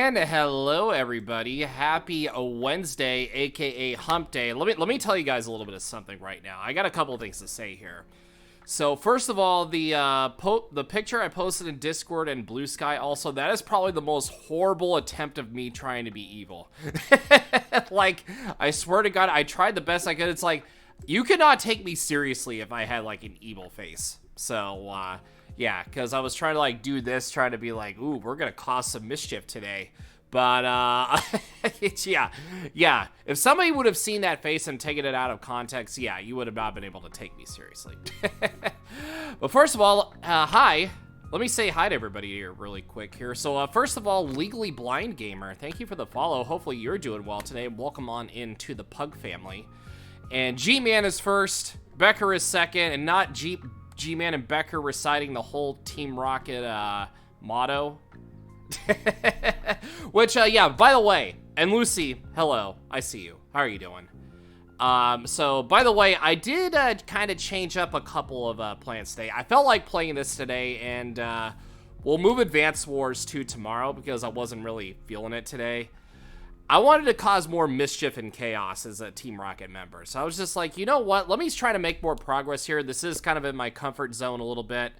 And hello everybody, happy Wednesday, aka Hump Day. Let me tell you guys a little bit of something right now. I got a couple of things to say here. So first of all, the picture I posted in Discord and Blue Sky, also, that is probably the most horrible attempt of me trying to be evil. Like, I swear to God, I tried the best I could. It's like, you could not take me seriously if I had like an evil face. So, yeah, because I was trying to like do this, trying to be like, ooh, we're gonna cause some mischief today. But, yeah. If somebody would have seen that face and taken it out of context, yeah, you would have not been able to take me seriously. But first of all, hi. Let me say hi to everybody here really quick here. So, first of all, Legally Blind Gamer, thank you for the follow. Hopefully you're doing well today. Welcome on into the Pug family. And G-Man is first, Becker is second, and not G-Man and Becker reciting the whole Team Rocket, motto. Which, yeah, by the way, and Lucy, hello, I see you. How are you doing? So, by the way, I did, kind of change up a couple of, plans today. I felt like playing this today, and, we'll move Advance Wars to tomorrow, because I wasn't really feeling it today. I wanted to cause more mischief and chaos as a Team Rocket member, so I was just like, you know what, let me try to make more progress here. This is kind of in my comfort zone a little bit.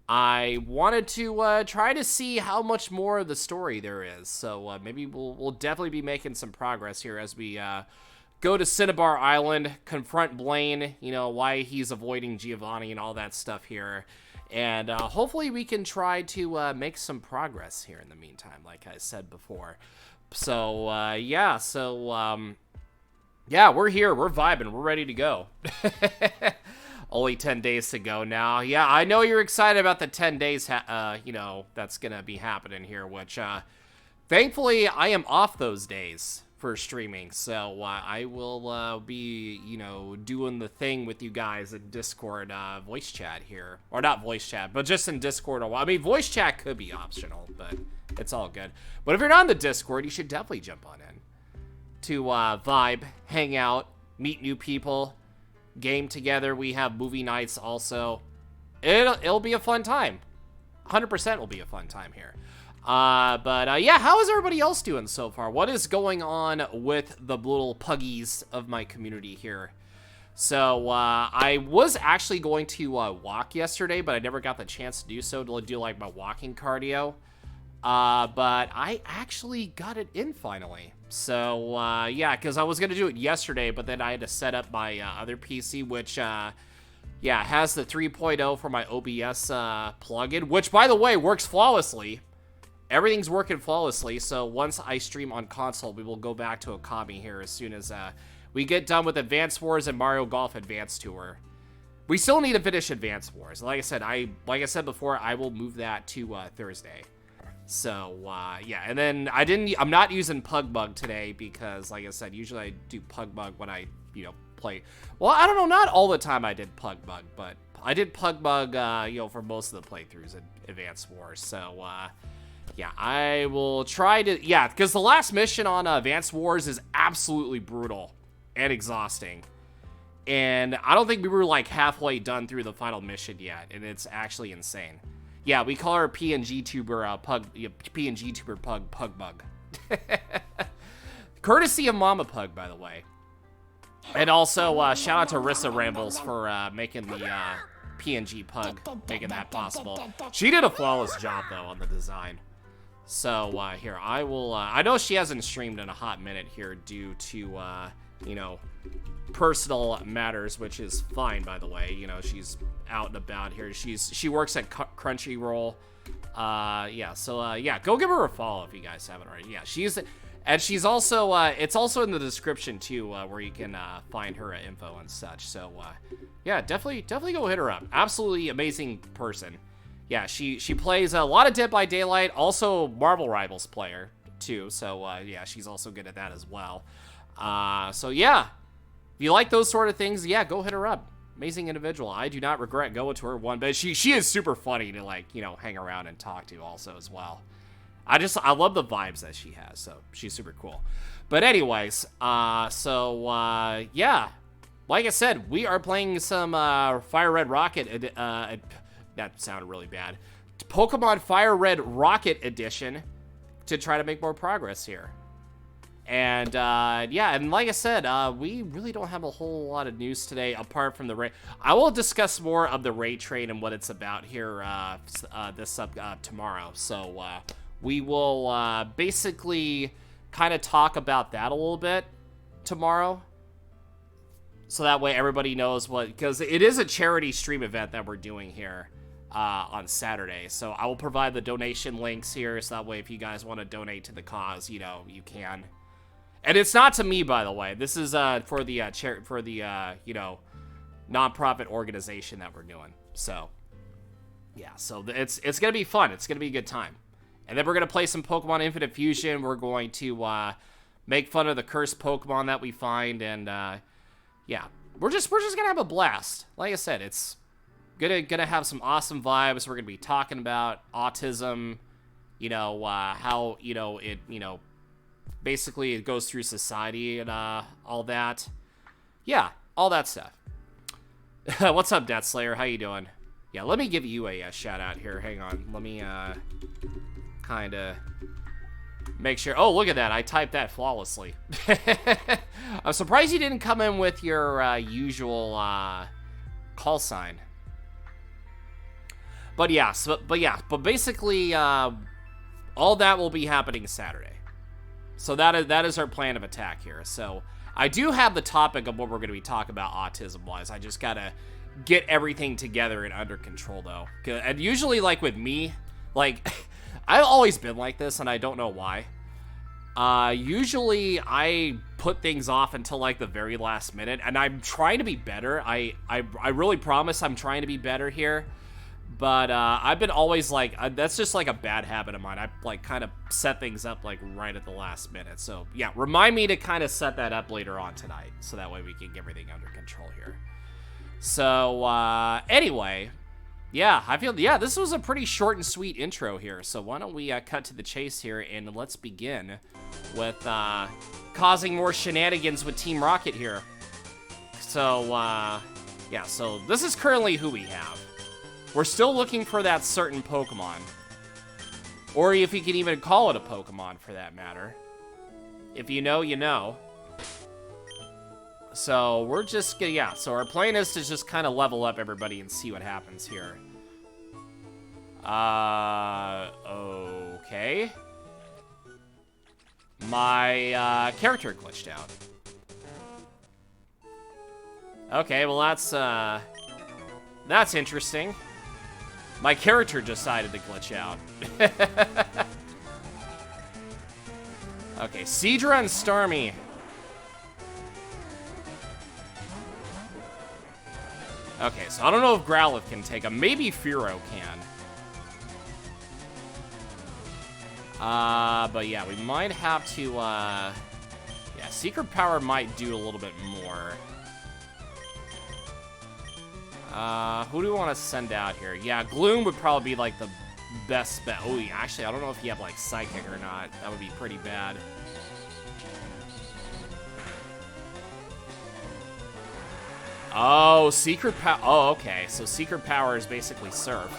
I wanted to try to see how much more of the story there is, so maybe we'll definitely be making some progress here as we go to Cinnabar Island, confront Blaine, you know, why he's avoiding Giovanni and all that stuff here, and hopefully we can try to make some progress here in the meantime, like I said before. So, yeah, yeah, we're here, we're vibing, we're ready to go. Only 10 days to go now. Yeah, I know you're excited about the 10 days, you know, that's gonna be happening here, which, thankfully, I am off those days for streaming, so, I will, be, you know, doing the thing with you guys in Discord, voice chat here. Or not voice chat, but just in Discord a while. I mean, voice chat could be optional, but it's all good. But if you're not in the Discord, you should definitely jump on in to, vibe, hang out, meet new people, game together. We have movie nights also. It'll be a fun time. 100% will be a fun time here. But yeah, how is everybody else doing so far? What is going on with the little puggies of my community here? So, I was actually going to walk yesterday, but I never got the chance to do so, to do like my walking cardio. But I actually got it in finally. So, yeah, because I was going to do it yesterday, but then I had to set up my other PC, which, yeah, has the 3.0 for my OBS plugin, which, by the way, works flawlessly. Everything's working flawlessly, so once I stream on console, we will go back to Okami here as soon as we get done with Advance Wars and Mario Golf Advance Tour. We still need to finish Advance Wars. Like I said before, I will move that to Thursday. So, yeah, and then I'm not using Pugbug today because, like I said, usually I do Pugbug when I, you know, play. Well, I don't know, not all the time I did Pugbug, but I did Pugbug, you know, for most of the playthroughs in Advance Wars. So, yeah, I will try to, yeah, because the last mission on Advance Wars is absolutely brutal and exhausting. And I don't think we were, like, halfway done through the final mission yet, and it's actually insane. Yeah, we call her PNG tuber Pugbug. Courtesy of Mama Pug, by the way. And also, shout out to Rissa Rambles for making the PNG Pug, making that possible. She did a flawless job, though, on the design. So, here, I will, I know she hasn't streamed in a hot minute here due to, you know, personal matters, which is fine, by the way. You know, she's out and about here. She works at Crunchyroll. Yeah, so, yeah, go give her a follow if you guys haven't already. Yeah, she's also, it's also in the description, too, where you can, find her info and such. So, yeah, definitely go hit her up. Absolutely amazing person. Yeah, she plays a lot of Dead by Daylight, also Marvel Rivals player, too. So, yeah, she's also good at that as well. So, yeah, if you like those sort of things, yeah, go hit her up. Amazing individual. I do not regret going to her one, but she is super funny to, like, you know, hang around and talk to also as well. I love the vibes that she has, so she's super cool. But anyways, yeah, like I said, we are playing some FireRed Rocket, that sounded really bad. Pokemon FireRed Rocket Edition to try to make more progress here. And, yeah, and like I said, we really don't have a whole lot of news today apart from the raid. I will discuss more of the raid trade and what it's about here, tomorrow. So, we will, basically kind of talk about that a little bit tomorrow. So that way everybody knows what, because it is a charity stream event that we're doing here, on Saturday. So I will provide the donation links here. So that way if you guys want to donate to the cause, you know, you can. And it's not to me, by the way. This is for the you know, nonprofit organization that we're doing. So, yeah. So it's gonna be fun. It's gonna be a good time. And then we're gonna play some Pokemon Infinite Fusion. We're going to make fun of the cursed Pokemon that we find, and yeah, we're just gonna have a blast. Like I said, it's gonna have some awesome vibes. We're gonna be talking about autism. You know, how basically it goes through society and all that. Yeah, all that stuff. What's up, Death Slayer? How you doing? Yeah, let me give you a shout out here. Hang on. Let me kind of make sure. Oh, look at that. I typed that flawlessly. I'm surprised you didn't come in with your usual call sign. But yeah, but basically all that will be happening Saturday. So that is our plan of attack here. So I do have the topic of what we're going to be talking about autism-wise. I just got to get everything together and under control, though. And usually, like, with me, like, I've always been like this, and I don't know why. Usually, I put things off until, like, the very last minute, and I'm trying to be better. I really promise I'm trying to be better here. But I've been always like, that's just like a bad habit of mine. I like kind of set things up like right at the last minute. So yeah, remind me to kind of set that up later on tonight. So that way we can get everything under control here. So anyway, yeah, I feel, yeah, this was a pretty short and sweet intro here. So why don't we cut to the chase here and let's begin with causing more shenanigans with Team Rocket here. So yeah, so this is currently who we have. We're still looking for that certain Pokemon. Or if you can even call it a Pokemon, for that matter. If you know, you know. So, we're just gonna, yeah, so our plan is to just kind of level up everybody and see what happens here. Okay. My, character glitched out. Okay, well that's interesting. My character decided to glitch out. Okay, Seadra and Starmie. Okay, so I don't know if Growlithe can take him. Maybe Fearow can. But yeah, we might have to, yeah, Secret Power might do a little bit more. Who do we want to send out here? Yeah, Gloom would probably be, like, the best bet. Oh, actually, I don't know if you have, like, Psychic or not. That would be pretty bad. Oh, Secret Power. Oh, okay. So Secret Power is basically Surf.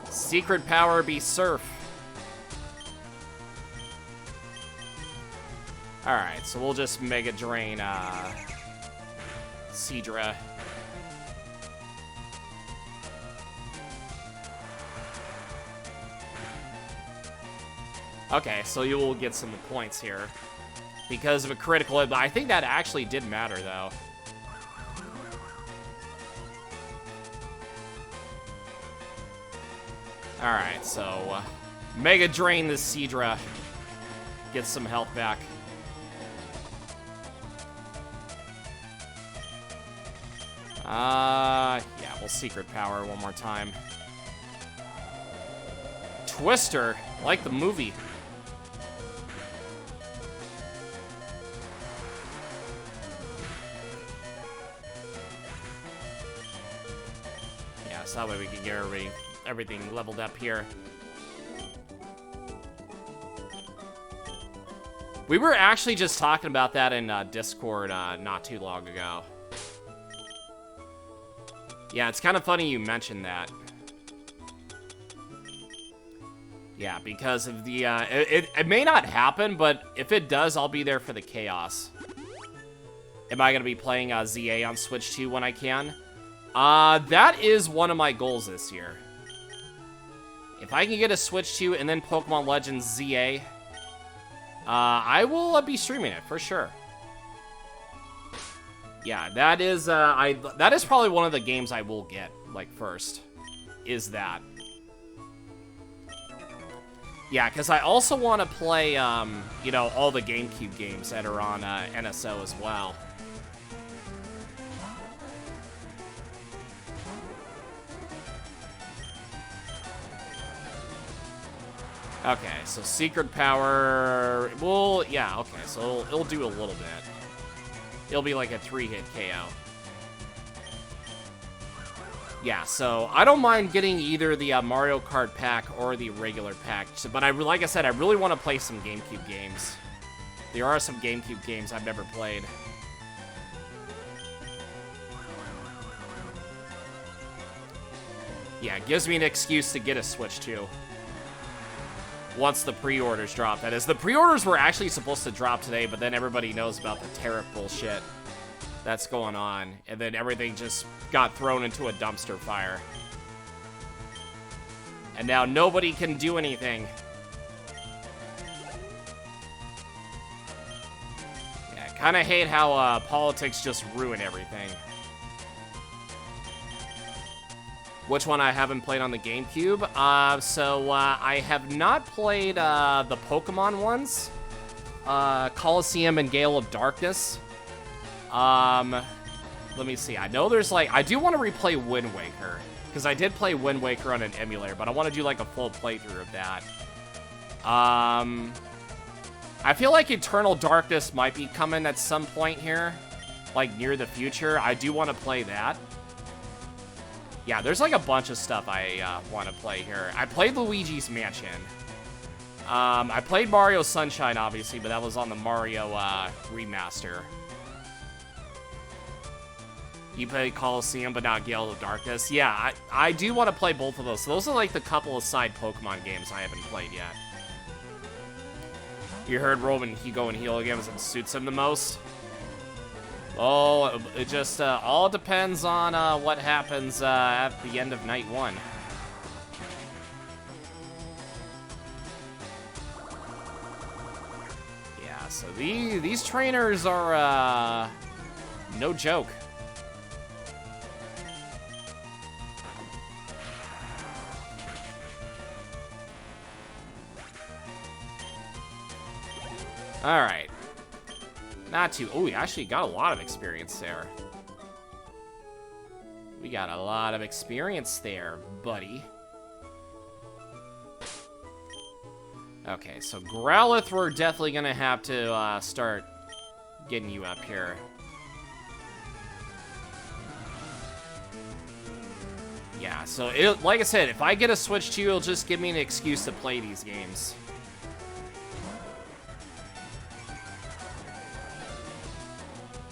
Secret Power be Surf. Alright, so we'll just Mega Drain, Seadra. Okay, so you will get some points here because of a critical hit, but I think that actually did matter, though. Alright, so Mega Drain this Seadra. Get some health back. Yeah, we'll Secret Power one more time. Twister, like the movie. Yeah, so that way we can get everything leveled up here. We were actually just talking about that in Discord not too long ago. Yeah, it's kind of funny you mentioned that. Yeah, because of the, it may not happen, but if it does, I'll be there for the chaos. Am I going to be playing ZA on Switch 2 when I can? That is one of my goals this year. If I can get a Switch 2 and then Pokemon Legends ZA, I will be streaming it for sure. Yeah, that is that is probably one of the games I will get like first. Is that? Yeah, because I also want to play you know, all the GameCube games that are on NSO as well. Okay, so Secret Power, well, yeah, okay, so it'll do a little bit. It'll be like a 3-hit KO. Yeah, so I don't mind getting either the Mario Kart pack or the regular pack, but like I said, I really want to play some GameCube games. There are some GameCube games I've never played. Yeah, it gives me an excuse to get a Switch 2. Once the pre-orders drop, that is. The pre-orders were actually supposed to drop today, but then everybody knows about the tariff bullshit that's going on, and then everything just got thrown into a dumpster fire. And now nobody can do anything. Yeah, I kind of hate how politics just ruin everything. Which one I haven't played on the GameCube? I have not played the Pokemon ones. Coliseum and Gale of Darkness. Let me see. I know there's like... I do want to replay Wind Waker. Because I did play Wind Waker on an emulator, but I want to do like a full playthrough of that. I feel like Eternal Darkness might be coming at some point here. Like near the future. I do want to play that. Yeah, there's like a bunch of stuff I want to play here. I played Luigi's Mansion. I played Mario Sunshine, obviously, but that was on the Mario remaster. You played Coliseum, but not Gale of Darkness. Yeah, I do want to play both of those. So those are like the couple of side Pokemon games I haven't played yet. You heard Roman Hugo and Heal games that suits him the most? Oh, it just all depends on what happens at the end of night 1. Yeah, so these trainers are no joke. All right. Not too... Oh, we actually got a lot of experience there. We got a lot of experience there, buddy. Okay, so Growlithe, we're definitely going to have to start getting you up here. Yeah, so like I said, if I get a Switch 2, it'll just give me an excuse to play these games.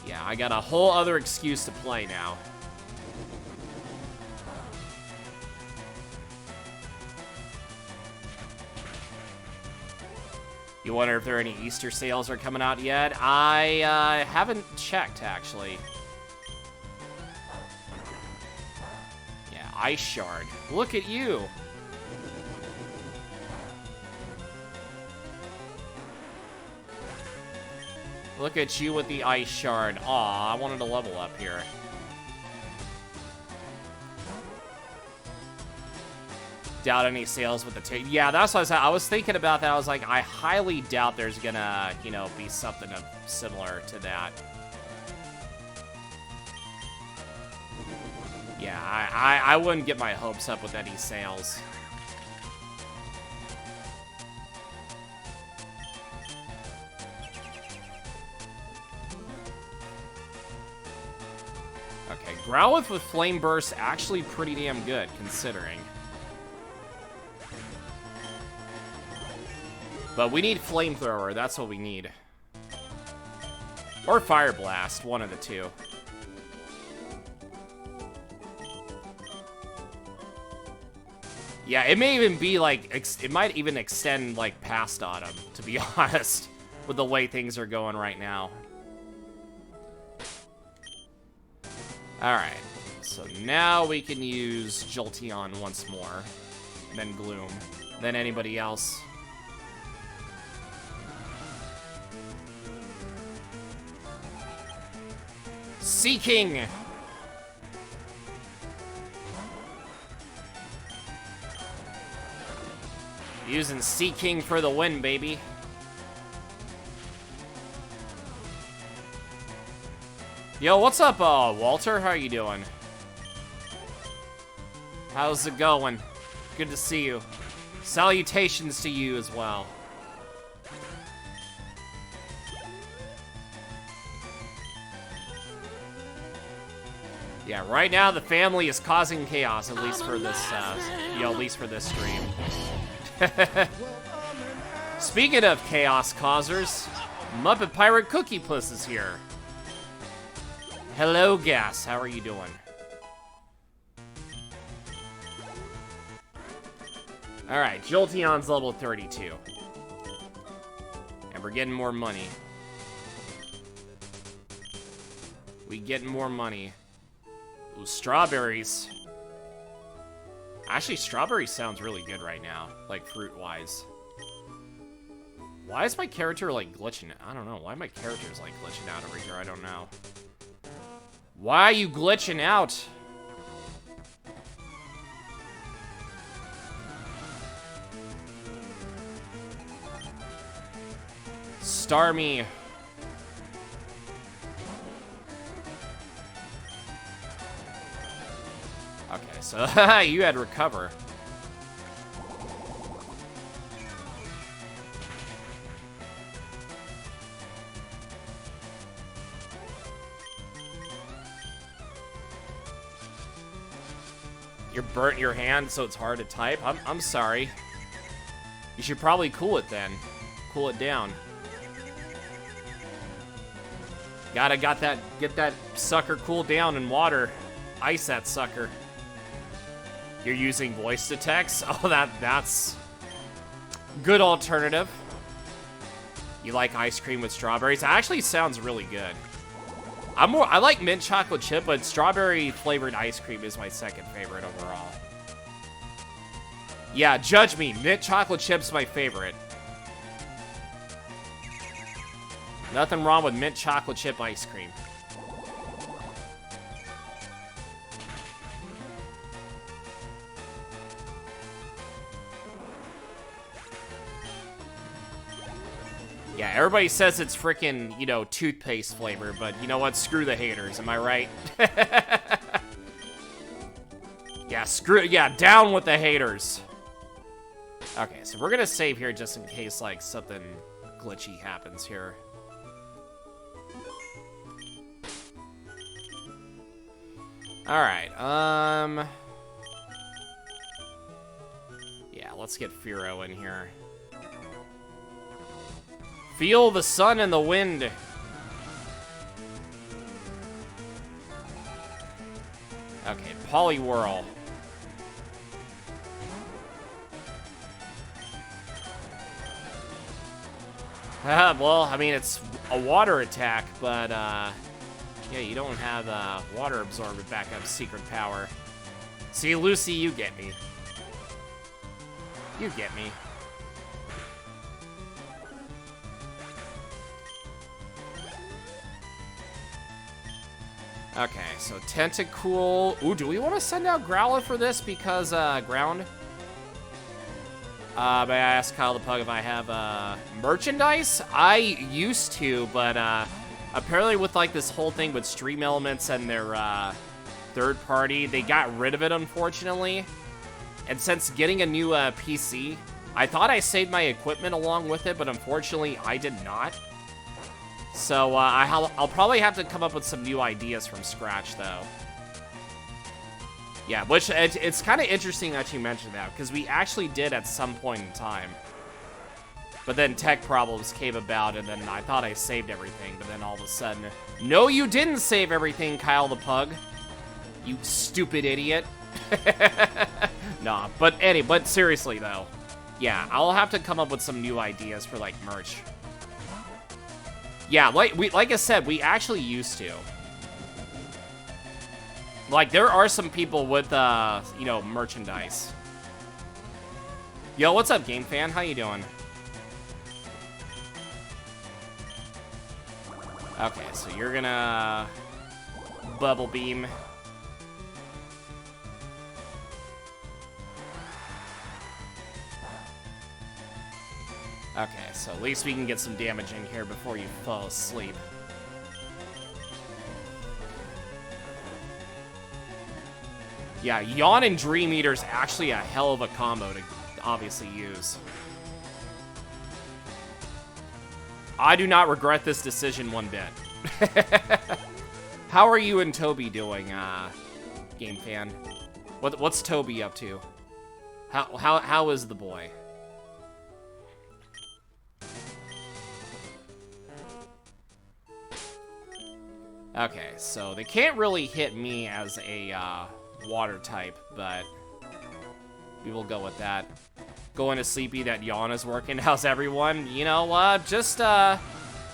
Yeah, I got a whole other excuse to play now. You wonder if there are any Easter sales are coming out yet? I haven't checked, actually. Yeah, Ice Shard. Look at you. Look at you with the Ice Shard. Aw, I wanted to level up here. Doubt any sales with the... Yeah, that's what I was thinking about that. I was like, I highly doubt there's gonna, you know, be something similar to that. Yeah, I wouldn't get my hopes up with any sales. Okay, Growlithe with Flame Burst actually pretty damn good, considering. But we need Flamethrower, that's what we need. Or Fire Blast, one of the two. Yeah, it may even be like, it might even extend like past autumn, to be honest, with the way things are going right now. Alright, so now we can use Jolteon once more, then Gloom, then anybody else. Seeking! Using Seeking for the win, baby. Yo, what's up, Walter? How are you doing? How's it going? Good to see you. Salutations to you as well. Yeah, right now the family is causing chaos, at least for this, at least for this stream. Speaking of chaos causers, Muppet Pirate Cookie Puss is here. Hello, Gas. How are you doing? Alright, Jolteon's level 32. And we're getting more money. We getting more money. Ooh, strawberries. Actually, strawberry sounds really good right now, like fruit-wise. Why is my character, like, glitching? I don't know. Why my character's, like, glitching out over here? I don't know. Why are you glitching out? Starmie. Okay, so you had recover. You're burnt your hand, so it's hard to type. I'm sorry. You should probably cool it then. Cool it down. Get that sucker cooled down in water. Ice that sucker. You're using voice to text? Oh, that's good alternative. You like ice cream with strawberries? That actually sounds really good. I like mint chocolate chip, but strawberry flavored ice cream is my second favorite overall. Yeah, judge me. Mint chocolate chip's my favorite. Nothing wrong with mint chocolate chip ice cream. Yeah, everybody says it's freaking, you know, toothpaste flavor, but you know what? Screw the haters, am I right? Yeah, down with the haters. Okay, so we're gonna save here just in case, like, something glitchy happens here. Alright, yeah, let's get Firo in here. Feel the sun and the wind. Okay, Poliwhirl. Well, I mean, it's a water attack, but, yeah, you don't have, water absorbent backup secret power. See, Lucy, you get me. You get me. Okay, so Tentacool. Ooh, do we want to send out Growlithe for this? Because, ground? May I ask Kyle the Pug if I have, merchandise? I used to, but, apparently with, like, this whole thing with Stream Elements and their, third party, they got rid of it, unfortunately. And since getting a new, PC, I thought I saved my equipment along with it, but unfortunately, I did not. So, I'll probably have to come up with some new ideas from scratch, though. Yeah, which, it's kind of interesting that you mentioned that, because we actually did at some point in time. But then tech problems came about, and then I thought I saved everything, but then all of a sudden... No, you didn't save everything, Kyle the Pug! You stupid idiot. Nah, but seriously though, yeah, I'll have to come up with some new ideas for like merch. Yeah, like I said, we actually used to. Like, there are some people with, you know, merchandise. Yo, what's up, Game Fan? How you doing? Okay, so you're gonna bubble beam. Okay, so at least we can get some damage in here before you fall asleep. Yeah, Yawn and Dream Eater's actually a hell of a combo to obviously use. I do not regret this decision one bit. How are you and Toby doing, Game Fan? What's Toby up to? How is the boy? Okay, so they can't really hit me as a, water type, but we will go with that. Going to sleepy that Yawn is working. How's everyone? You know, just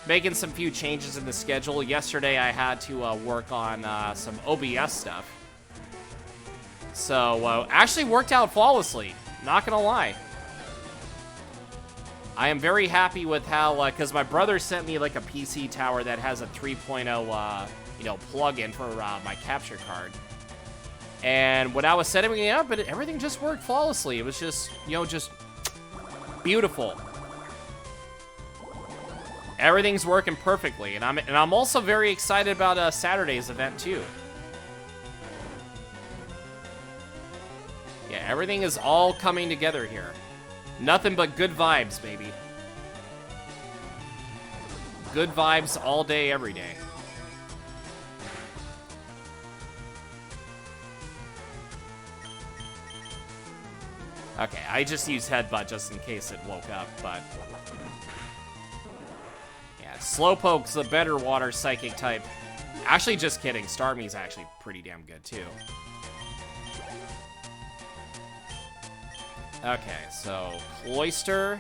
making some few changes in the schedule. Yesterday I had to work on some OBS stuff. So, actually worked out flawlessly. Not gonna lie. I am very happy with how, because my brother sent me like a PC tower that has a 3.0, you know, plug-in for my capture card. And when I was setting it up, everything just worked flawlessly. It was just, you know, just beautiful. Everything's working perfectly, and I'm also very excited about Saturday's event too. Yeah, everything is all coming together here. Nothing but good vibes, baby. Good vibes all day, every day. Okay, I just used Headbutt just in case it woke up, but... yeah, Slowpoke's the better water psychic type. Actually, just kidding. Starmie's actually pretty damn good, too. Okay, so Cloyster.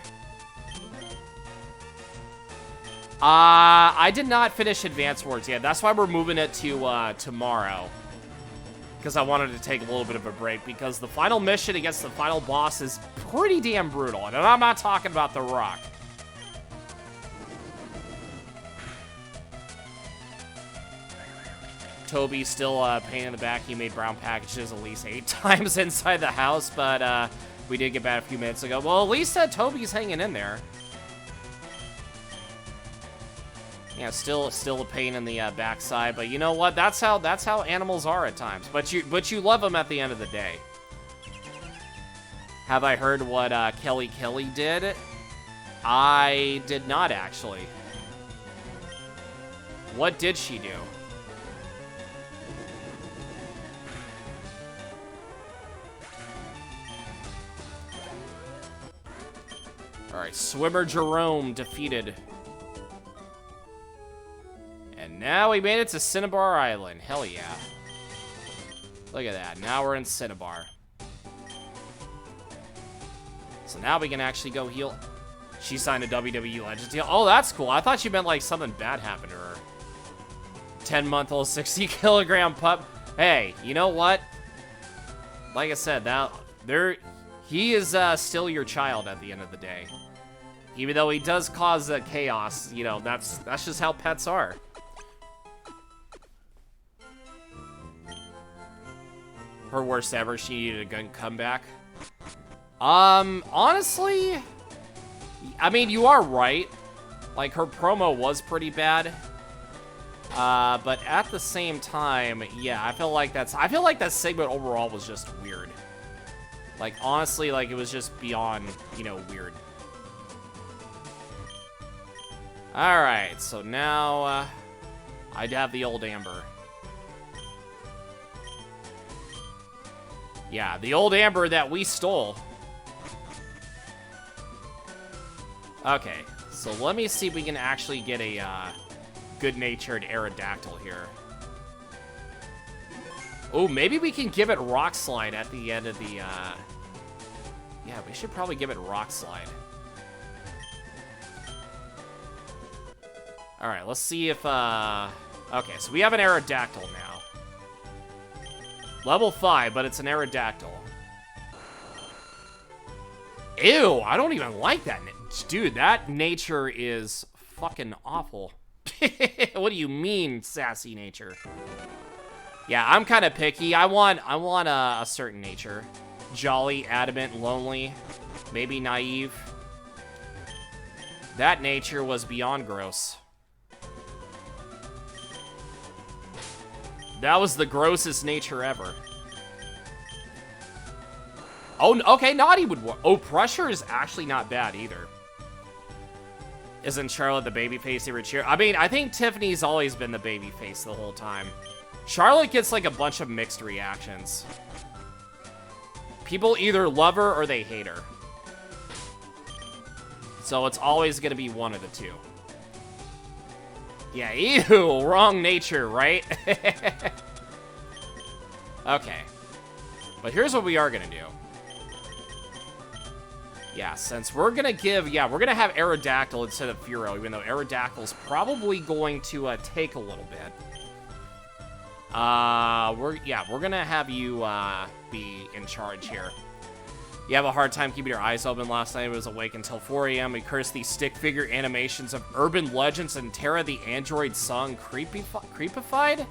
I did not finish Advance Wars yet. That's why we're moving it to tomorrow. Because I wanted to take a little bit of a break. Because the final mission against the final boss is pretty damn brutal. And I'm not talking about The Rock. Toby's still a pain in the back. He made brown packages at least 8 times inside the house. But, we did get back a few minutes ago. Well, at least Toby's hanging in there. Yeah, still a pain in the backside, but you know what? That's how animals are at times. But you love them at the end of the day. Have I heard what Kelly did? I did not actually. What did she do? Alright, Swimmer Jerome defeated. And now we made it to Cinnabar Island. Hell yeah. Look at that. Now we're in Cinnabar. So now we can actually go heal. She signed a WWE Legends deal. Oh, that's cool. I thought you meant like something bad happened to her. 10-month-old 60-kilogram pup. Hey, you know what? Like I said, he is still your child at the end of the day. Even though he does cause chaos, you know, that's just how pets are. Her worst ever, she needed a gun comeback. Honestly, I mean, you are right. Like, her promo was pretty bad. But at the same time, yeah, I feel like that segment overall was just weird. Like, honestly, like, it was just beyond, you know, weird. Alright, so now, I'd have the old Amber. Yeah, the old Amber that we stole. Okay, so let me see if we can actually get a, good-natured Aerodactyl here. Oh, maybe we can give it Rock Slide at the end of the, Yeah, we should probably give it Rock Slide. Alright, let's see if, Okay, so we have an Aerodactyl now. Level 5, but it's an Aerodactyl. Ew, I don't even like that. Dude, that nature is fucking awful. What do you mean, sassy nature? Yeah, I'm kind of picky. I want a certain nature. Jolly, adamant, lonely, maybe naive. That nature was beyond gross. That was the grossest nature ever. Oh, okay, naughty would work. Oh, pressure is actually not bad either. Isn't Charlotte the babyface favorite cheer? I mean, I think Tiffany's always been the babyface the whole time. Charlotte gets like a bunch of mixed reactions. People either love her or they hate her. So it's always gonna be one of the two. Yeah, ew, wrong nature, right? Okay. But here's what we are gonna do. Yeah, since we're gonna give, we're gonna have Aerodactyl instead of Furo, even though Aerodactyl's probably going to take a little bit. We're gonna have you be in charge here. You have a hard time keeping your eyes open. Last night I was awake until 4 a.m. We cursed these stick figure animations of urban legends and Terra the Android song creepified?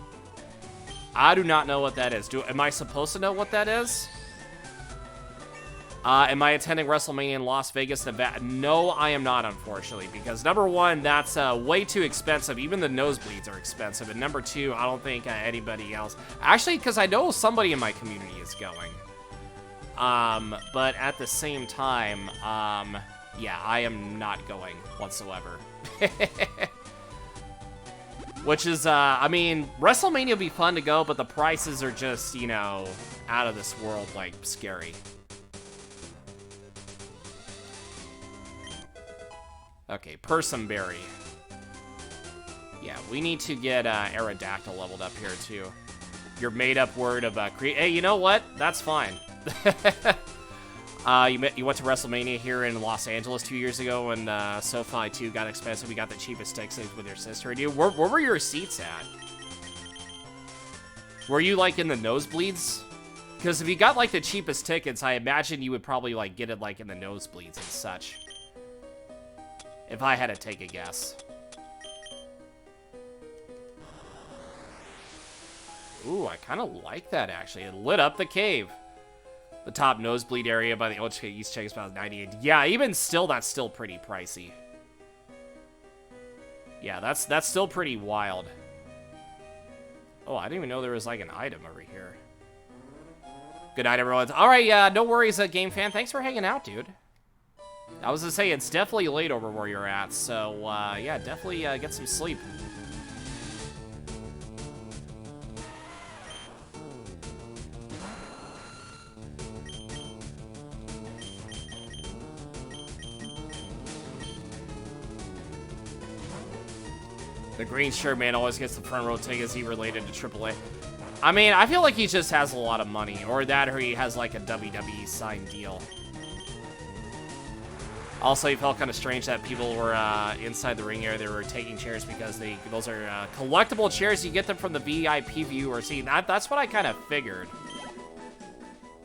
I do not know what that is. Am I supposed to know what that is? Am I attending WrestleMania in Las Vegas, Nevada? No, I am not, unfortunately, because number one, that's way too expensive. Even the nosebleeds are expensive. And number two, I don't think anybody else... Actually, because I know somebody in my community is going. But at the same time, yeah, I am not going whatsoever. Which is, I mean, WrestleMania would be fun to go, but the prices are just, you know, out of this world, like, scary. Okay, Persimberry. Yeah, we need to get Aerodactyl leveled up here, too. Your made-up word of hey, you know what? That's fine. You went to WrestleMania here in Los Angeles 2 years ago when SoFi 2 got expensive. We got the cheapest sticks with your sister and you. Where were your seats at? Were you, like, in the nosebleeds? Because if you got, like, the cheapest tickets, I imagine you would probably, like, get it, like, in the nosebleeds and such. If I had to take a guess. Ooh, I kind of like that, actually. It lit up the cave. The top nosebleed area by the old East check is about 98. Yeah, even still, that's still pretty pricey. Yeah, that's still pretty wild. Oh, I didn't even know there was, like, an item over here. Good night, everyone. All right, yeah, no worries, Game Fan. Thanks for hanging out, dude. I was gonna say, it's definitely late over where you're at, so, yeah, definitely get some sleep. The green shirt man always gets the front row tickets. He related to AAA. I mean, I feel like he just has a lot of money, or that, or he has, like, a WWE signed deal. Also, it felt kind of strange that people were inside the ring area. They were taking chairs because those are collectible chairs. You get them from the VIP view or see. That's what I kind of figured.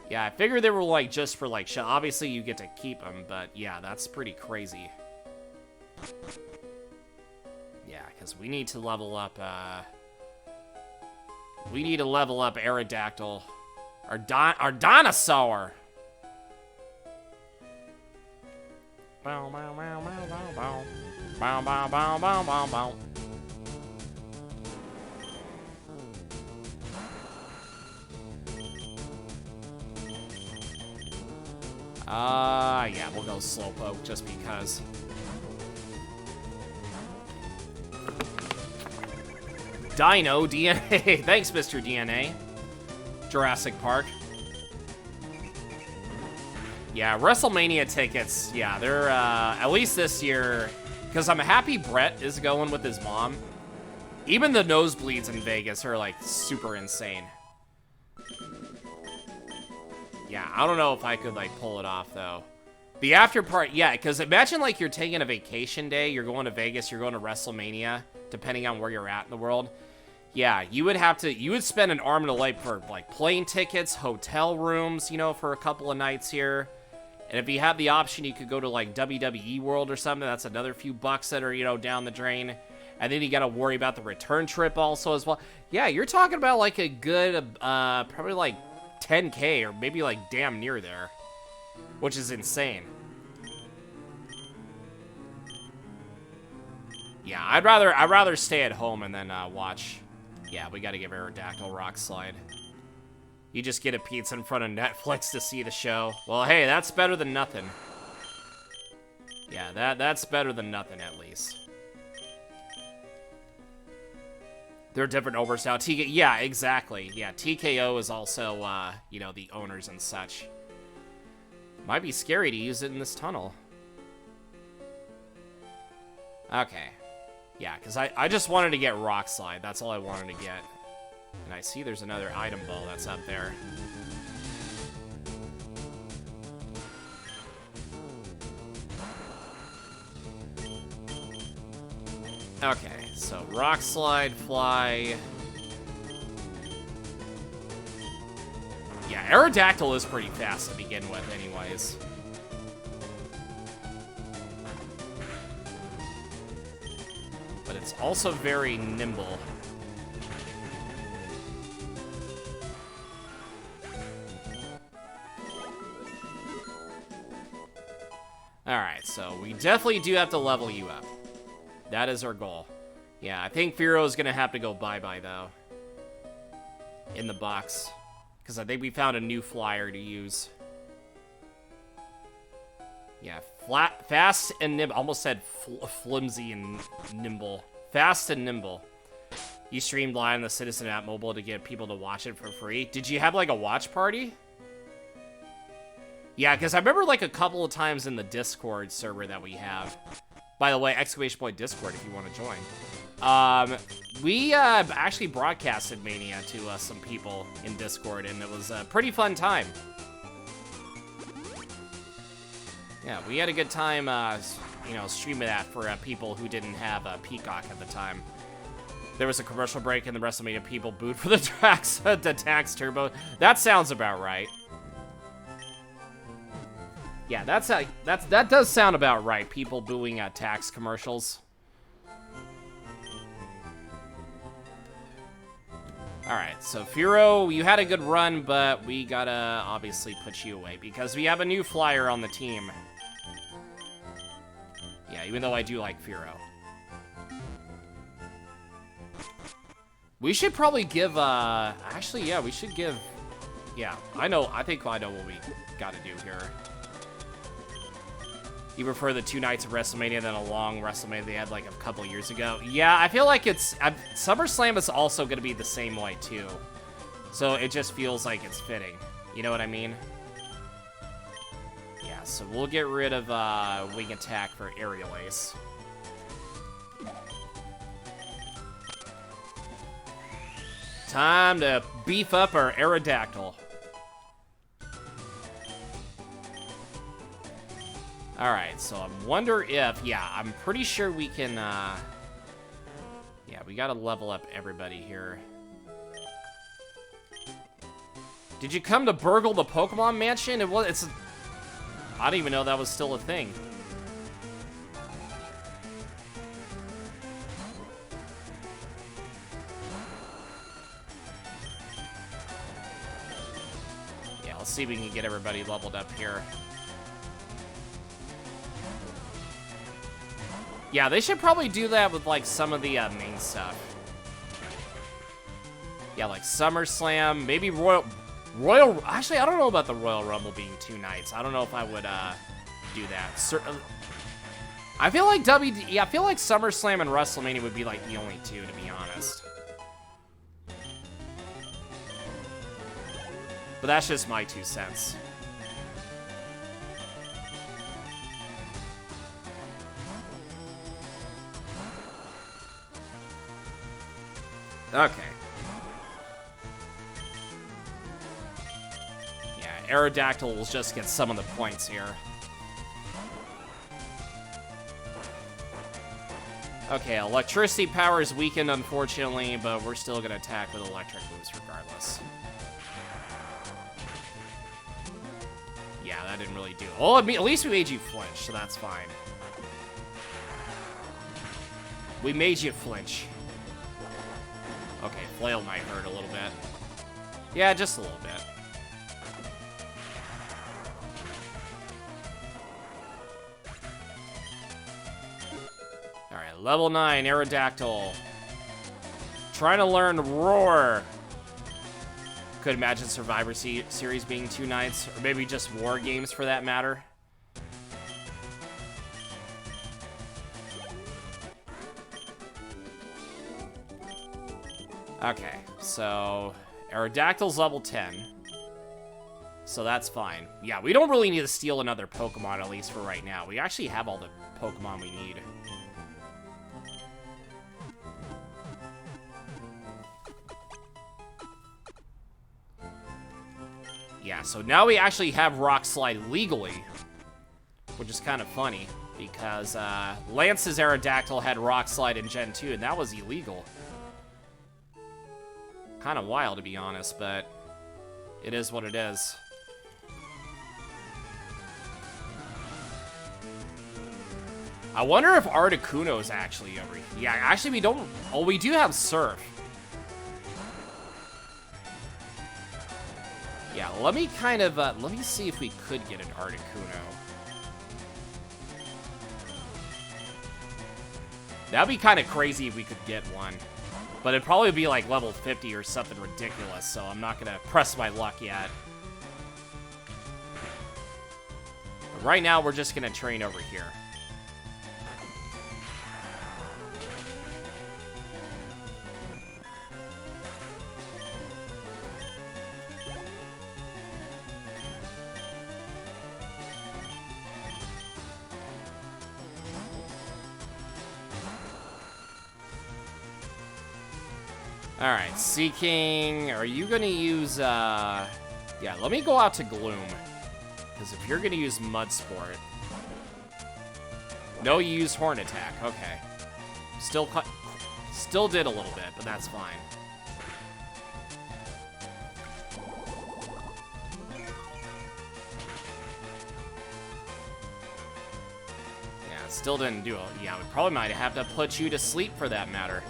Yeah, I figured they were like just for like show. Obviously, you get to keep them, but yeah, that's pretty crazy. Yeah, because we need to level up. We need to level up Aerodactyl, our dinosaur. Bow, bow, bow, bow, bow, bow. Bow, bow, bow, bow, bow, bow. Yeah, we'll go Slowpoke just because. Dino DNA. Thanks, Mr. DNA. Jurassic Park. Yeah, WrestleMania tickets, yeah, they're, at least this year, because I'm happy Brett is going with his mom. Even the nosebleeds in Vegas are, like, super insane. Yeah, I don't know if I could, like, pull it off, though. The after part, yeah, because imagine, like, you're taking a vacation day, you're going to Vegas, you're going to WrestleMania, depending on where you're at in the world. Yeah, you would spend an arm and a leg for, like, plane tickets, hotel rooms, you know, for a couple of nights here. And if you have the option, you could go to, like, WWE World or something. That's another few bucks that are, you know, down the drain. And then you got to worry about the return trip also as well. Yeah, you're talking about, like, a good, probably, like, 10K or maybe, like, damn near there. Which is insane. Yeah, I'd rather stay at home and then, watch. Yeah, we got to give Aerodactyl Rock Slide. You just get a pizza in front of Netflix to see the show. Well, hey, that's better than nothing. Yeah, that's better than nothing, at least. They're different owners now. Yeah, exactly. Yeah, TKO is also, you know, the owners and such. Might be scary to use it in this tunnel. Okay. Yeah, because I just wanted to get Rock Slide. That's all I wanted to get. And I see there's another item ball that's up there. Okay, so Rock Slide, Fly. Yeah, Aerodactyl is pretty fast to begin with anyways. But it's also very nimble. Alright, so we definitely do have to level you up. That is our goal. Yeah, I think Firo is going to have to go bye-bye, though. In the box. Because I think we found a new flyer to use. Yeah, fast and nimble. Almost said flimsy and nimble. Fast and nimble. You streamed live on the Citizen app mobile to get people to watch it for free. Did you have, like, a watch party? Yeah, because I remember, like, a couple of times in the Discord server that we have. By the way, exclamation point Discord if you want to join. We actually broadcasted Mania to some people in Discord, and it was a pretty fun time. Yeah, we had a good time, you know, streaming that for people who didn't have Peacock at the time. There was a commercial break, and the WrestleMania people booed for the Tax Turbo. That sounds about right. Yeah, that does sound about right. People booing tax commercials. Alright, so Firo, you had a good run, but we gotta obviously put you away because we have a new flyer on the team. Yeah, even though I do like Firo. We should probably give, actually, yeah, we should give, yeah, I think I know what we gotta do here. You prefer the 2 nights of WrestleMania than a long WrestleMania they had like a couple years ago? Yeah, I feel like SummerSlam is also going to be the same way too. So it just feels like it's fitting. You know what I mean? Yeah, so we'll get rid of Wing Attack for Aerial Ace. Time to beef up our Aerodactyl. Alright, so I wonder if, yeah, I'm pretty sure we can, yeah, we gotta level up everybody here. Did you come to burgle the Pokemon Mansion? I didn't even know that was still a thing. Yeah, let's see if we can get everybody leveled up here. Yeah, they should probably do that with, like, some of the main stuff. Yeah, like SummerSlam, maybe Royal... Actually, I don't know about the Royal Rumble being 2 nights. I don't know if I would do that. I feel like I feel like SummerSlam and WrestleMania would be, like, the only 2, to be honest. But that's just my 2 cents. Okay. Yeah, Aerodactyl will just get some of the points here. Okay, electricity power is weakened, unfortunately, but we're still going to attack with electric moves regardless. Yeah, that didn't really do it. Well, at least we made you flinch, so that's fine. We made you flinch. Okay, flail might hurt a little bit. Yeah, just a little bit. Alright, level 9, Aerodactyl. Trying to learn Roar. Could imagine Survivor Series being 2 nights, or maybe just War Games for that matter. Okay, so Aerodactyl's level 10. So that's fine. Yeah, we don't really need to steal another Pokemon, at least for right now. We actually have all the Pokemon we need. Yeah, so now we actually have Rock Slide legally, which is kind of funny, because Lance's Aerodactyl had Rock Slide in Gen 2, and that was illegal. Kind of wild, to be honest, but it is what it is. I wonder if Articuno's actually over here. Yeah, actually we don't... Oh, we do have Surf. Yeah, let me kind of... let me see if we could get an Articuno. That'd be kind of crazy if we could get one. But it'd probably be like level 50 or something ridiculous, so I'm not gonna press my luck yet. But right now, we're just gonna train over here. Alright, Seeking, are you gonna use, yeah, let me go out to Gloom. Because if you're gonna use Mud Sport... No, you use Horn Attack, okay. Still did a little bit, but that's fine. Yeah, still didn't do it. Yeah, we probably might have to put you to sleep for that matter.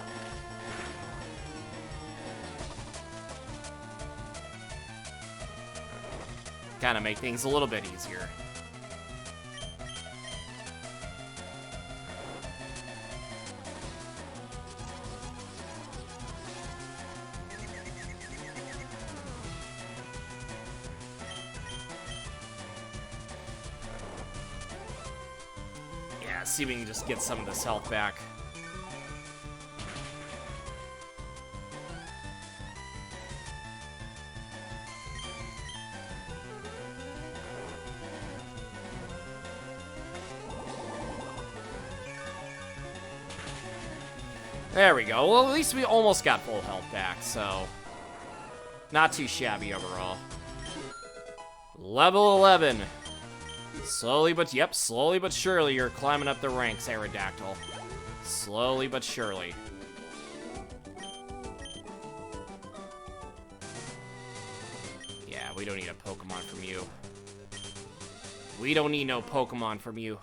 Kind of make things a little bit easier. Yeah, see if we can just get some of this health back. There we go. Well, at least we almost got full health back, so... Not too shabby overall. Level 11. Slowly but surely you're climbing up the ranks, Aerodactyl. Slowly but surely. Yeah, we don't need a Pokemon from you. We don't need no Pokemon from you.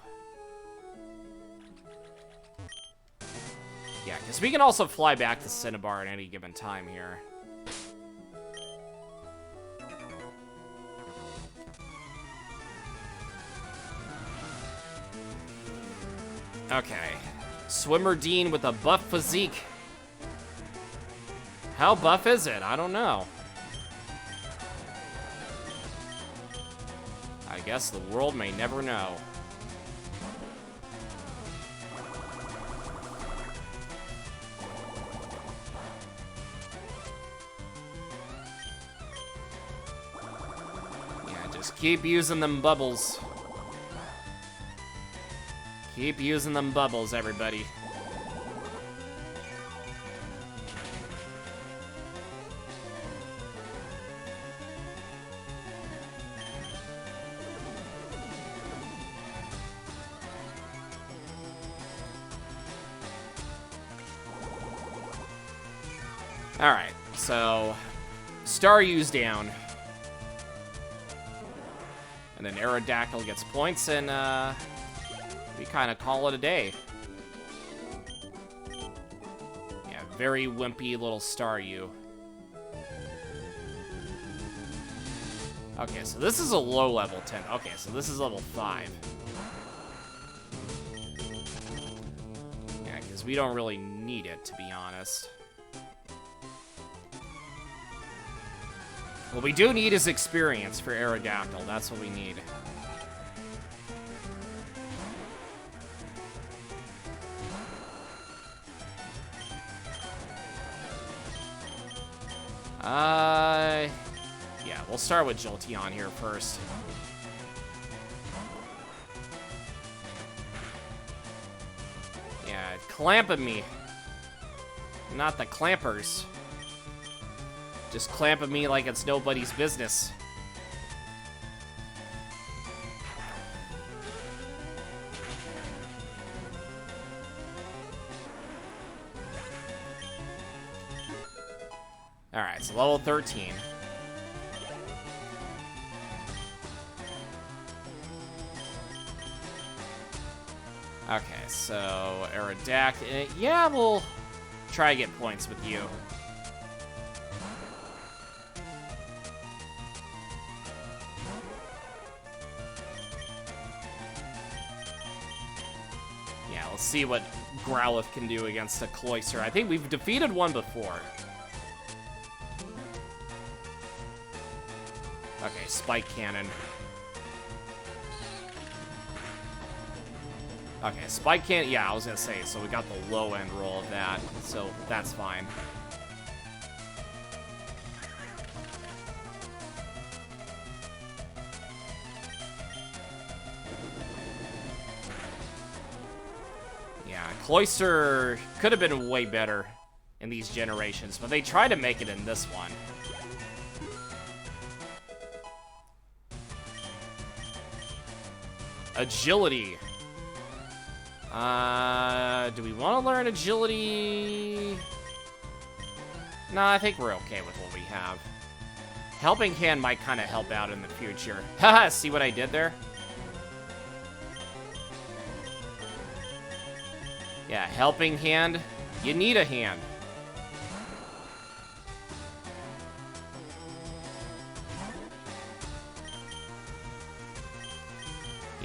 Yeah, because we can also fly back to Cinnabar at any given time here. Okay. Swimmer Dean with a buff physique. How buff is it? I don't know. I guess the world may never know. Just keep using them bubbles. Keep using them bubbles, everybody. Alright, so Staryu's down. And then Aerodactyl gets points, and we kind of call it a day. Yeah, very wimpy little Staryu. Okay, so this is a low level 10. Okay, so this is level 5. Yeah, because we don't really need it, to be honest. What we do need is experience for Aerodactyl. That's what we need. Yeah, we'll start with Jolteon here first. Yeah, clamping me. Not the clampers. Just clamping me like it's nobody's business. Alright, so level 13. Okay, so Aerodactyl. Yeah, we'll try to get points with you. Yeah, let's see what Growlithe can do against a Cloyster. I think we've defeated one before. Okay, Spike Cannon. Okay, Spike Cannon, yeah, I was gonna say, so we got the low-end roll of that, so that's fine. Yeah, Cloyster could have been way better in these generations, but they tried to make it in this one. Agility. Do we want to learn Agility? No, I think we're okay with what we have. Helping Hand might kind of help out in the future. Haha, see what I did there? Yeah, Helping Hand. You need a hand.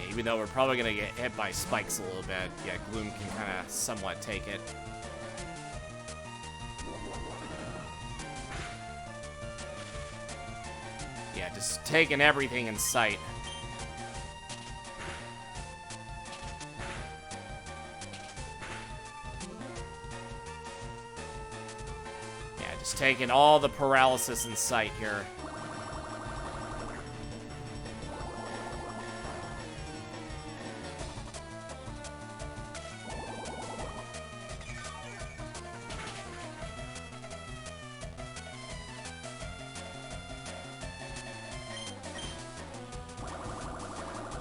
Even though we're probably going to get hit by spikes a little bit. Yeah, Gloom can kind of somewhat take it. Yeah, just taking everything in sight. Yeah, just taking all the paralysis in sight here.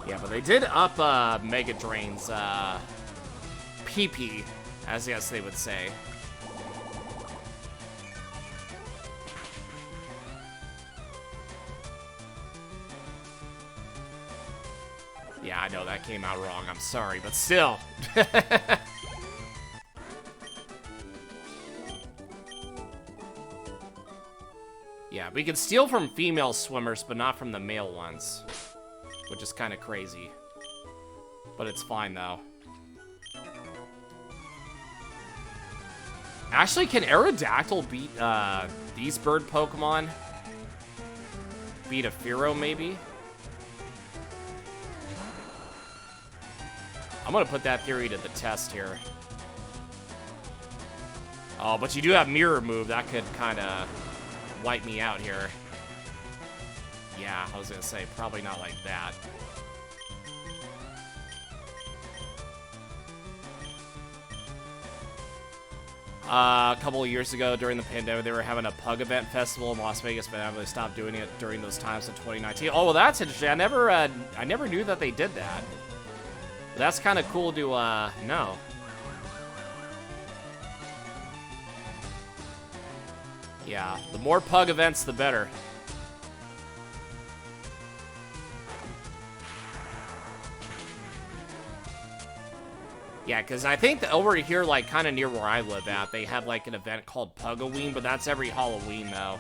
Yeah, but they did up Mega Drain's PP, as yes they would say. Yeah, I know that came out wrong. I'm sorry, but still. Yeah, we can steal from female swimmers, but not from the male ones. Which is kind of crazy. But it's fine, though. Actually, can Aerodactyl beat these bird Pokemon? Beat a Fearow, maybe? I'm gonna put that theory to the test here. Oh, but you do have Mirror Move. That could kind of wipe me out here. Yeah, I was gonna say, probably not like that. A couple of years ago, during the pandemic, they were having a Pug event festival in Las Vegas, but they stopped doing it during those times in 2019. Oh, well, that's interesting. I never knew that they did that. But that's kind of cool to know. Yeah, the more Pug events, the better. Yeah, because I think that over here, like, kind of near where I live at, they have, like, an event called Pugoween, but that's every Halloween, though.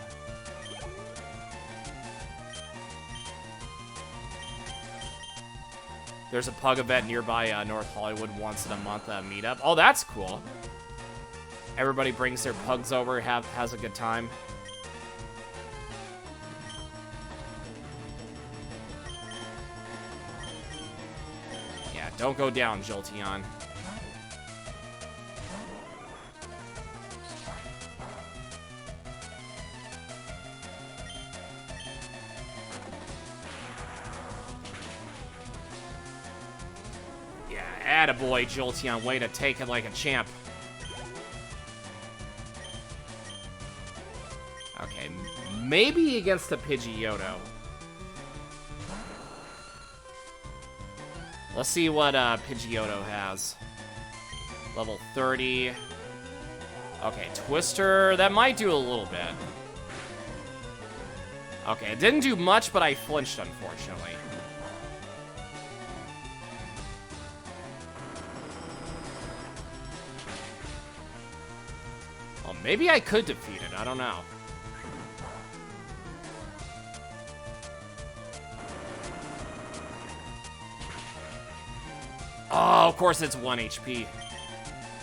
There's a Pug event nearby North Hollywood once in a month meetup. Oh, that's cool. Everybody brings their Pugs over, has a good time. Yeah, don't go down, Jolteon. Yeah, attaboy, Jolteon. Way to take it like a champ. Okay, maybe against the Pidgeotto. Let's see what Pidgeotto has. Level 30. Okay, Twister. That might do a little bit. Okay, it didn't do much, but I flinched, unfortunately. Well, maybe I could defeat it. I don't know. Oh, of course it's 1 HP.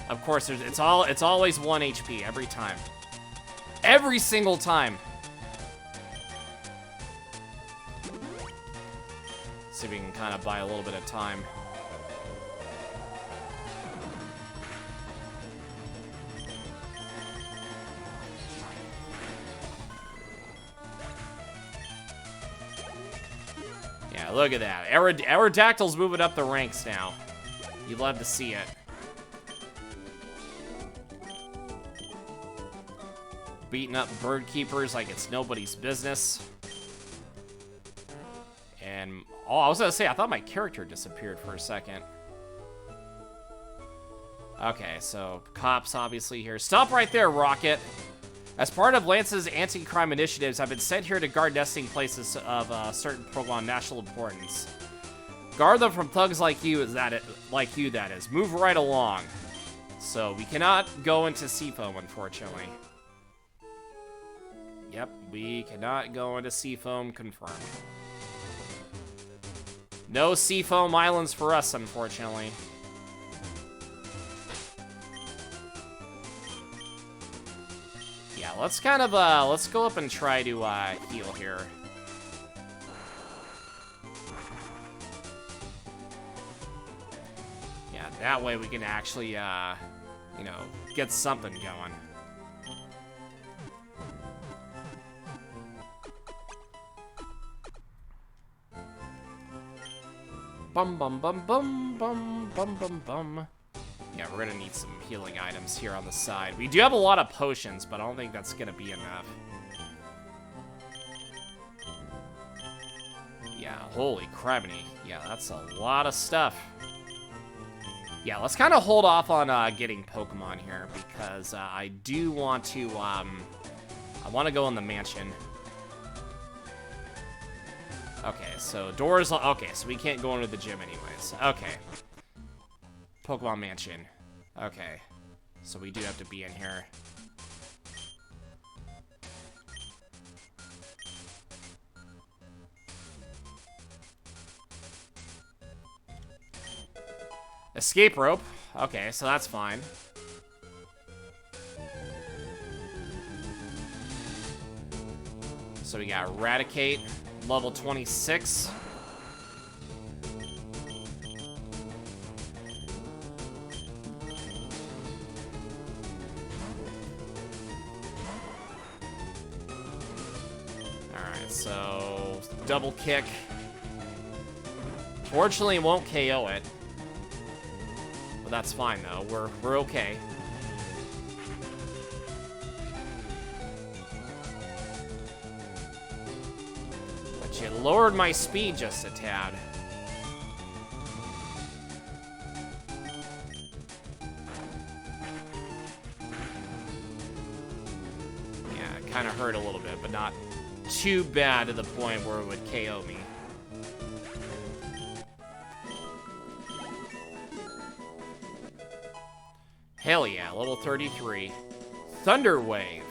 Of course, it's always 1 HP every time. Every single time. See if we can kind of buy a little bit of time. Yeah, look at that. Aerodactyl's moving up the ranks now. You'd love to see it. Beating up bird keepers like it's nobody's business. And, oh, I was gonna say, I thought my character disappeared for a second. Okay, so cops obviously here. Stop right there, Rocket. As part of Lance's anti-crime initiatives, I've been sent here to guard nesting places of certain Pokemon national importance. Guard them from thugs like you, that is. Move right along. So we cannot go into Seafoam, unfortunately. Yep, we cannot go into Seafoam, confirmed. No Seafoam Islands for us, unfortunately. Yeah, let's kind of, let's go up and try to, heal here. Yeah, that way we can actually, you know, get something going. Bum bum bum bum bum bum bum bum. Yeah, we're gonna need some healing items here on the side. We do have a lot of potions, but I don't think that's gonna be enough. Yeah, holy crabney. Yeah, that's a lot of stuff. Yeah, let's kind of hold off on getting Pokemon here, because I do want to, I want to go in the mansion. Okay, so doors, okay, so we can't go into the gym anyways. Okay. Pokemon Mansion. Okay. So we do have to be in here. Escape rope. Okay, so that's fine. So we got Eradicate, level 26. Alright, so double kick. Fortunately, it won't KO it. But that's fine, though. We're okay. But you lowered my speed just a tad. kind of hurt a little bit, but not too bad to the point where it would KO me. Hell yeah, level 33. Thunder Wave.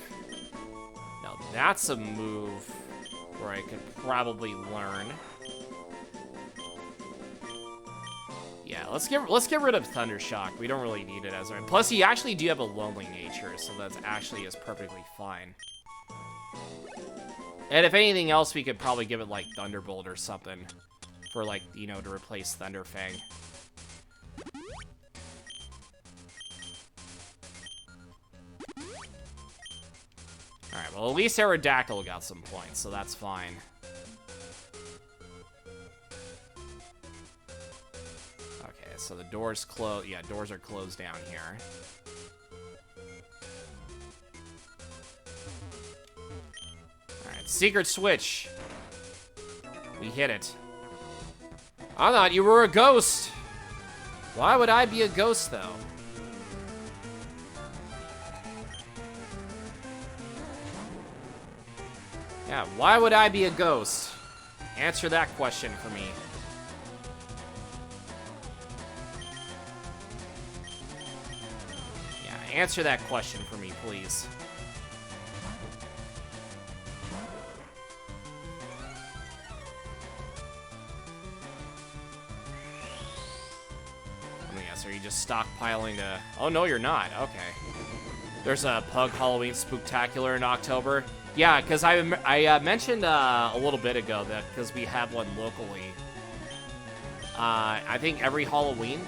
Now that's a move where I could probably learn. Yeah, let's get rid of Thunder Shock. We don't really need it as our... Plus, you actually do have a lonely nature, so that's actually is perfectly fine. And if anything else, we could probably give it, like, Thunderbolt or something. For, like, you know, to replace Thunderfang. Alright, well, at least Aerodactyl got some points, so that's fine. Okay, so the doors close. Yeah, doors are closed down here. Alright, secret switch. We hit it. I thought you were a ghost. Why would I be a ghost, though? Yeah, why would I be a ghost? Answer that question for me. Yeah, answer that question for me, please. Let me guess, are you just stockpiling to... Oh, no, you're not. Okay. There's a Pug Halloween Spooktacular in October. Yeah, because I mentioned a little bit ago that because we have one locally, I think every Halloween,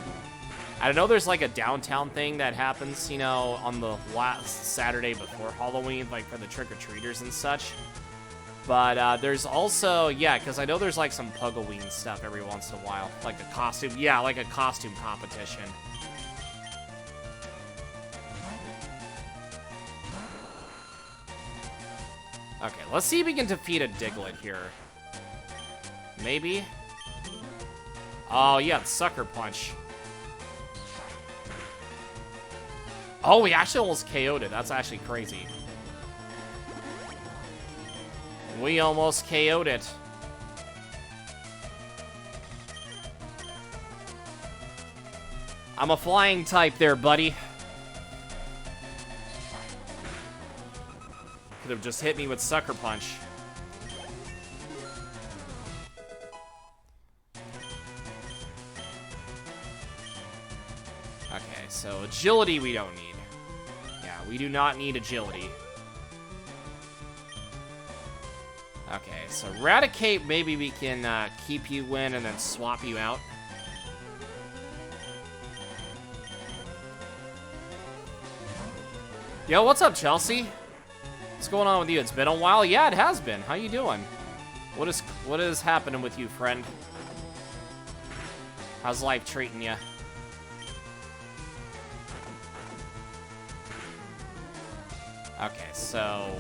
I don't know, there's like a downtown thing that happens, you know, on the last Saturday before Halloween, like for the trick-or-treaters and such. But there's also, yeah, because I know there's like some Pug-Halloween stuff every once in a while, like a costume, yeah, like a costume competition. Okay, let's see if we can defeat a Diglett here. Maybe? Oh, yeah, Sucker Punch. Oh, we actually almost KO'd it. That's actually crazy. We almost KO'd it. I'm a flying type there, buddy. Could have just hit me with Sucker Punch. Okay, so agility we don't need. Yeah, we do not need agility. Okay, so Eradicate, maybe we can keep you in and then swap you out. Yo, what's up, Chelsea? What's going on with you? It's been a while. Yeah, it has been. How you doing? What is happening with you, friend? How's life treating you? Okay, so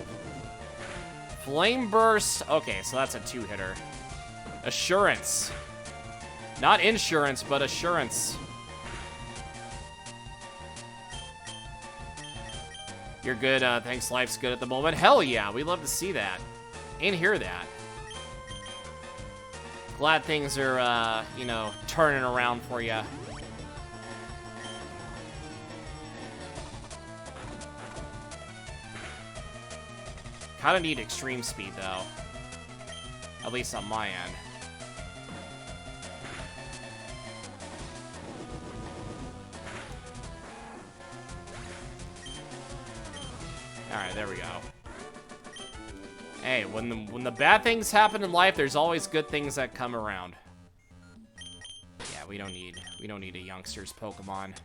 Flame Burst. Okay, so that's a two-hitter. Assurance. Not insurance, but assurance. You're good, thanks, life's good at the moment. Hell yeah, we love to see that. And hear that. Glad things are, you know, turning around for you. Kinda need extreme speed, though. At least on my end. Alright, there we go. Hey, when the bad things happen in life, there's always good things that come around. Yeah, we don't need a youngster's Pokemon.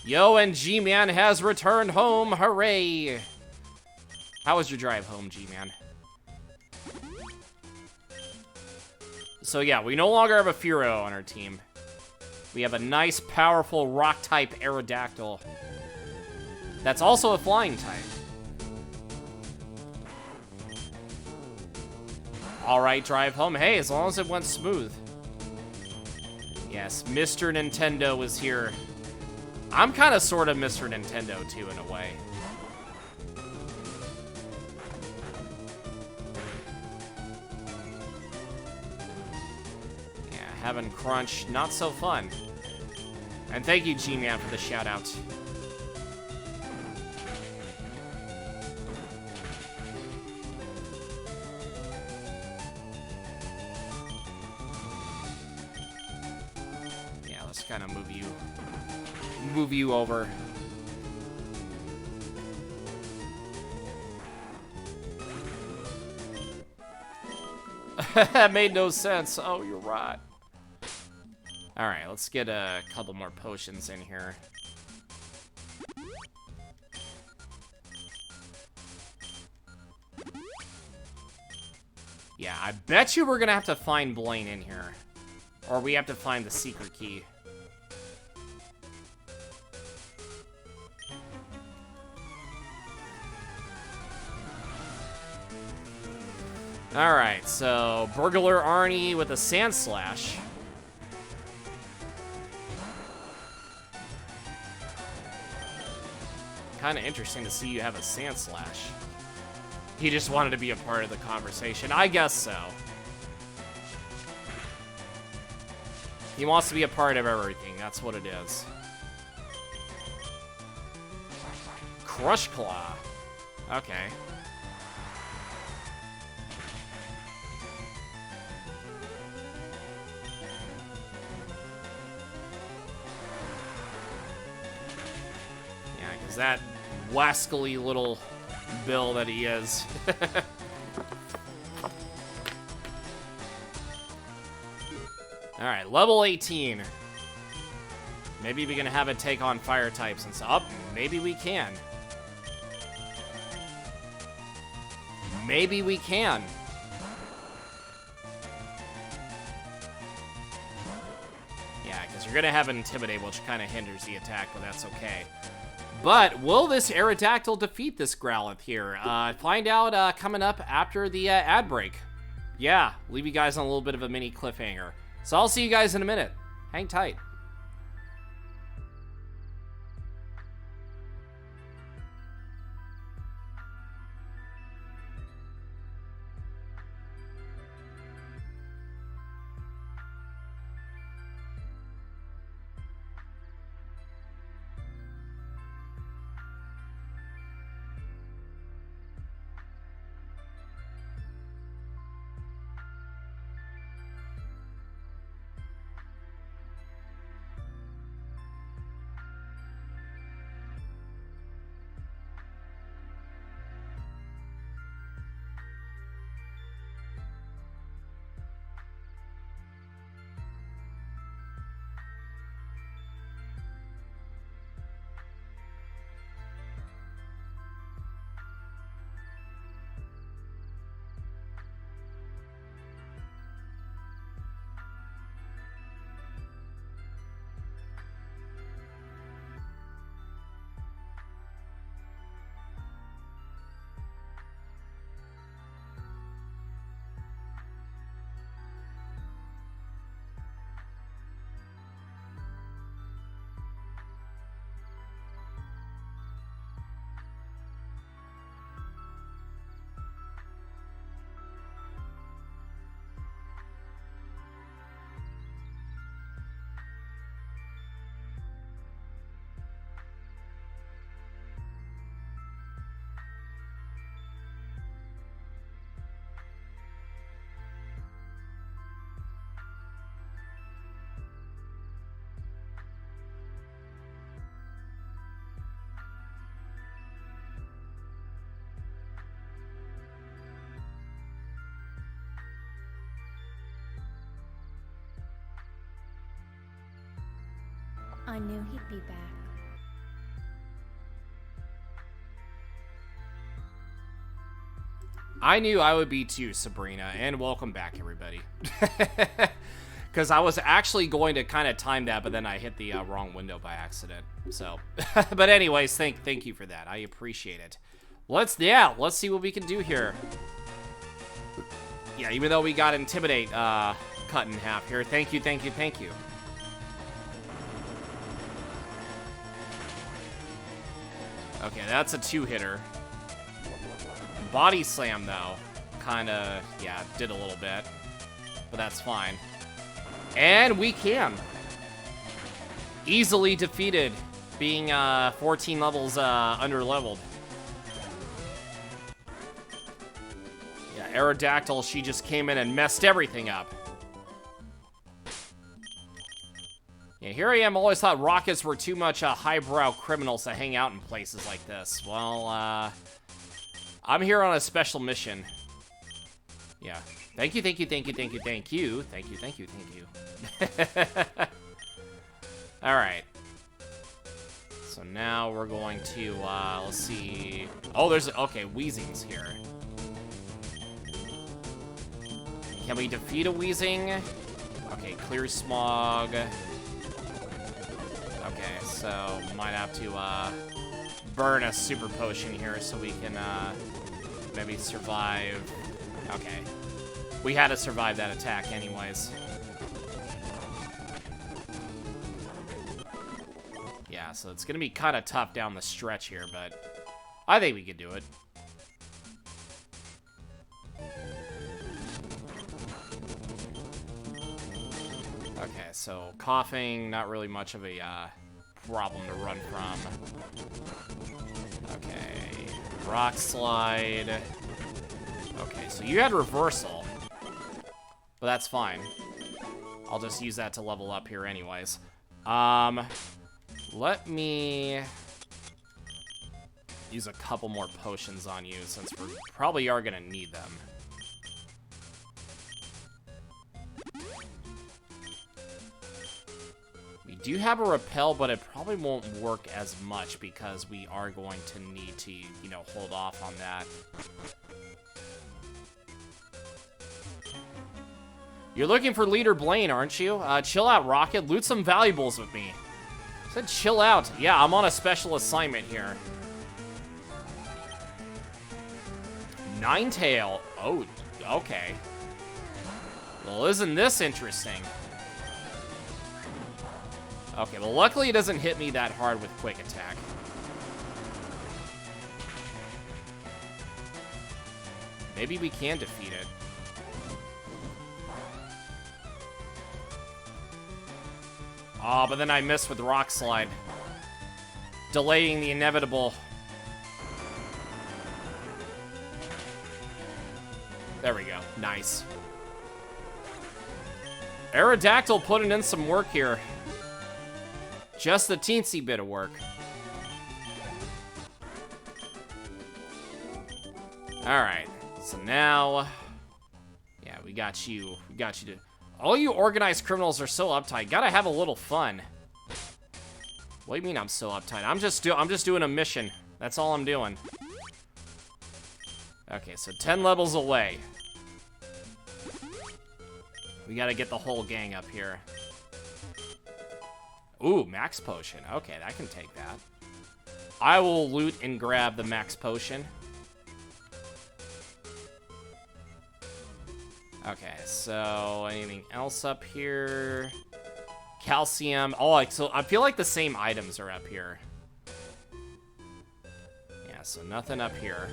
Yo, and G-Man has returned home, hooray! How was your drive home, G-Man? So yeah, we no longer have a Fearow on our team. We have a nice, powerful rock-type Aerodactyl. That's also a flying type. Alright, drive home. Hey, as long as it went smooth. Yes, Mr. Nintendo is here. I'm kind of sort of Mr. Nintendo, too, in a way. having crunch not so fun. And thank you, G-Man, for the shout-out. Yeah, let's kind of move you over. That made no sense. Oh, you're right. Alright, let's get a couple more potions in here. Yeah, I bet you we're gonna have to find Blaine in here. Or we have to find the secret key. Alright, so Burglar Arnie with a Sand Slash. Kind of interesting to see you have a Sand Slash. He just wanted to be a part of the conversation. I guess so. He wants to be a part of everything. That's what it is. Crush Claw. Okay. Yeah, because that wascally little Bill that he is. Alright, level 18. Maybe we can have it take on fire types and stuff. Oh, maybe we can. Maybe we can. Yeah, because you're going to have Intimidate, which kind of hinders the attack, but that's okay. But will this Aerodactyl defeat this Growlithe here? Find out coming up after the ad break. Yeah, leave you guys on a little bit of a mini cliffhanger. So I'll see you guys in a minute. Hang tight. I knew he'd be back. I knew I would be too, Sabrina, and welcome back, everybody. Because I was actually going to kind of time that, but then I hit the wrong window by accident. So, but anyways, thank you for that. I appreciate it. Let's see what we can do here. Yeah, even though we got Intimidate cut in half here. Thank you. Okay, that's a 2-hitter. Body Slam, though, kind of, yeah, did a little bit. But that's fine. And we can. Easily defeated, being 14 levels under-leveled. Yeah, Aerodactyl, she just came in and messed everything up. Yeah, here I am, always thought rockets were too much highbrow criminals to hang out in places like this. Well, I'm here on a special mission. Yeah. Thank you, thank you, thank you, thank you, thank you. Thank you, thank you, thank you. Alright. So now we're going to, let's see. Oh, there's, okay, Weezing's here. Can we defeat a Weezing? Okay, clear smog. Okay, so might have to, burn a super potion here so we can, maybe survive. Okay. We had to survive that attack anyways. Yeah, so it's gonna be kind of tough down the stretch here, but I think we could do it. Okay, so coughing, not really much of a problem to run from. Okay, rock slide. Okay, so you had reversal, but that's fine. I'll just use that to level up here anyways. Let me use a couple more potions on you since we probably are gonna need them. We do have a repel, but it probably won't work as much because we are going to need to, you know, hold off on that. You're looking for Leader Blaine, aren't you? Chill out, Rocket. Loot some valuables with me. I said chill out. Yeah, I'm on a special assignment here. Ninetail. Oh, okay. Well, isn't this interesting? Okay, well, luckily it doesn't hit me that hard with Quick Attack. Maybe we can defeat it. Oh, but then I missed with Rock Slide. Delaying the inevitable. There we go. Nice. Aerodactyl putting in some work here. Just the teensy bit of work. Alright. So now... Yeah, we got you. We got you to... All you organized criminals are so uptight. Gotta have a little fun. What do you mean I'm so uptight? I'm just doing a mission. That's all I'm doing. Okay, so 10 levels away. We gotta get the whole gang up here. Ooh, max potion. Okay, I can take that. I will loot and grab the max potion. Okay, so anything else up here? Calcium. Oh, so I feel like the same items are up here. Yeah, so nothing up here.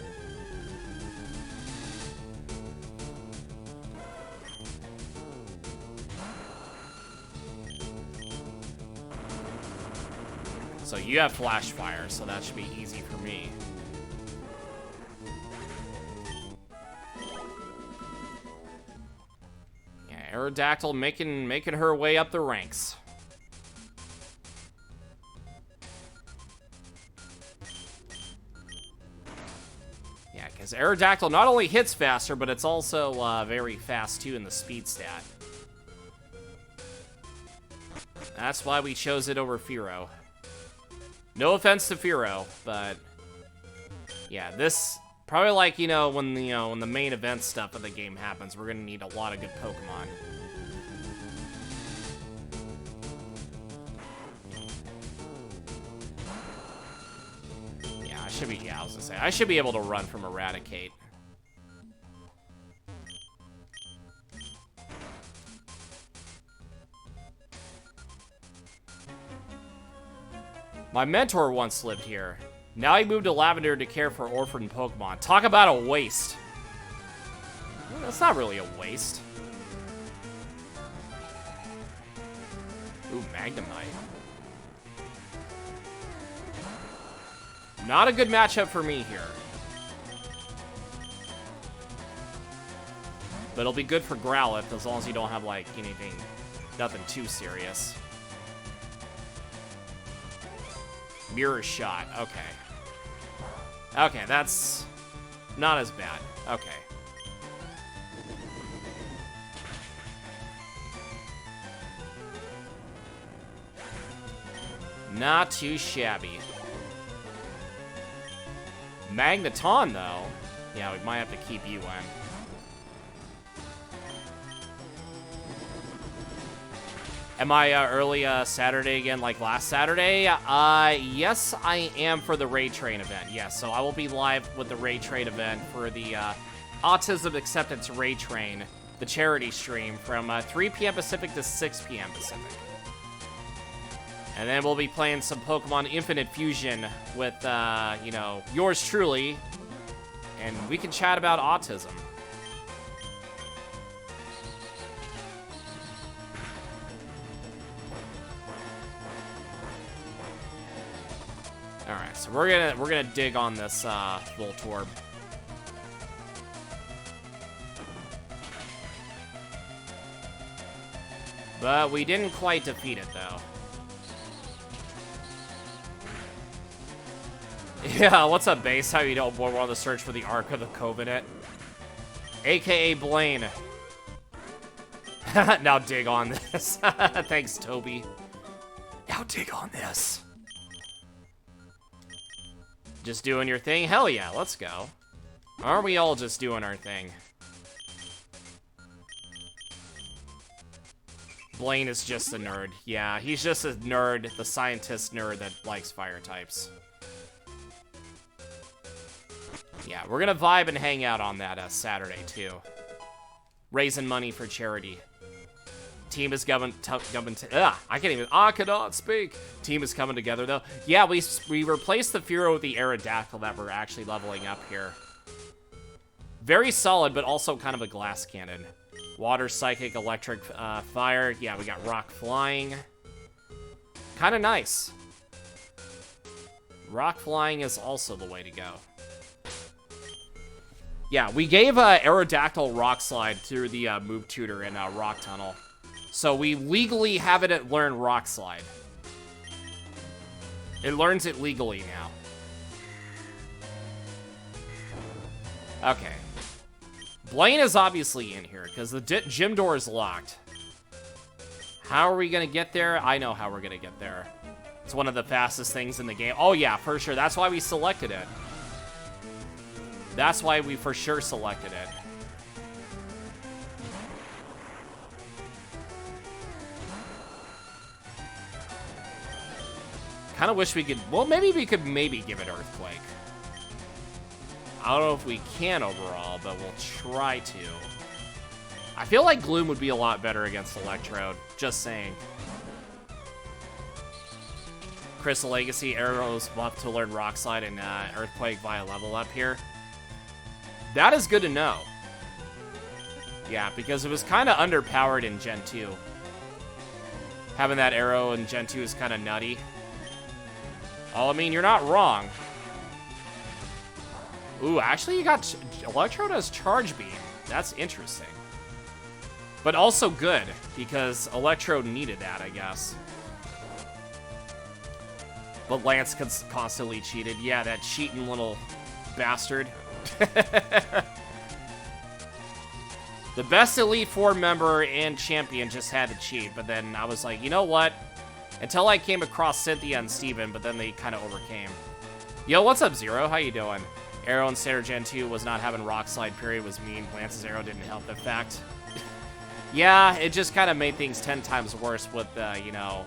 So you have flash fire, so that should be easy for me. Yeah, Aerodactyl making her way up the ranks. Yeah, because Aerodactyl not only hits faster, but it's also very fast too in the speed stat. That's why we chose it over Firo. No offense to Firo, but yeah, this probably like, you know, when the main event stuff of the game happens, we're gonna need a lot of good Pokemon. Yeah, I was gonna say, I should be able to run from Eradicate. My mentor once lived here. Now he moved to Lavender to care for orphan Pokemon. Talk about a waste. Well, that's not really a waste. Ooh, Magnum Knight. Not a good matchup for me here. But it'll be good for Growlithe as long as you don't have, like, anything, nothing too serious. Mirror Shot, okay. Okay, that's not as bad. Okay. Not too shabby. Magneton, though. Yeah, we might have to keep you in. Am I early Saturday again, like last Saturday? Yes, I am for the Raid Train event. Yes, so I will be live with the Raid Train event for the Autism Acceptance Raid Train, the charity stream, from 3 p.m. Pacific to 6 p.m. Pacific. And then we'll be playing some Pokemon Infinite Fusion with, you know, yours truly. And we can chat about autism. All right, so we're gonna dig on this Voltorb. But we didn't quite defeat it, though. Yeah, what's up, Base? How you doing? Boy, we're on the search for the Ark of the Covenant. AKA Blaine. Now dig on this. Thanks, Toby. Now dig on this. Just doing your thing? Hell yeah, let's go. Aren't we all just doing our thing? Blaine is just a nerd. Yeah, he's just a nerd, the scientist nerd that likes fire types. Yeah, we're gonna vibe and hang out on that Saturday, too. Raising money for charity. Team is I cannot speak. Team is coming together, though. Yeah, we replaced the Fearow with the Aerodactyl that we're actually leveling up here. Very solid, but also kind of a glass cannon. Water, Psychic, Electric, Fire. Yeah, we got Rock Flying. Kind of nice. Rock Flying is also the way to go. Yeah, we gave Aerodactyl Rock Slide through the Move Tutor in Rock Tunnel. So we legally have it learn Rock Slide. It learns it legally now. Okay. Blaine is obviously in here, because the gym door is locked. How are we going to get there? I know how we're going to get there. It's one of the fastest things in the game. Oh yeah, for sure. That's why we selected it. That's why we for sure selected it. Kind of wish we could... Well, maybe we could give it Earthquake. I don't know if we can overall, but we'll try to. I feel like Gloom would be a lot better against Electrode. Just saying. Crystal Legacy, Arrows buff to learn Rock Slide and Earthquake via level up here. That is good to know. Yeah, because it was kind of underpowered in Gen 2. Having that arrow in Gen 2 is kind of nutty. Oh, I mean, you're not wrong. Ooh, actually, you got... Electrode has Charge Beam. That's interesting. But also good, because Electrode needed that, I guess. But Lance constantly cheated. Yeah, that cheating little bastard. The best Elite Four member and champion just had to cheat, but then I was like, you know what? Until I came across Cynthia and Steven, but then they kind of overcame. Yo, what's up, Zero? How you doing? Arrow in Standard Gen 2 was not having Rock Slide, period, was mean. Lance's arrow didn't help the fact. Yeah, it just kind of made things 10 times worse with, you know,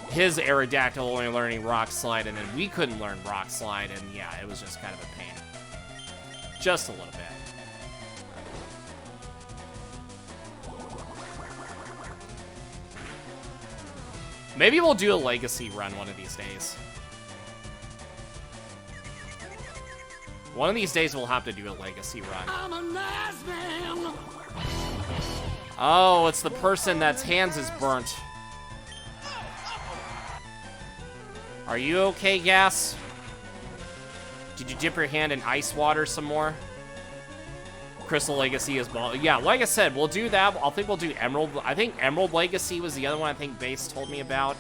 his Aerodactyl only learning Rock Slide, and then we couldn't learn Rock Slide, and yeah, it was just kind of a pain. Just a little bit. Maybe we'll do a Legacy run one of these days. One of these days we'll have to do a Legacy run. I'm a nice man. Oh, it's the person that's hands is burnt. Are you okay, Gas? Did you dip your hand in ice water some more? Crystal Legacy as well. Yeah, like I said, we'll do that. I think we'll do Emerald. I think Emerald Legacy was the other one I think Base told me about.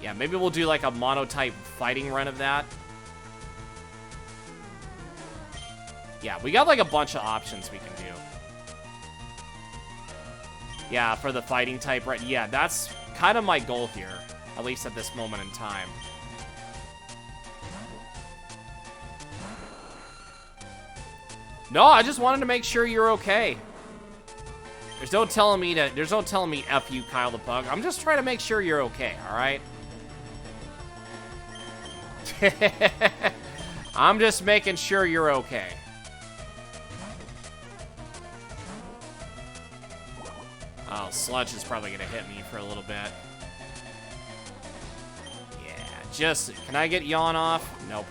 Yeah, maybe we'll do like a mono-type fighting run of that. Yeah, we got like a bunch of options we can do. Yeah, for the fighting type, right? Yeah, that's kind of my goal here, at least at this moment in time. No, I just wanted to make sure you're okay. There's no telling me F you, Kyle the Pug. I'm just trying to make sure you're okay, alright? I'm just making sure you're okay. Oh, Sludge is probably gonna hit me for a little bit. Yeah, just... Can I get Yawn off? Nope.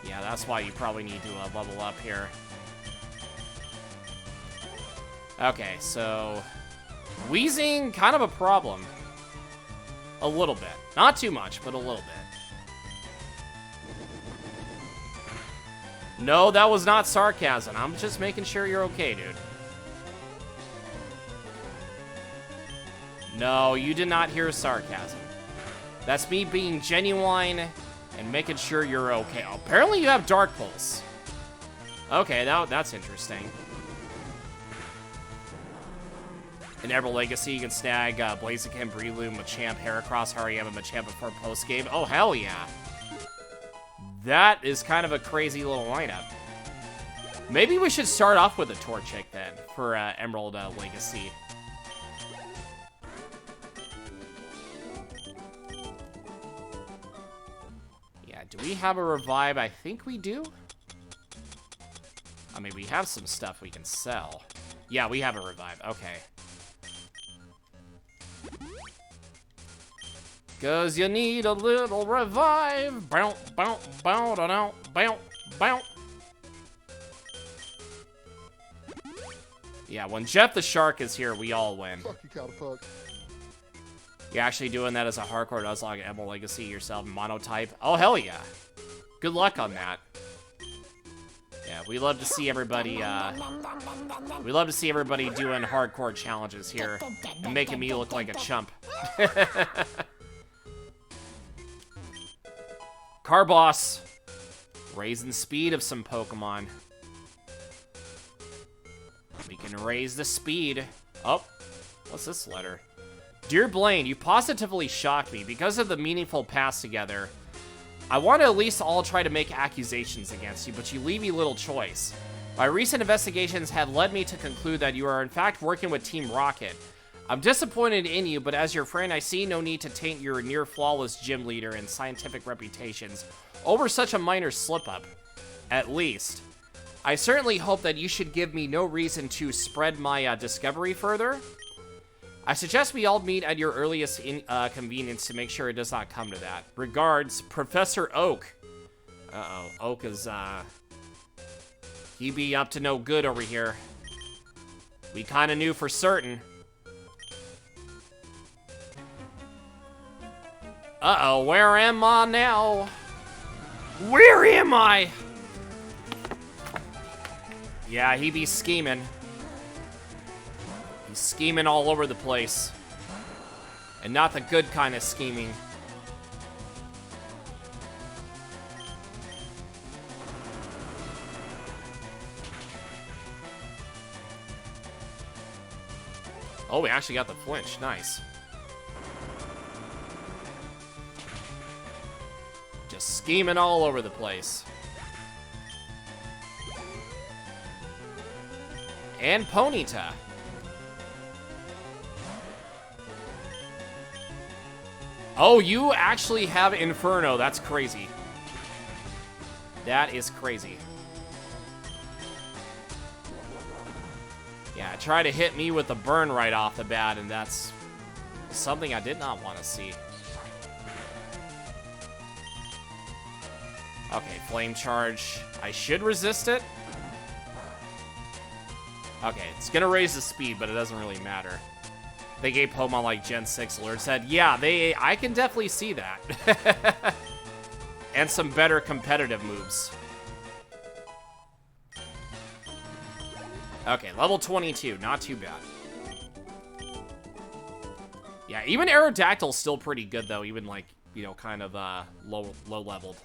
Yeah, that's why you probably need to level up here. Okay, so... Wheezing, kind of a problem. A little bit. Not too much, but a little bit. No, that was not sarcasm. I'm just making sure you're okay, dude. No, you did not hear sarcasm. That's me being genuine and making sure you're okay. Oh, apparently you have Dark Pulse. Okay, that's interesting. In Emerald Legacy, you can snag Blaziken, Breloom, Machamp, Heracross, Hariyama, Machamp before post-game. Oh, hell yeah. That is kind of a crazy little lineup. Maybe we should start off with a Torchic then for Emerald Legacy. Yeah, do we have a revive? I think we do. I mean, we have some stuff we can sell. Yeah, we have a revive. Okay. Cause you need a little revive. Bow, bow, bow, bow, bow, bow. Yeah, when Jeff the Shark is here, we all win. Fuck you, KyleThePug. You're actually doing that as a hardcore Nuzlocke Emerald Legacy yourself, monotype. Oh, hell yeah. Good luck on that. Yeah, we love to see everybody, doing hardcore challenges here and making me look like a chump. Carboss. Raising speed of some Pokemon. We can raise the speed. Oh, what's this letter? Dear Blaine, you positively shocked me. Because of the meaningful past together, I want to at least all try to make accusations against you, but you leave me little choice. My recent investigations have led me to conclude that you are in fact working with Team Rocket. I'm disappointed in you, but as your friend, I see no need to taint your near-flawless gym leader and scientific reputations over such a minor slip-up. At least. I certainly hope that you should give me no reason to spread my discovery further. I suggest we all meet at your earliest convenience to make sure it does not come to that. Regards, Professor Oak. Uh-oh, Oak is, he be up to no good over here. We kind of knew for certain. Uh-oh, where am I now? Where am I? Yeah, he be scheming. He's scheming all over the place. And not the good kind of scheming. Oh, we actually got the flinch. Nice. Just scheming all over the place. And Ponyta. Oh, you actually have Inferno. That's crazy. That is crazy. Yeah, try to hit me with a burn right off the bat, and that's something I did not want to see. Okay, Flame Charge. I should resist it. Okay, it's gonna raise the speed, but it doesn't really matter. they gave Pokemon like Gen 6 alert set. Yeah, I can definitely see that. And some better competitive moves. Okay, level 22, not too bad. Yeah, even Aerodactyl's still pretty good though, even like, you know, kind of low leveled.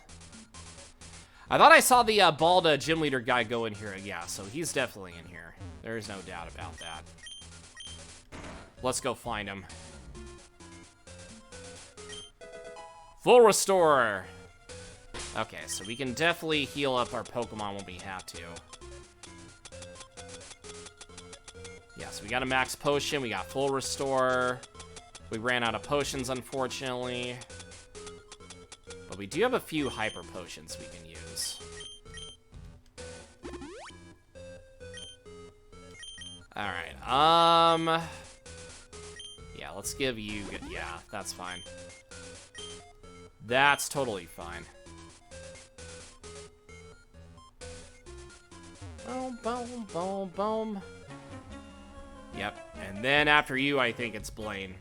I thought I saw the bald gym leader guy go in here. Yeah, so he's definitely in here. There's no doubt about that. Let's go find him. Full restore. Okay, so we can definitely heal up our Pokemon when we have to. Yeah, so we got a max potion. We got full restore. We ran out of potions, unfortunately. But we do have a few hyper potions we can use. Alright, yeah, let's give you... Yeah, that's fine. That's totally fine. Boom, boom, boom, boom. Yep, and then after you, I think it's Blaine.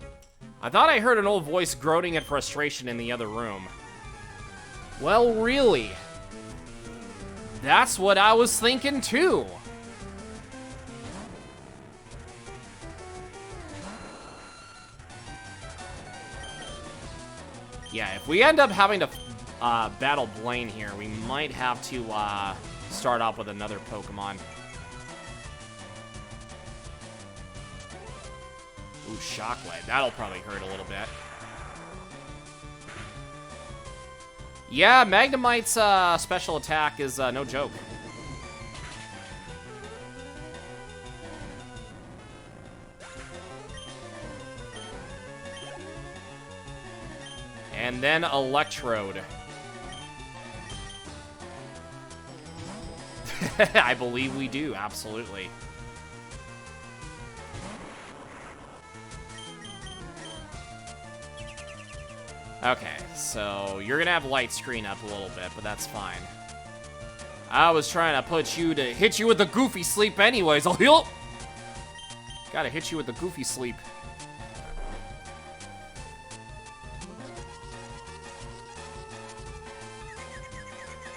I thought I heard an old voice groaning in frustration in the other room. Well, really? That's what I was thinking, too. Yeah, if we end up having to battle Blaine here, we might have to start off with another Pokemon. Ooh, Shockwave. That'll probably hurt a little bit. Yeah, Magnemite's special attack is no joke. And then Electrode. I believe we do, absolutely. Okay, so you're gonna have light screen up a little bit, but that's fine. I was trying to hit you with the goofy sleep anyways. I'll heal. Gotta hit you with the goofy sleep.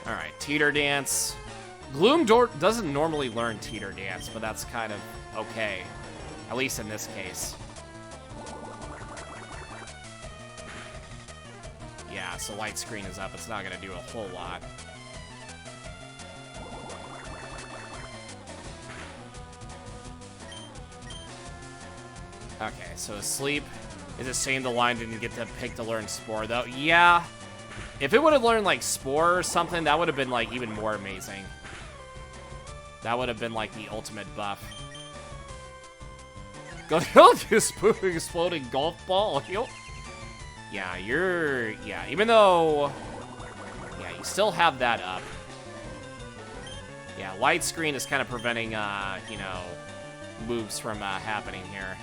Alright, Teeter Dance. Gloom doesn't normally learn Teeter Dance, but that's kind of okay. At least in this case. Yeah, so light screen is up. It's not going to do a whole lot. Okay, so Sleep is the same. The line didn't get to pick to learn Spore, though. Yeah. If it would have learned, like, Spore or something, that would have been, like, even more amazing. That would have been, like, the ultimate buff. Go to spooking exploding golf ball. Yeah, yeah, even though, yeah, you still have that up. Yeah, light screen is kind of preventing, you know, moves from happening here.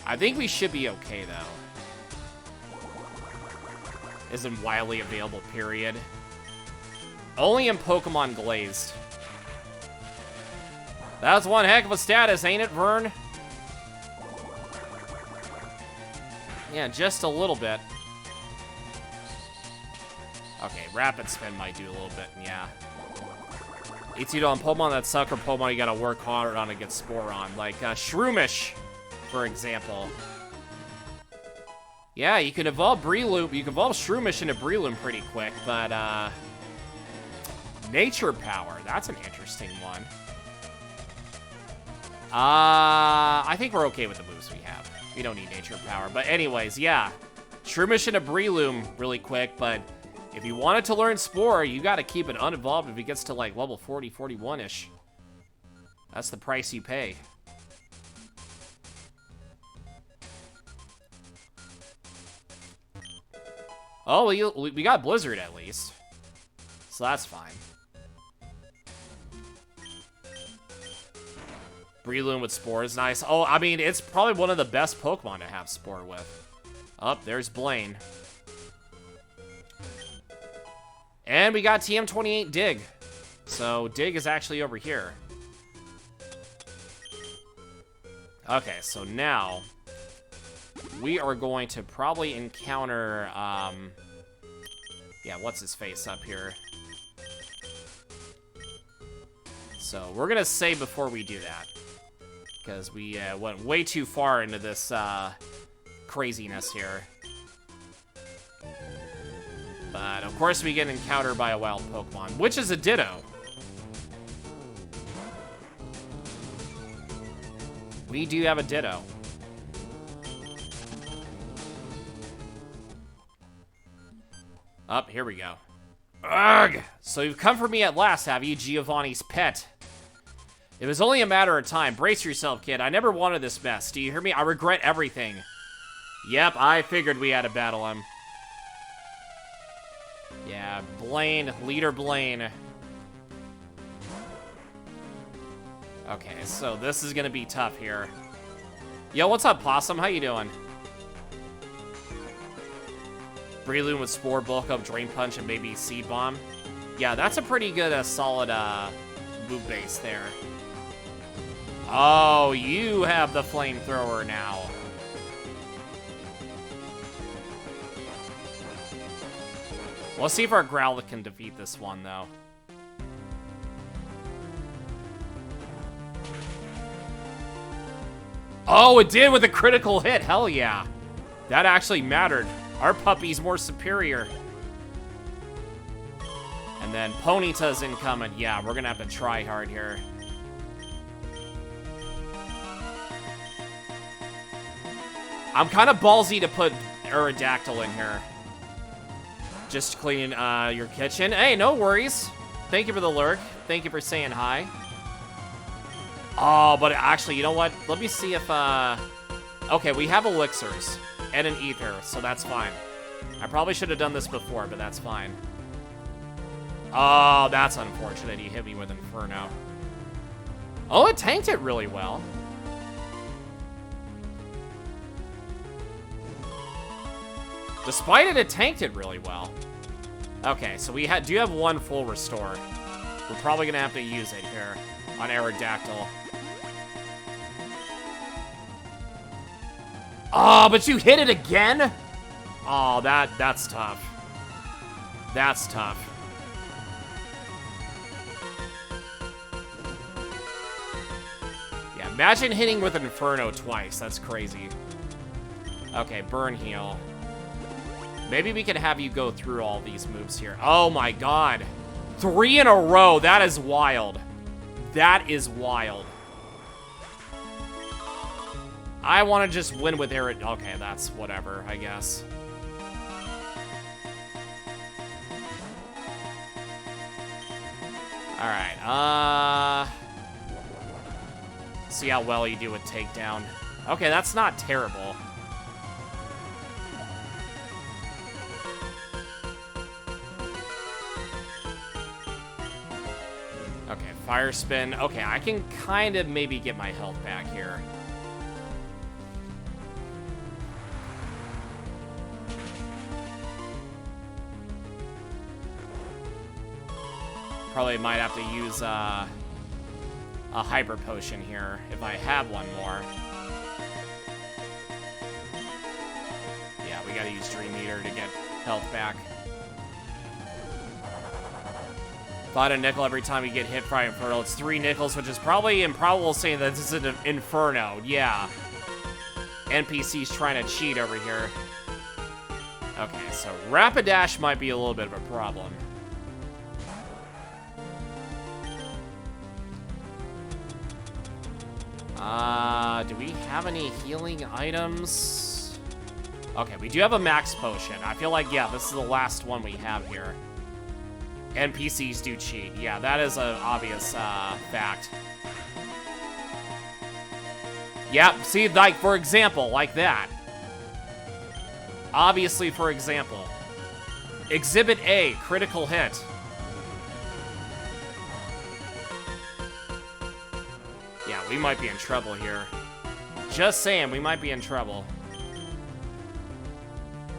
I think we should be okay, though. Isn't widely available, period. Only in Pokemon Glazed. That's one heck of a status, ain't it, Vern? Yeah, just a little bit. Okay, Rapid Spin might do a little bit, yeah. It's either on Pokemon that suck or Pokemon you gotta work hard on to get Spore on. Like, Shroomish, for example. Yeah, you can evolve Breloom. You can evolve Shroomish into Breloom pretty quick, but, Nature Power, that's an interesting one. I think we're okay with the moves we have. We don't need Nature Power. But anyways, yeah. Shroomish into Breloom really quick, but if you wanted to learn Spore, you gotta keep it unevolved if it gets to, like, level 40, 41-ish. That's the price you pay. Oh, we got Blizzard at least. So that's fine. Breloom with Spore is nice. Oh, I mean, it's probably one of the best Pokemon to have Spore with. Oh, there's Blaine. And we got TM28 Dig. So Dig is actually over here. Okay, so now we are going to probably encounter, yeah, what's his face up here? So we're gonna save before we do that, because we went way too far into this craziness here. But of course we get encountered by a wild Pokemon, which is a Ditto. We do have a Ditto. Up, here we go. Ugh! So you've come for me at last, have you, Giovanni's pet? It was only a matter of time. Brace yourself, kid. I never wanted this mess. Do you hear me? I regret everything. Yep, I figured we had to battle him. Yeah, Blaine, Leader Blaine. Okay, so this is gonna be tough here. Yo, what's up, Possum? How you doing? Breloom with Spore, Bulk Up, Drain Punch, and maybe Seed Bomb. Yeah, that's a pretty good, solid, move base there. Oh, you have the Flamethrower now. Let's see if our Growlithe can defeat this one, though. Oh, it did with a critical hit. Hell yeah. That actually mattered. Our puppy's more superior. And then Ponyta's incoming. Yeah, we're gonna have to try hard here. I'm kind of ballsy to put Aerodactyl in here. Just to clean your kitchen. Hey, no worries. Thank you for the lurk. Thank you for saying hi. Oh, but actually, you know what? Let me see if, okay, we have elixirs and an ether, so that's fine. I probably should have done this before, but that's fine. Oh, that's unfortunate. He hit me with Inferno. Oh, it tanked it really well. Despite it, it tanked it really well. Okay, so we do have one full restore. We're probably gonna have to use it here on Aerodactyl. Oh, but you hit it again? Oh, that's tough. That's tough. Yeah, imagine hitting with Inferno twice. That's crazy. Okay, Burn Heal. Maybe we can have you go through all these moves here. Oh my god. 3 in a row. That is wild. That is wild. I want to just win with Aerod. Okay, that's whatever, I guess. Alright, see how well you do with Takedown. Okay, that's not terrible. Okay, Fire Spin. Okay, I can kind of maybe get my health back here. Probably might have to use a Hyper Potion here if I have one more. Yeah, we gotta use Dream Eater to get health back. About a nickel every time you get hit by Inferno. It's 3 nickels, which is probably improbable saying that this is an Inferno. Yeah. NPC's trying to cheat over here. Okay, so Rapidash might be a little bit of a problem. Do we have any healing items? Okay, we do have a Max Potion. I feel like, yeah, this is the last one we have here. NPCs do cheat. Yeah, that is an obvious fact. Yep, see, like, for example, like that. Obviously, for example. Exhibit A, critical hit. Yeah, we might be in trouble here. Just saying, we might be in trouble.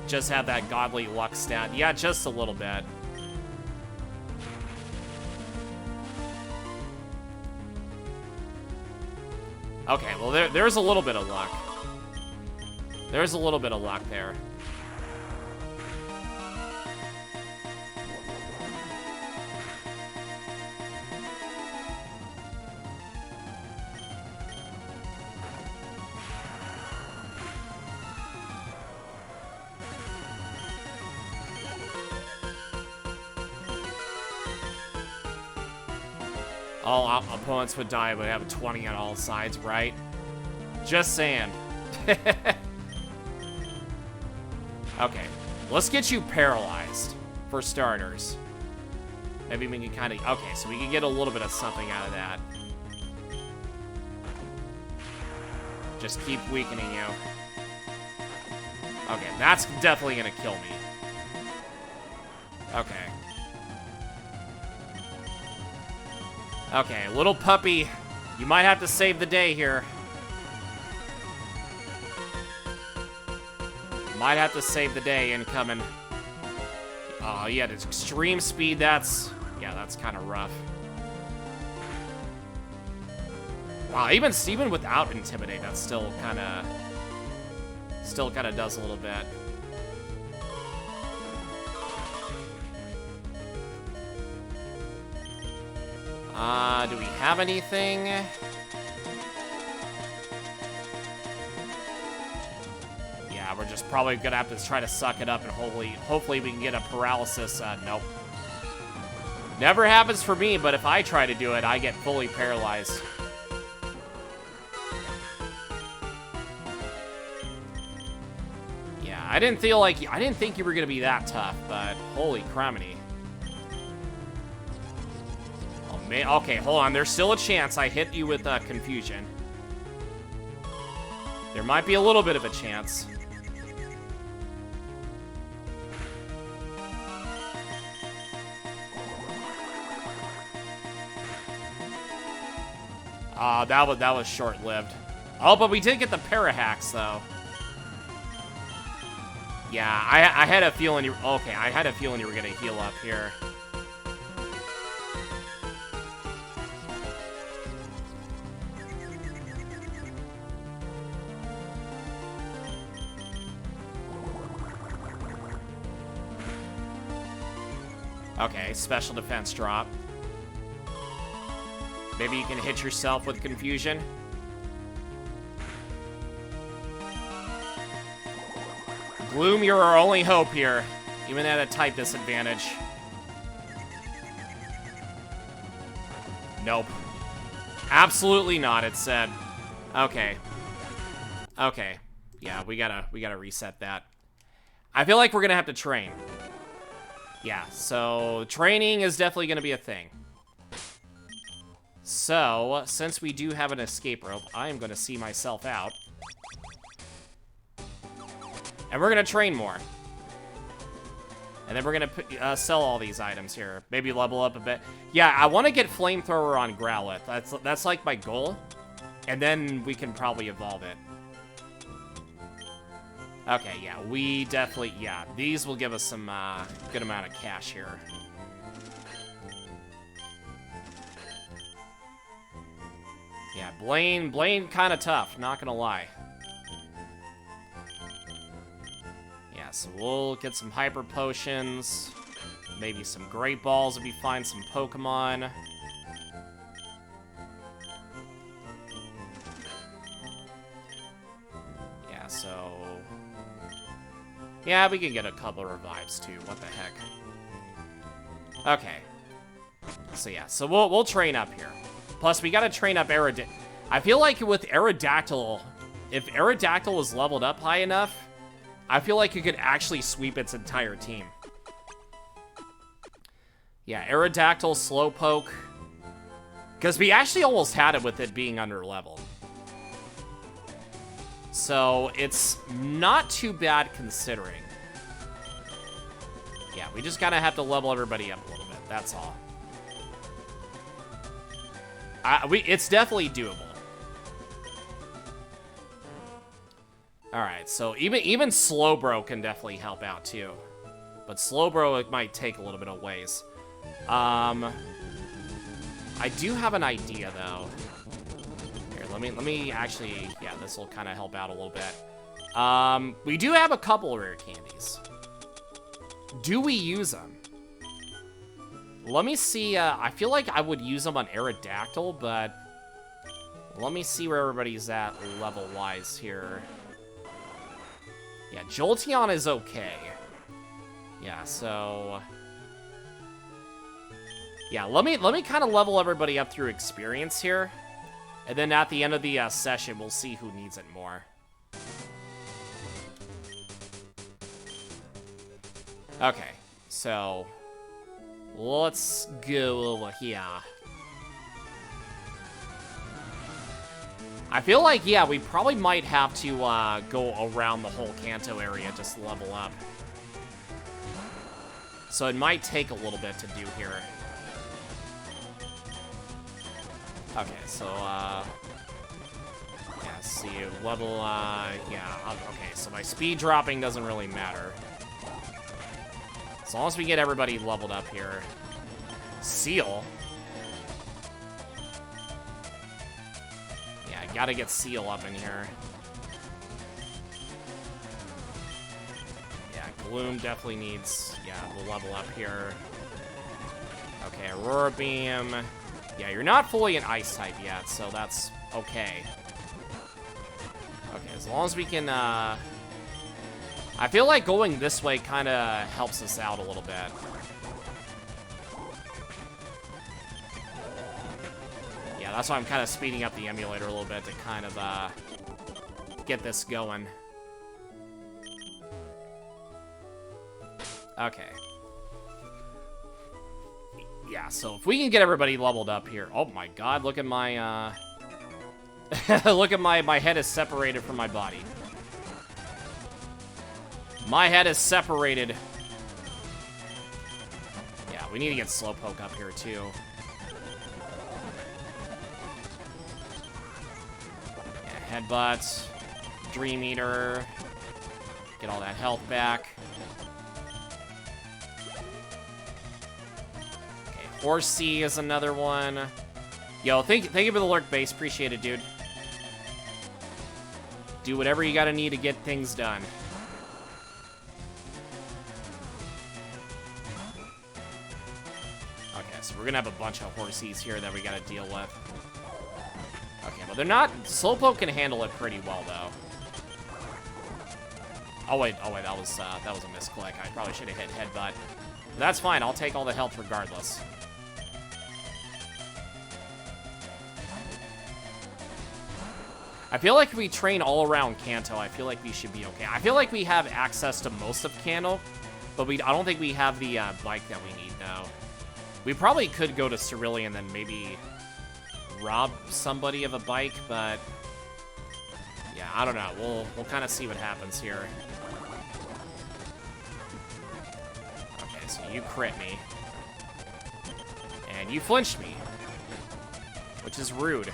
Just have that godly luck stat. Yeah, just a little bit. Okay, well, there's a little bit of luck. There's a little bit of luck there. All opponents would die, would have a 20 on all sides, right? Just saying. Okay, let's get you paralyzed, for starters. Maybe we can kind of... Okay, so we can get a little bit of something out of that. Just keep weakening you. Okay, that's definitely gonna kill me. Okay. Okay, little puppy, you might have to save the day here. Might have to save the day incoming. Oh, yeah, it's extreme speed, that's... Yeah, that's kind of rough. Wow, even without Intimidate, that's still kind of... Still kind of does a little bit. Do we have anything? Yeah, we're just probably gonna have to try to suck it up and hopefully we can get a paralysis. Nope. Never happens for me, but if I try to do it, I get fully paralyzed. Yeah, I didn't think you were gonna be that tough, but holy criminy. Okay, hold on. There's still a chance I hit you with confusion. There might be a little bit of a chance. That was short-lived. Oh, but we did get the Parahacks, though. Yeah, I had a feeling you... Okay, I had a feeling you were gonna heal up here. Okay, special defense drop. Maybe you can hit yourself with confusion. Gloom, you're our only hope here, even at a type disadvantage. Nope. Absolutely not, it said. Okay. Okay. Yeah, we gotta reset that. I feel like we're gonna have to train. Yeah, so training is definitely going to be a thing. So, since we do have an escape rope, I am going to see myself out. And we're going to train more. And then we're going to sell all these items here. Maybe level up a bit. Yeah, I want to get Flamethrower on Growlithe. That's like my goal. And then we can probably evolve it. Okay, yeah, we definitely, yeah, these will give us some good amount of cash here. Yeah, Blaine kind of tough, not gonna lie. Yeah, so we'll get some Hyper Potions, maybe some Great Balls if we find some Pokemon. Yeah, so... Yeah, we can get a couple of revives too. What the heck? Okay. So yeah, so we'll train up here. Plus, we gotta train up Aerodactyl. I feel like with Aerodactyl, if Aerodactyl was leveled up high enough, I feel like you could actually sweep its entire team. Yeah, Aerodactyl, Slowpoke. Because we actually almost had it with it being under leveled. So, it's not too bad considering. Yeah, we just gotta have to level everybody up a little bit, that's all. It's definitely doable. Alright, so even Slowbro can definitely help out too. But Slowbro, it might take a little bit of ways. I do have an idea, though. Here, let me actually, yeah, this will kind of help out a little bit. We do have a couple rare candies. Do we use them? Let me see, I feel like I would use them on Aerodactyl, but let me see where everybody's at level-wise here. Yeah, Jolteon is okay. Yeah, so... Yeah, let me kind of level everybody up through experience here. And then at the end of the session, we'll see who needs it more. Okay, so... let's go over here. I feel like, yeah, we probably might have to go around the whole Kanto area just to level up. So it might take a little bit to do here. Okay, so, yeah, see, level, yeah, okay, so my speed dropping doesn't really matter. As long as we get everybody leveled up here. Seal? Yeah, I gotta get Seal up in here. Yeah, Gloom definitely needs, yeah, the level up here. Okay, Aurora Beam. Yeah, you're not fully an Ice type yet, so that's okay. Okay, as long as we can, I feel like going this way kind of helps us out a little bit. Yeah, that's why I'm kind of speeding up the emulator a little bit to kind of, get this going. Okay. Yeah, so if we can get everybody leveled up here. Oh my god, look at my, look at my head is separated from my body. My head is separated. Yeah, we need to get Slowpoke up here, too. Yeah, Headbutt. Dream Eater. Get all that health back. Okay, Horsey is another one. Yo, thank you for the lurk base. Appreciate it, dude. Do whatever you gotta need to get things done. So we're gonna have a bunch of Horsies here that we gotta deal with. Okay, but they're not... Slowpoke can handle it pretty well, though. Oh wait, that was a misclick. I probably should have hit Headbutt. But that's fine, I'll take all the health regardless. I feel like if we train all around Kanto, I feel like we should be okay. I feel like we have access to most of Kanto, but I don't think we have the bike that we need, though. We probably could go to Cerulean and then maybe rob somebody of a bike, but yeah, I don't know. We'll kind of see what happens here. Okay, so you crit me. And you flinched me, which is rude.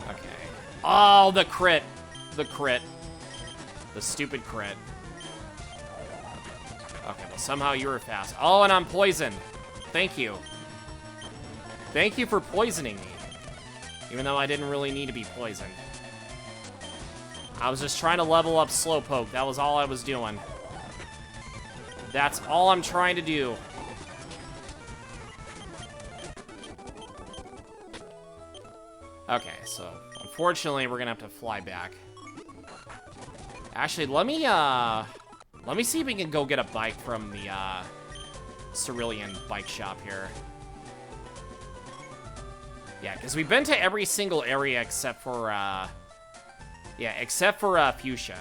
Okay. Oh, the crit. The crit. The stupid crit. Okay, well, somehow you were fast. Oh, and I'm poisoned. Thank you. Thank you for poisoning me. Even though I didn't really need to be poisoned. I was just trying to level up Slowpoke. That was all I was doing. That's all I'm trying to do. Okay, so unfortunately, we're gonna have to fly back. Actually, let me see if we can go get a bike from the Cerulean bike shop here. Yeah, because we've been to every single area except for, Fuchsia.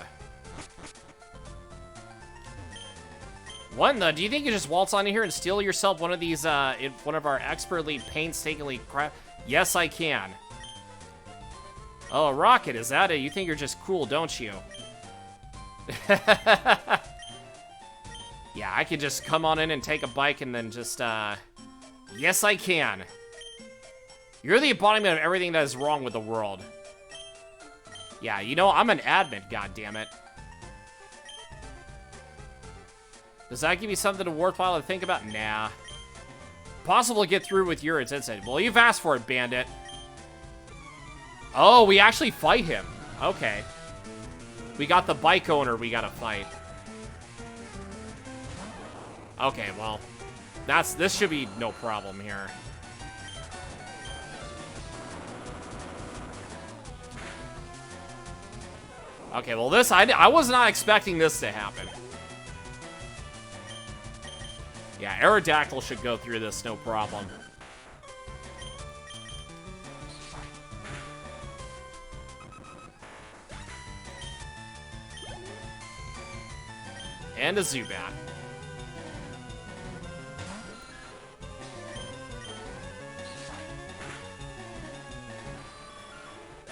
What in the? Do you think you just waltz on in here and steal yourself one of these, one of our expertly, painstakingly Yes, I can. Oh, Rocket, is that it? You think you're just cool, don't you? Yeah, I could just come on in and take a bike and then just, yes, I can. You're the embodiment of everything that is wrong with the world. Yeah, you know, I'm an admin, goddammit. Does that give you something worthwhile to think about? Nah. Impossible to get through with your intensity. Well, you've asked for it, Bandit. Oh, we actually fight him. Okay. We got the bike owner we gotta fight. Okay, well, this should be no problem here. Okay, well, this, I was not expecting this to happen. Yeah, Aerodactyl should go through this, no problem. And a Zubat.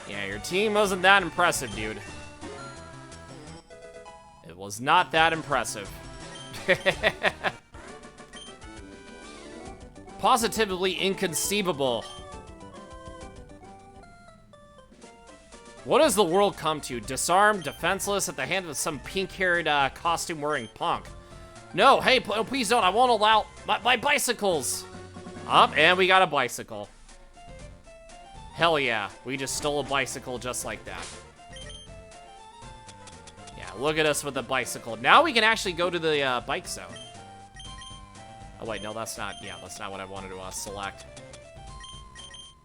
Yeah, your team wasn't that impressive, dude. It was not that impressive. Positively inconceivable. What does the world come to? Disarmed, defenseless, at the hand of some pink-haired, costume-wearing punk. No, hey, please don't. I won't allow my bicycles. Up, and we got a bicycle. Hell yeah, we just stole a bicycle just like that. Yeah, look at us with a bicycle. Now we can actually go to the bike zone. Oh wait, no, that's not, yeah, that's not what I wanted to select.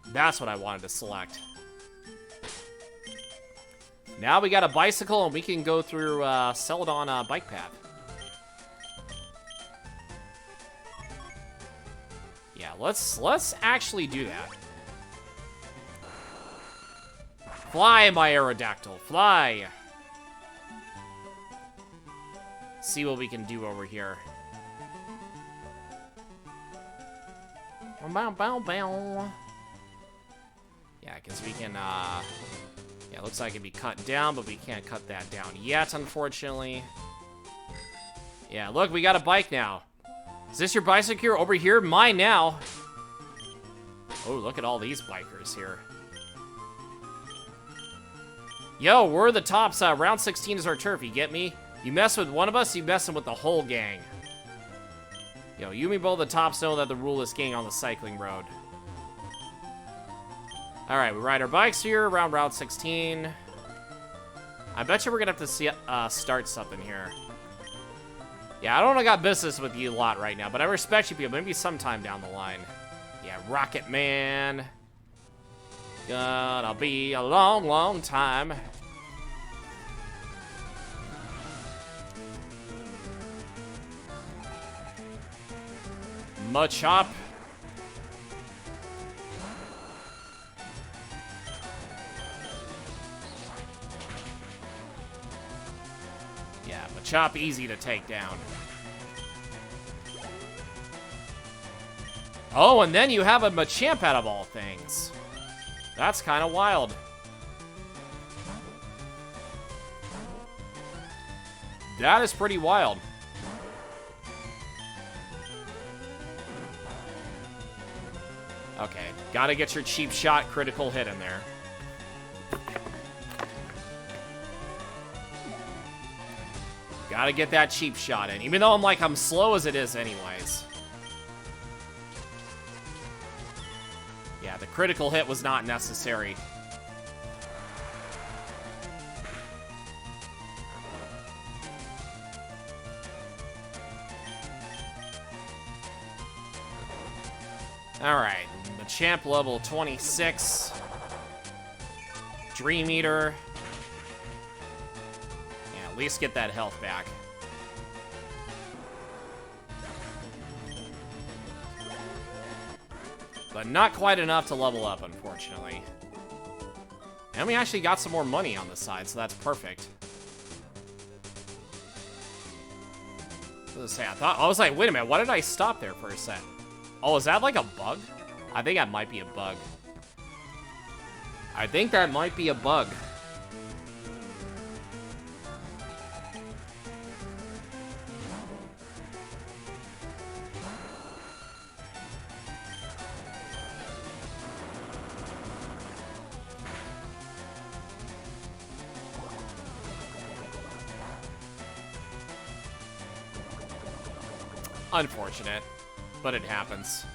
That's what I wanted to select. Now we got a bicycle and we can go through Celadon bike path. Yeah, let's actually do that. Fly, my Aerodactyl, fly! See what we can do over here. Bow, bow, bow. Yeah, because we can, yeah, it looks like it can be cut down, but we can't cut that down yet, unfortunately. Yeah, look, we got a bike now. Is this your bicycle over here? Mine now. Oh, look at all these bikers here. Yo, we're the tops. Round 16 is our turf, you get me? You mess with one of us, you messing with the whole gang. Yo, you and me both the tops know that the rule is king on the cycling road. Alright, we ride our bikes here around Route 16. I bet you we're gonna have to see, start something here. Yeah, I don't got business with you a lot right now, but I respect you people. Maybe sometime down the line. Yeah, Rocket Man. Gonna be a long, long time. Machop. Yeah, Machop easy to take down. Oh, and then you have a Machamp out of all things. That's kind of wild. That is pretty wild. Okay, gotta get your cheap shot critical hit in there. Gotta get that cheap shot in, even though I'm slow as it is anyways. Yeah, the critical hit was not necessary. Alright, Machamp level 26. Dream Eater. Yeah, at least get that health back. But not quite enough to level up, unfortunately. And we actually got some more money on the side, so that's perfect. I was like, wait a minute, why did I stop there for a sec? Oh, is that like a bug? I think that might be a bug. I think that might be a bug. Unfortunate, but it happens.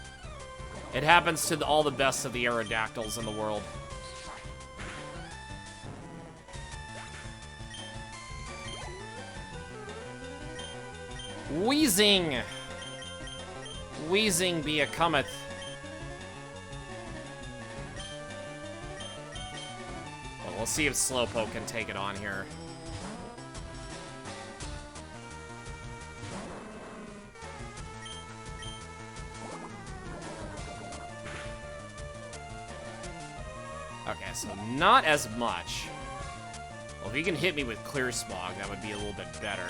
It happens to all the best of the Aerodactyls in the world. Wheezing! Wheezing be a cometh. Well, we'll see if Slowpoke can take it on here. Okay, so not as much. Well, if he can hit me with Clear Smog, that would be a little bit better.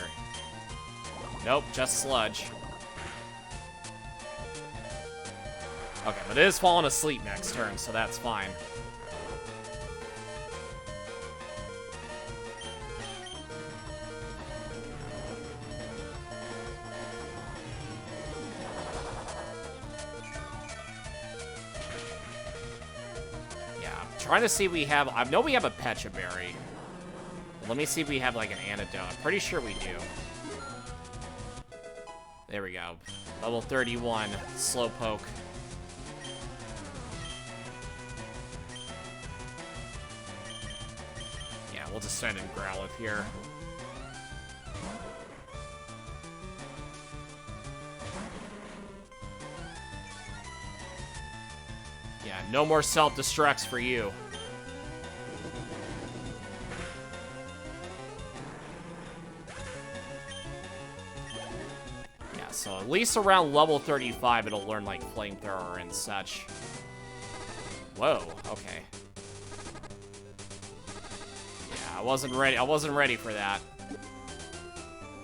Nope, just Sludge. Okay, but it is falling asleep next turn, so that's fine. Trying to see if we have... I know we have a Pecha Berry. Let me see if we have, like, an antidote. I'm pretty sure we do. There we go. Level 31. Slowpoke. Yeah, we'll just send in Growlithe here. Yeah, no more self-destructs for you. Yeah, so at least around level 35, it'll learn, like, Flamethrower and such. Whoa, okay. Yeah, I wasn't ready for that.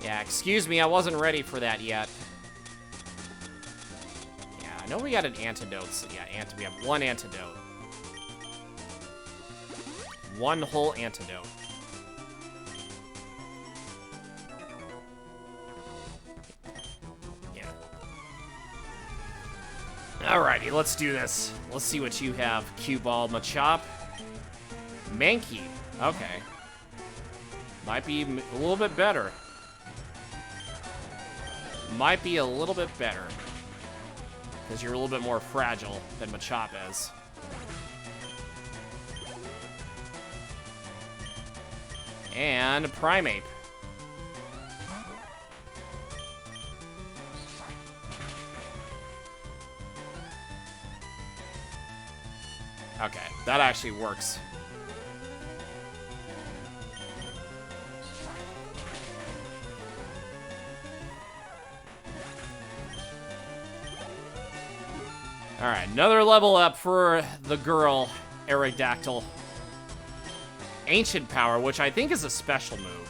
Yeah, excuse me, I wasn't ready for that yet. I know we got an antidote. So yeah, we have one antidote. One whole antidote. Yeah. Alrighty, let's do this. Let's see what you have. Cue Ball, Machop. Mankey. Okay. Might be a little bit better. Might be a little bit better. Because you're a little bit more fragile than Machop is. And Primeape. Okay, that actually works. Alright, another level up for the girl, Aerodactyl. Ancient Power, which I think is a special move.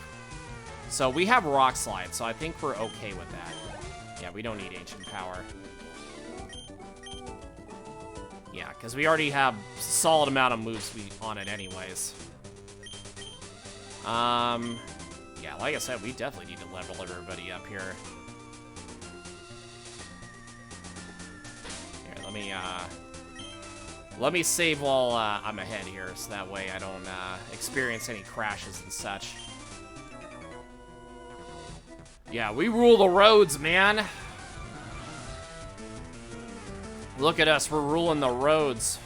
So we have Rock Slide, so I think we're okay with that. Yeah, we don't need Ancient Power. Yeah, because we already have a solid amount of moves on it anyways. Yeah, like I said, we definitely need to level everybody up here. Let me save while I'm ahead here, so that way I don't experience any crashes and such. Yeah, we rule the roads, man. Look at us, we're ruling the roads.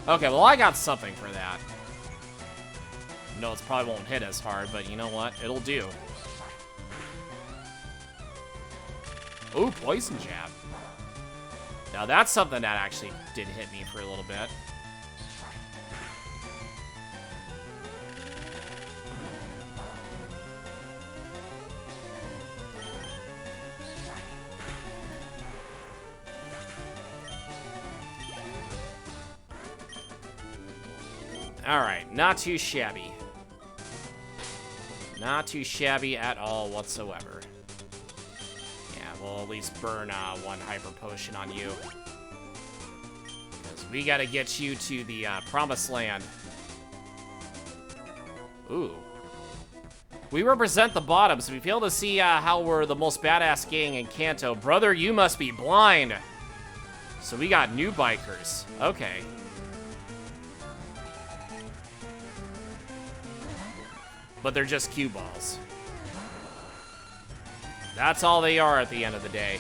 Okay, well, I got something for that. No, it probably won't hit as hard, but you know what? It'll do. Ooh, Poison Jab. Now, that's something that actually did hit me for a little bit. Alright, not too shabby. Not too shabby at all whatsoever. Yeah, we'll at least burn one Hyper Potion on you. Because we gotta get you to the Promised Land. Ooh. We represent the bottoms. We fail to see how we're the most badass gang in Kanto. Brother, you must be blind. So we got new bikers. Okay. but they're just cue balls. That's all they are at the end of the day.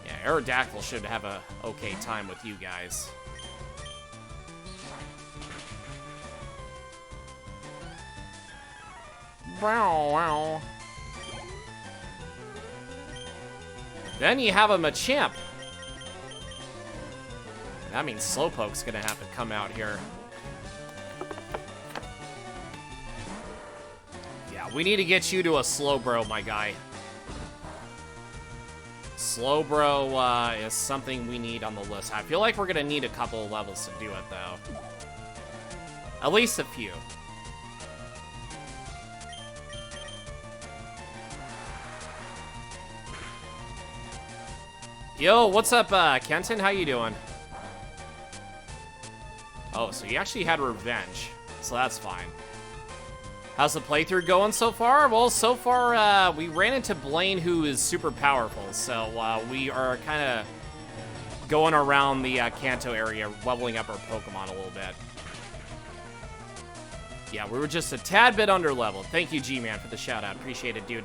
Yeah, Aerodactyl should have a okay time with you guys. Wow, wow. Then you have a Machamp. That means Slowpoke's gonna have to come out here. Yeah, we need to get you to a Slowbro, my guy. Slowbro is something we need on the list. I feel like we're gonna need a couple of levels to do it, though. At least a few. Yo, what's up, Kenton? How you doing? Oh, so you actually had revenge, so that's fine. How's the playthrough going so far? Well, so far, we ran into Blaine, who is super powerful, so we are kind of going around the Kanto area, leveling up our Pokemon a little bit. Yeah, we were just a tad bit under leveled. Thank you, G-Man, for the shout-out. Appreciate it, dude.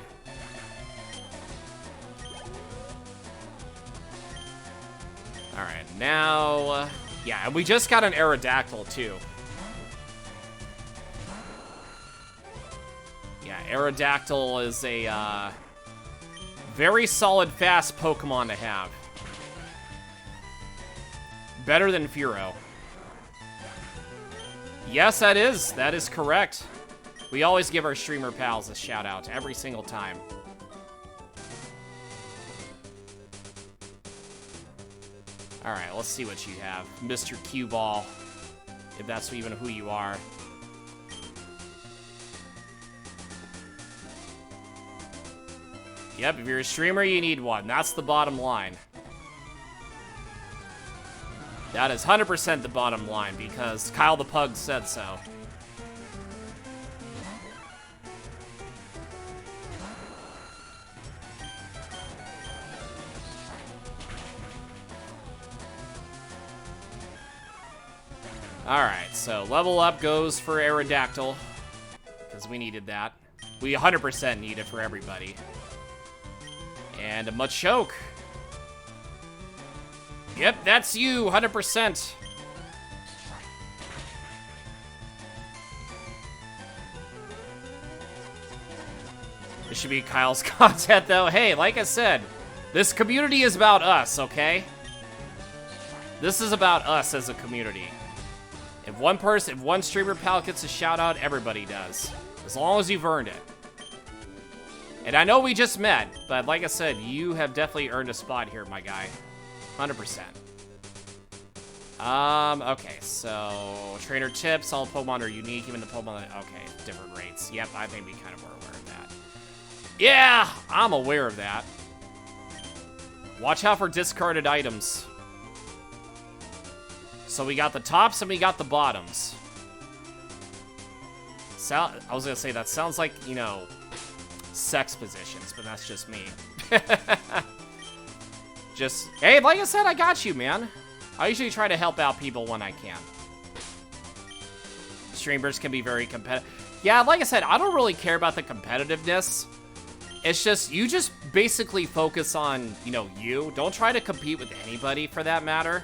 Alright, now... yeah, and we just got an Aerodactyl, too. Yeah, Aerodactyl is a very solid, fast Pokemon to have. Better than Fearow. Yes, that is. That is correct. We always give our streamer pals a shout-out every single time. Alright, let's see what you have. Mr. Cue Ball. If that's even who you are. Yep, if you're a streamer, you need one. That's the bottom line. That is 100% the bottom line, because Kyle the Pug said so. Alright, so level up goes for Aerodactyl, because we needed that. We 100% need it for everybody. And a Machoke. Yep, that's you, 100%. This should be Kyle's content, though. Hey, like I said, this community is about us, okay? This is about us as a community. If one streamer pal gets a shout out, everybody does. As long as you've earned it. And I know we just met, but like I said, you have definitely earned a spot here, my guy. 100%. Okay, so trainer tips, all Pokemon are unique, even the Pokemon, okay, different rates. Yep, I think we kind of were aware of that. Yeah, I'm aware of that. Watch out for discarded items. So we got the tops and we got the bottoms. I was gonna say, that sounds like, you know, sex positions, but that's just me. Hey, like I said, I got you, man. I usually try to help out people when I can. Streamers can be very competitive. Yeah, like I said, I don't really care about the competitiveness. It's just, you just basically focus on, you know, you. Don't try to compete with anybody, for that matter.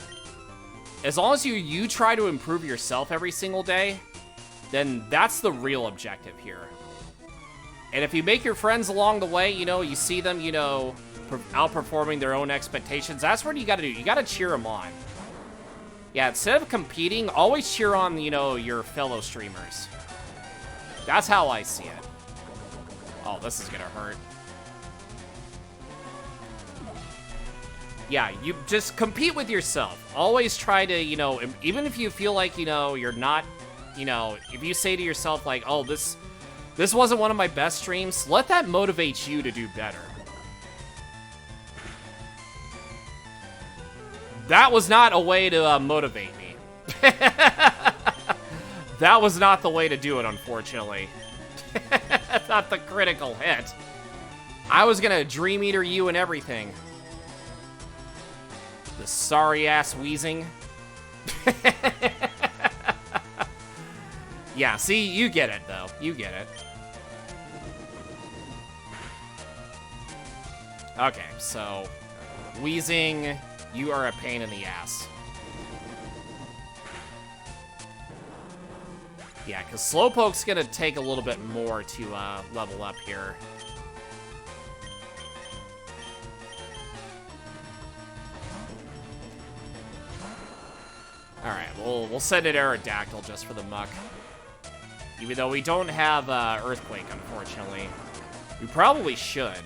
As long as you try to improve yourself every single day, then that's the real objective here. And if you make your friends along the way, you know, you see them, you know, outperforming their own expectations, that's what you gotta do. You gotta cheer them on. Yeah, instead of competing, always cheer on, you know, your fellow streamers. That's how I see it. Oh, this is gonna hurt. Yeah, you just compete with yourself. Always try to, you know, even if you feel like, you know, you're not, you know, if you say to yourself, like, oh, this wasn't one of my best streams, let that motivate you to do better. That was not a way to motivate me. That was not the way to do it, unfortunately. That's not the critical hit. I was gonna Dream Eater you and everything. The sorry-ass wheezing. Yeah, see, you get it, though. You get it. Okay, so... Wheezing, you are a pain in the ass. Yeah, because Slowpoke's gonna take a little bit more to level up here. Alright, we'll send an Aerodactyl just for the muck. Even though we don't have Earthquake, unfortunately. We probably should.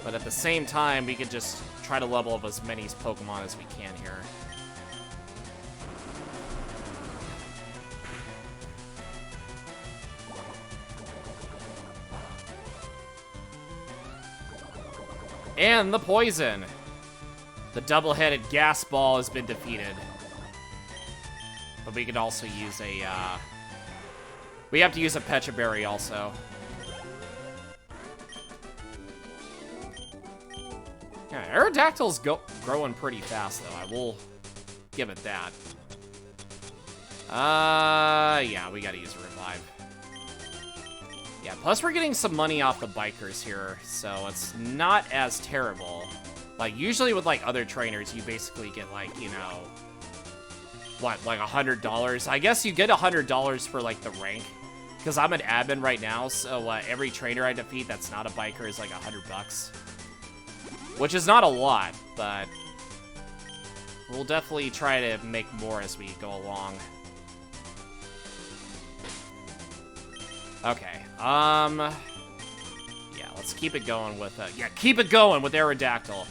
But at the same time, we could just try to level up as many Pokemon as we can here. And the poison! The double-headed gas ball has been defeated. But we could also use a, we have to use a Pecha Berry also. Yeah, Aerodactyl's growing pretty fast, though. I will give it that. Yeah, we gotta use a Revive. Yeah, plus we're getting some money off the bikers here, so it's not as terrible. Like, usually with, like, other trainers, you basically get, like, you know... What, like $100? I guess you get $100 for, like, the rank. Because I'm an admin right now, so every trainer I defeat that's not a biker is, like, $100. Which is not a lot, but... We'll definitely try to make more as we go along. Okay, yeah, let's keep it going with, keep it going with Aerodactyl.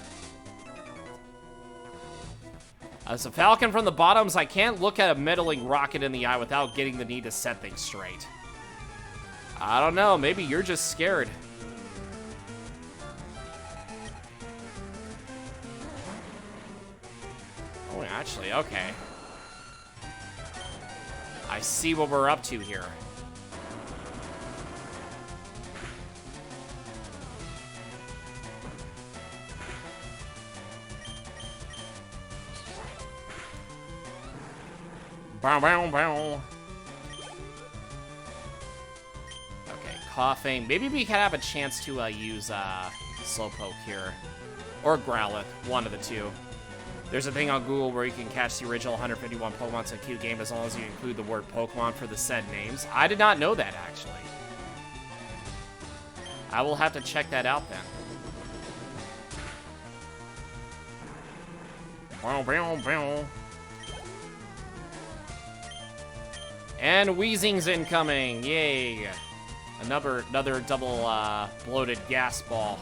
As a Falcon from the bottoms, I can't look at a meddling rocket in the eye without getting the need to set things straight. I don't know, maybe you're just scared. Oh, actually, okay. I see what we're up to here. Bow, bow, bow. Okay, coughing. Maybe we can have a chance to use Slowpoke here. Or Growlithe, one of the two. There's a thing on Google where you can catch the original 151 Pokemon to a Q game as long as you include the word Pokemon for the said names. I did not know that, actually. I will have to check that out then. Bow, bow, bow. And Weezing's incoming, yay! Another double bloated gas ball.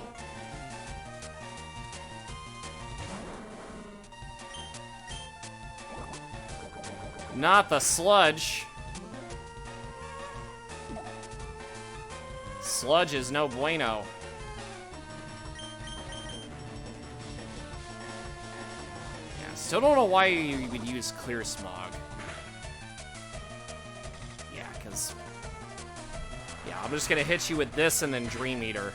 Not the sludge. Sludge is no bueno. Yeah, still don't know why you would use Clear Smog. Yeah, I'm just gonna hit you with this and then Dream Eater.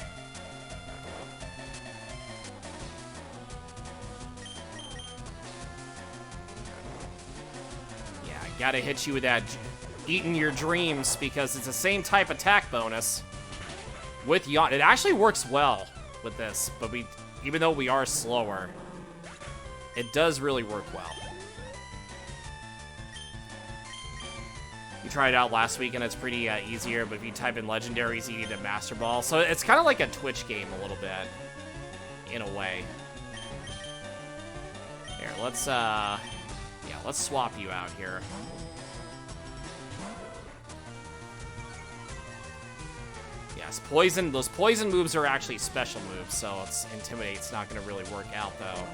Yeah, I gotta hit you with that Eating Your Dreams because it's the same type attack bonus with Yawn. It actually works well with this, but even though we are slower, it does really work well. We tried it out last week, and it's pretty easier, but if you type in Legendaries, you need a Master Ball. So it's kind of like a Twitch game a little bit, in a way. Here, let's swap you out here. Yes, Poison, those Poison moves are actually special moves, so Intimidate's not going to really work out, though.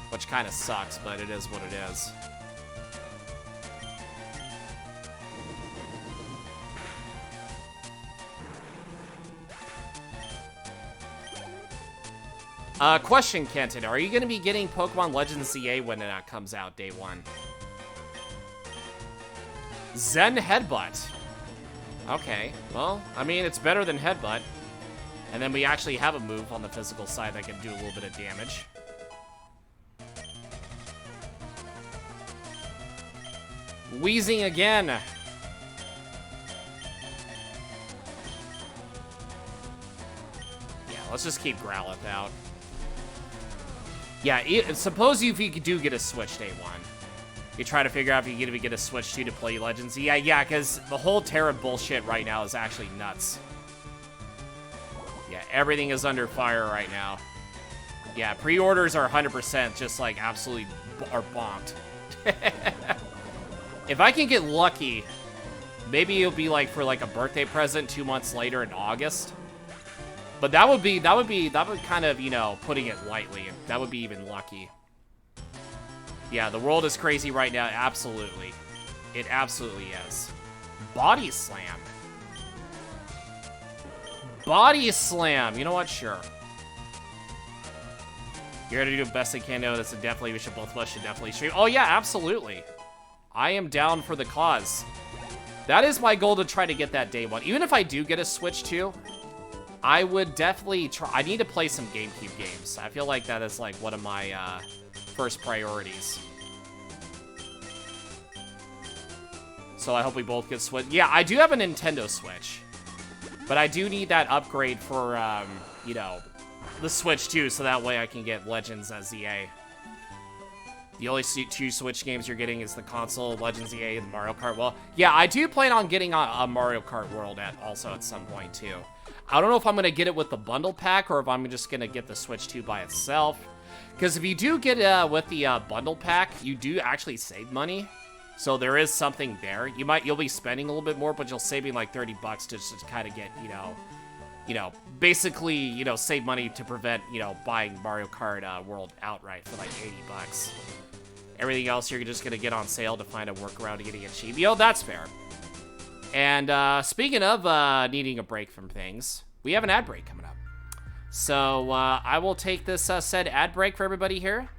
Which kind of sucks, but it is what it is. Question, Kenton. Are you going to be getting Pokemon Legends ZA when it comes out day one? Zen Headbutt. Okay, well, I mean, it's better than Headbutt. And then we actually have a move on the physical side that can do a little bit of damage. Wheezing again. Yeah, let's just keep Growlithe out. Yeah, suppose if you do get a switch day 1. You try to figure out if you can get a switch 2 to play Legends. Yeah, because the whole Terra bullshit right now is actually nuts. Yeah, everything is under fire right now. Yeah, pre-orders are 100% just like absolutely are bombed. If I can get lucky, maybe it'll be like for like a birthday present 2 months later in August. But that would kind of, you know, putting it lightly. That would be even lucky. Yeah, the world is crazy right now. Absolutely. It absolutely is. Body Slam. Body Slam. You know what? Sure. You're going to do the best I can. No, that's definitely, we should both of us should definitely stream. Oh, yeah, absolutely. I am down for the cause. That is my goal, to try to get that day 1. Even if I do get a Switch 2, I would definitely try. I need to play some GameCube games. I feel like that is like one of my first priorities. So I hope we both get Switch. Yeah, I do have a Nintendo Switch. But I do need that upgrade for, you know, the Switch 2, so that way I can get Legends as EA. The only 2 Switch games you're getting is the console, Legends EA, and Mario Kart. Well, yeah, I do plan on getting a Mario Kart World also at some point, too. I don't know if I'm going to get it with the bundle pack or if I'm just going to get the Switch 2 by itself. Because if you do get with the bundle pack, you do actually save money. So there is something there. You'll be spending a little bit more, but you'll saving like $30 to just kind of get, you know, basically, you know, save money to prevent, you know, buying Mario Kart World outright for like $80. Everything else you're just going to get on sale to find a workaround to getting it cheap. You know, that's fair. And speaking of needing a break from things, we have an ad break coming up. So I will take this said ad break for everybody here,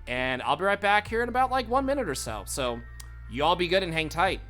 and I'll be right back here in about like 1 minute or so. So you all be good and hang tight.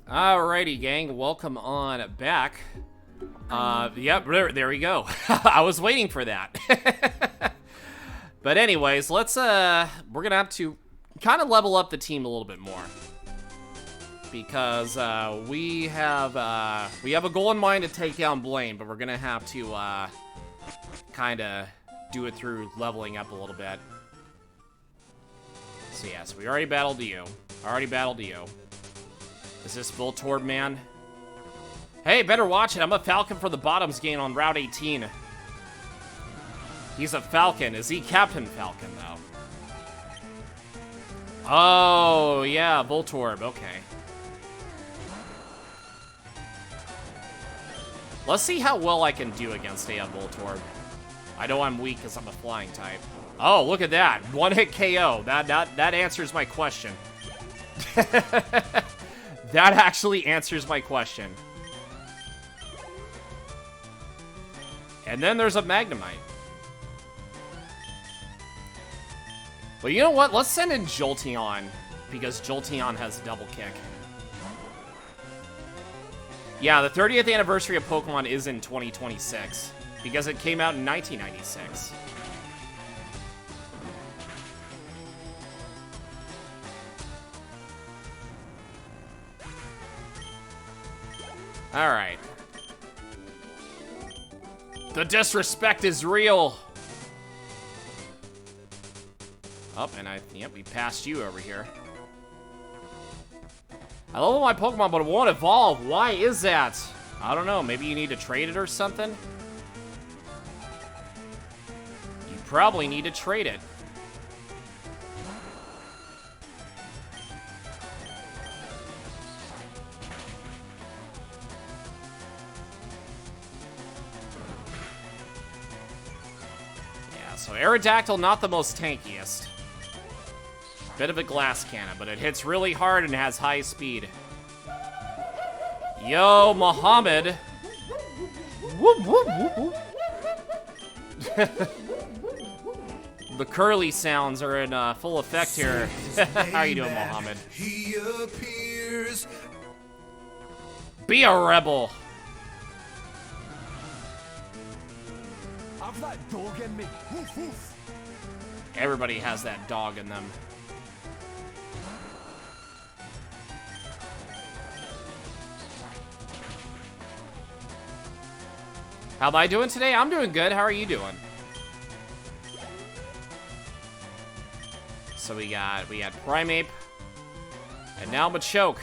Alrighty, gang, welcome on back. Yep, there we go. I was waiting for that. But anyways, let's, we're gonna have to kind of level up the team a little bit more. Because, we have a goal in mind to take down Blaine, but we're gonna have to, kind of do it through leveling up a little bit. So yes, we already battled you. Is this Voltorb, man? Hey, better watch it. I'm a Falcon for the bottoms game on Route 18. He's a Falcon. Is he Captain Falcon, though? Oh, yeah, Voltorb. Okay. Let's see how well I can do against a Voltorb. I know I'm weak because I'm a flying type. Oh, look at that. One-hit KO. That answers my question. That actually answers my question. And then there's a Magnemite. But you know what? Let's send in Jolteon, because Jolteon has double kick. Yeah, the 30th anniversary of Pokemon is in 2026, because it came out in 1996. Alright. The disrespect is real! Oh, and yep, we passed you over here. I love my Pokemon, but it won't evolve. Why is that? I don't know. Maybe you need to trade it or something? You probably need to trade it. Yeah, so Aerodactyl, not the most tankiest. Bit of a glass cannon, but it hits really hard and has high speed. Yo, Muhammad. Whoop, whoop, whoop, whoop. The curly sounds are in full effect here. How you doing, Muhammad? He appears. Be a rebel. I've that dog in me. Woof, woof. Everybody has that dog in them. How am I doing today? I'm doing good. How are you doing? So we had Primeape, and now Machoke.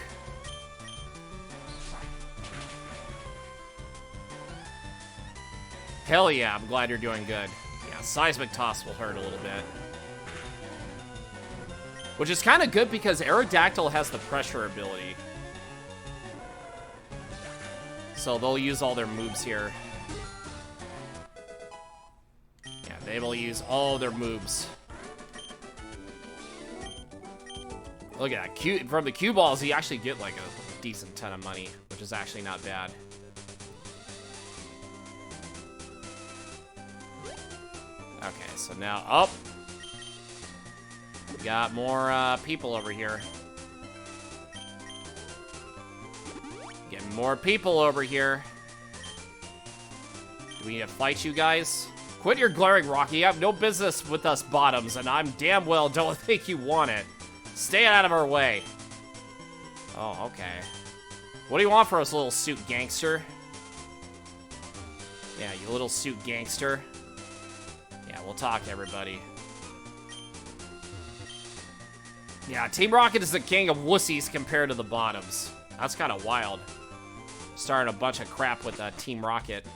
Hell yeah, I'm glad you're doing good. Yeah, Seismic Toss will hurt a little bit. Which is kind of good because Aerodactyl has the pressure ability. So they'll use all their moves here. They will use all their moves. Look at that. From the Q balls, you actually get like a decent ton of money, which is actually not bad. Okay, so now up. We got more people over here. Getting more people over here. Do we need to fight you guys? Quit your glaring, Rocky. You have no business with us bottoms, and I'm damn well don't think you want it. Stay out of our way. Oh, okay. What do you want for us, little suit gangster? Yeah, you little suit gangster. Yeah, we'll talk to everybody. Yeah, Team Rocket is the king of wussies compared to the bottoms. That's kind of wild. Starting a bunch of crap with Team Rocket.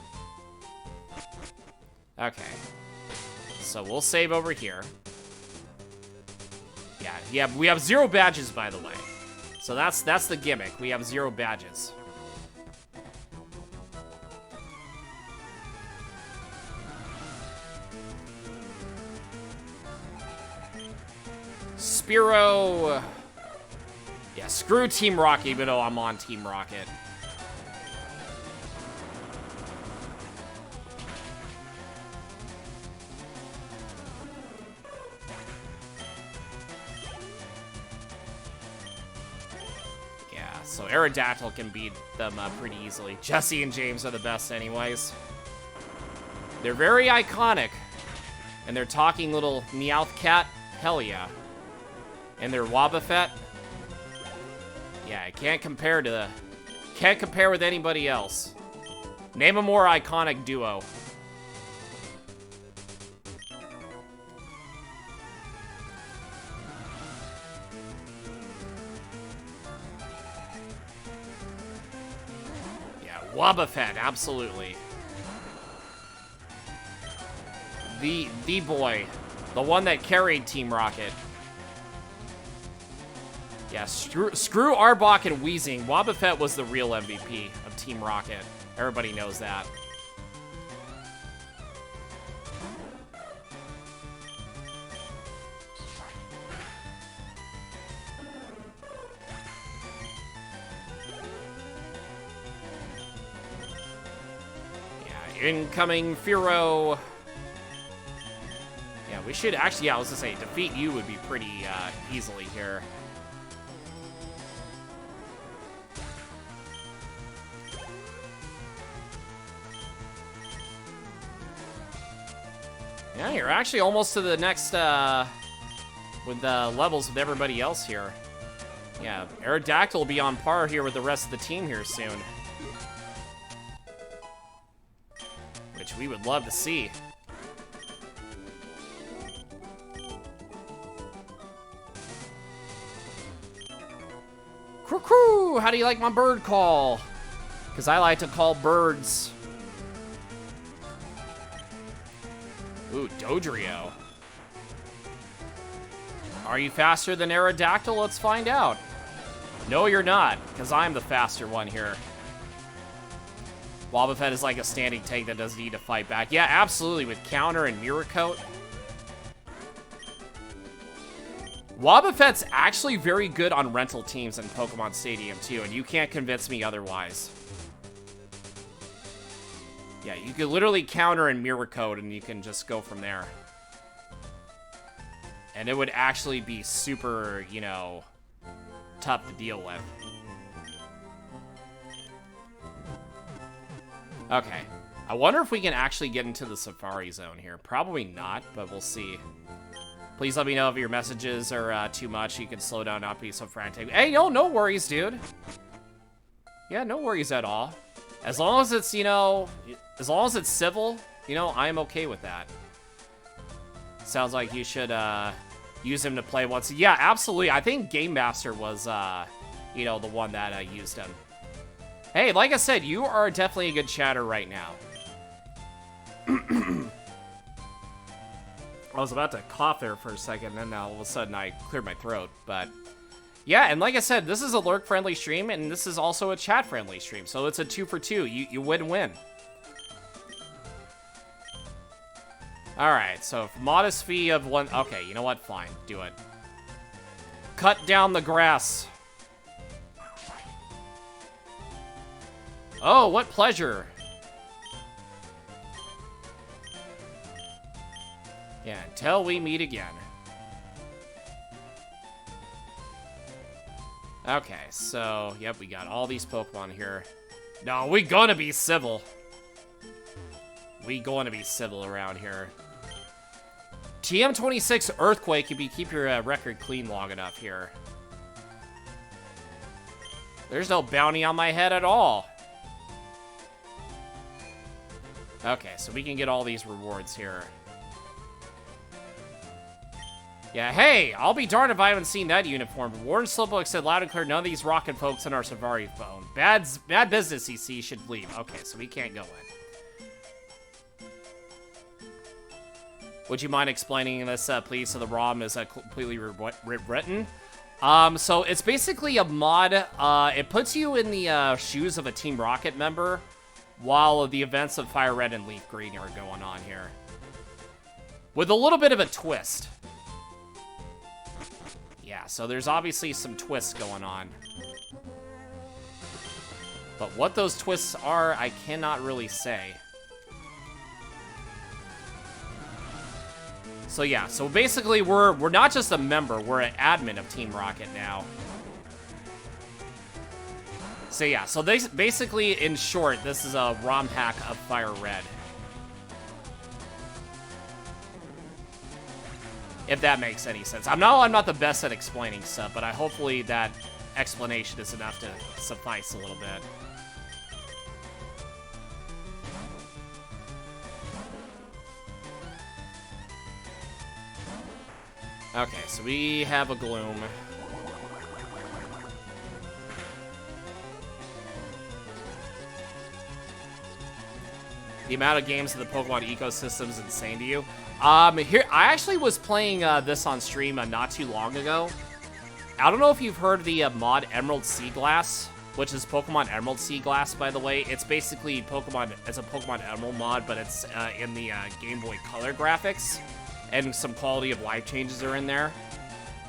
Okay. So we'll save over here. Yeah, we have 0 badges, by the way. So that's the gimmick. We have 0 badges. Spearow. Yeah, screw Team Rocket, even though I'm on Team Rocket. So Aerodactyl can beat them pretty easily. Jesse and James are the best anyways. They're very iconic. And they're talking little Meowth cat. Hell yeah. And they're Wobbuffet. Yeah, I can't compare with anybody else. Name a more iconic duo. Wobbuffet, absolutely. The boy. The one that carried Team Rocket. Yeah, screw Arbok and Weezing. Wobbuffet was the real MVP of Team Rocket. Everybody knows that. Incoming Firo. Yeah, we should actually, yeah, I was gonna say, defeat you would be pretty easily here. Yeah, you're actually almost to the next, with the levels with everybody else here. Yeah, Aerodactyl will be on par here with the rest of the team here soon. Which we would love to see. Crew, how do you like my bird call? Because I like to call birds. Ooh, Dodrio. Are you faster than Aerodactyl? Let's find out. No, you're not, because I'm the faster one here. Wobbuffet is like a standing tank that doesn't need to fight back. Yeah, absolutely, with counter and mirror coat. Wobbuffet's actually very good on rental teams in Pokemon Stadium, too, and you can't convince me otherwise. Yeah, you could literally counter and mirror coat, and you can just go from there. And it would actually be super, you know, tough to deal with. Okay. I wonder if we can actually get into the Safari Zone here. Probably not, but we'll see. Please let me know if your messages are too much. You can slow down, not be so frantic. Hey, no worries, dude. Yeah, no worries at all. As long as it's, you know, as long as it's civil, you know, I'm okay with that. Sounds like you should use him to play once. Yeah, absolutely. I think Game Master was, you know, the one that used him. Hey, like I said, you are definitely a good chatter right now. I was about to cough there for a second, and then all of a sudden I cleared my throat. But yeah, and like I said, this is a lurk-friendly stream, and this is also a chat-friendly stream, so it's a 2 for 2. You win-win. All right, so modest fee of 1. Okay, you know what? Fine, do it. Cut down the grass. Oh, what pleasure. Yeah, until we meet again. Okay, so, yep, we got all these Pokemon here. No, we gonna be civil. We gonna be civil around here. TM26 Earthquake, if you keep your record clean long enough here. There's no bounty on my head at all. Okay, so we can get all these rewards here. Yeah, hey, I'll be darned if I haven't seen that uniform. Warren Slowpoke said loud and clear, none of these rocket folks in our Safari phone. Bad business, EC should leave. Okay, so we can't go in. Would you mind explaining this, please, so the ROM is completely rewritten? So it's basically a mod. It puts you in the shoes of a Team Rocket member while the events of FireRed and Leaf Green are going on here. With a little bit of a twist. Yeah, so there's obviously some twists going on. But what those twists are, I cannot really say. So yeah, so basically we're not just a member, we're an admin of Team Rocket now. So yeah, so they basically, in short, this is a ROM hack of FireRed. If that makes any sense. I'm not the best at explaining stuff, but hopefully that explanation is enough to suffice a little bit. Okay, so we have a Gloom. The amount of games in the Pokemon ecosystem is insane to you. Here, I actually was playing this on stream not too long ago. I don't know if you've heard of the mod Emerald Sea Glass. which is Pokemon Emerald Sea Glass, by the way. It's basically Pokemon as a Pokemon Emerald mod, but it's in the Game Boy Color graphics, and some quality of life changes are in there.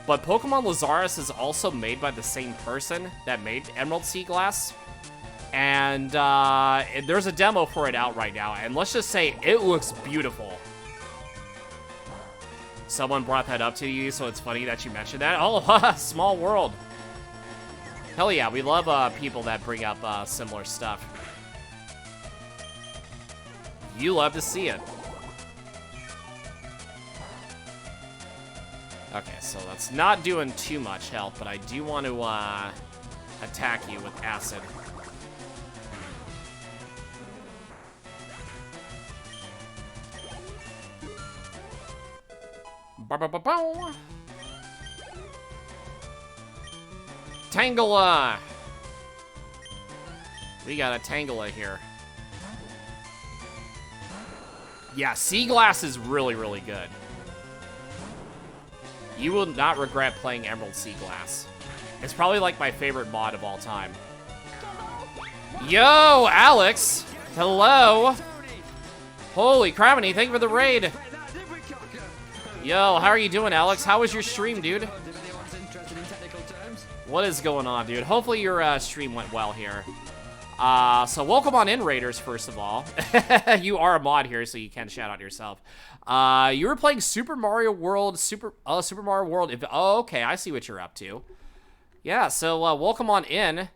But Pokemon Lazarus is also made by the same person that made Emerald Sea Glass, and there's a demo for it out right now, and let's just say it looks beautiful. Someone brought that up to you, so it's funny that you mentioned that. Oh, small world. Hell yeah, we love people that bring up similar stuff. You love to see it. Okay, so that's not doing too much help, but I do want to attack you with acid. Ba-ba-ba-bow. Tangela! We got a Tangela here. Yeah, Sea Glass is really, really good. You will not regret playing Emerald Sea Glass. It's probably like my favorite mod of all time. Yo, Alex! Hello! Holy criminy, thank you for the raid! Yo, how are you doing, Alex? How was your stream, dude? What is going on, dude? Hopefully your stream went well here. So welcome on in, Raiders, first of all. You are a mod here, so you can shout out yourself. You were playing Super Mario World, Super Mario World. Oh, okay, I see what you're up to. Yeah, so welcome on in.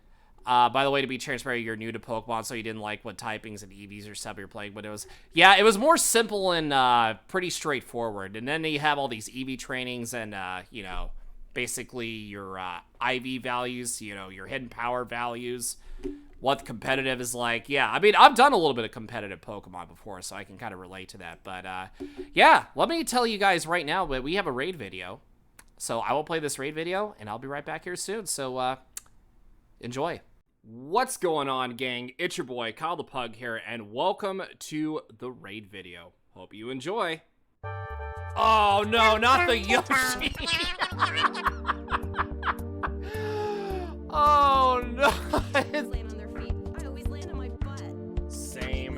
By the way, to be transparent, you're new to Pokemon, so you didn't like what typings and EVs or stuff you're playing, but it was more simple and pretty straightforward. And then you have all these EV trainings and, you know, basically your IV values, you know, your hidden power values, what competitive is like. Yeah, I mean, I've done a little bit of competitive Pokemon before, so I can kind of relate to that. But, yeah, let me tell you guys right now that we have a raid video. So I will play this raid video, and I'll be right back here soon. So, enjoy. What's going on, gang? It's your boy, Kyle the Pug here, and welcome to the raid video. Hope you enjoy. Oh, no, not the Yoshi. Oh, no. Land on their feet. I always land on my butt. Same.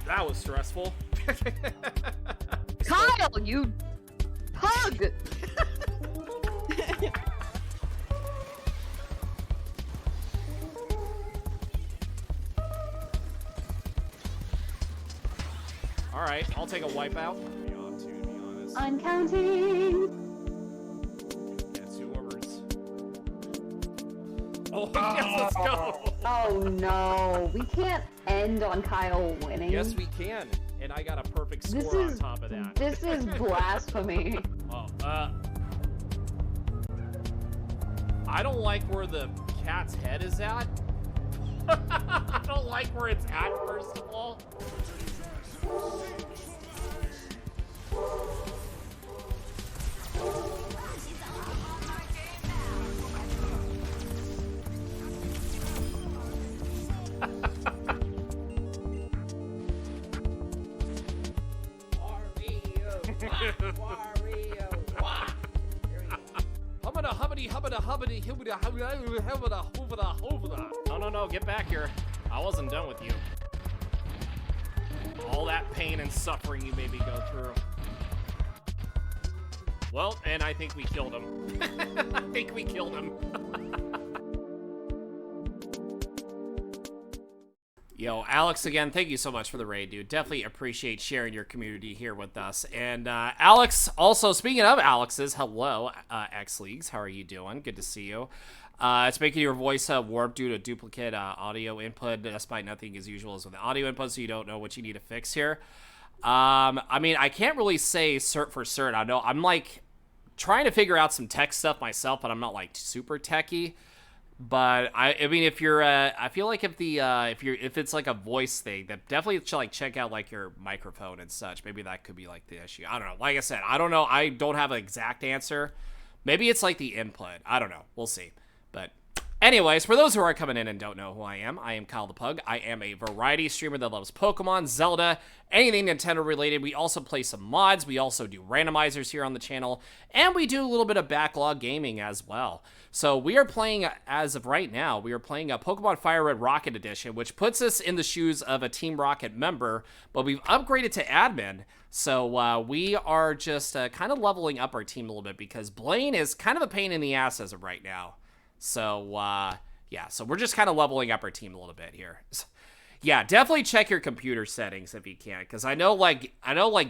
That was stressful. Kyle, you pug! All right, I'll take a wipeout. To be honest. I'm counting. Yeah, 2 orders. Oh, yes, let's go. Oh no, we can't end on Kyle winning. Yes, we can. And I got a perfect score on top of that. This is blasphemy. Oh, I don't like where the cat's head is at. I don't like where it's at, first of all. No, get back here. I wasn't done with you. All that pain and suffering you made me go through. Well, and I think we killed him. I think we killed him. Yo, Alex, again, thank you so much for the raid, dude. Definitely appreciate sharing your community here with us. And Alex, also, speaking of Alex's, hello, X-Leagues. How are you doing? Good to see you. It's making your voice warp due to duplicate audio input, despite nothing as usual as with the audio input, so you don't know what you need to fix here. I mean, I can't really say cert for cert. I know I'm like trying to figure out some tech stuff myself, but I'm not like super techy. But I mean, if you're, I feel like if it's like a voice thing, that definitely should like check out like your microphone and such. Maybe that could be like the issue. I don't know. Like I said, I don't know. I don't have an exact answer. Maybe it's like the input. I don't know. We'll see. But Anyways, for those who are coming in and don't know who I am Kyle the Pug. I am a variety streamer that loves Pokemon, Zelda, anything Nintendo related. We also play some mods. We also do randomizers here on the channel. And we do a little bit of backlog gaming as well. So we are playing, as of right now, we are playing a Pokemon FireRed Rocket Edition, which puts us in the shoes of a Team Rocket member, but we've upgraded to admin. So we are just kind of leveling up our team a little bit because Blaine is kind of a pain in the ass as of right now. So, yeah, so we're just kind of leveling up our team a little bit here. Yeah, definitely check your computer settings if you can, because I know, like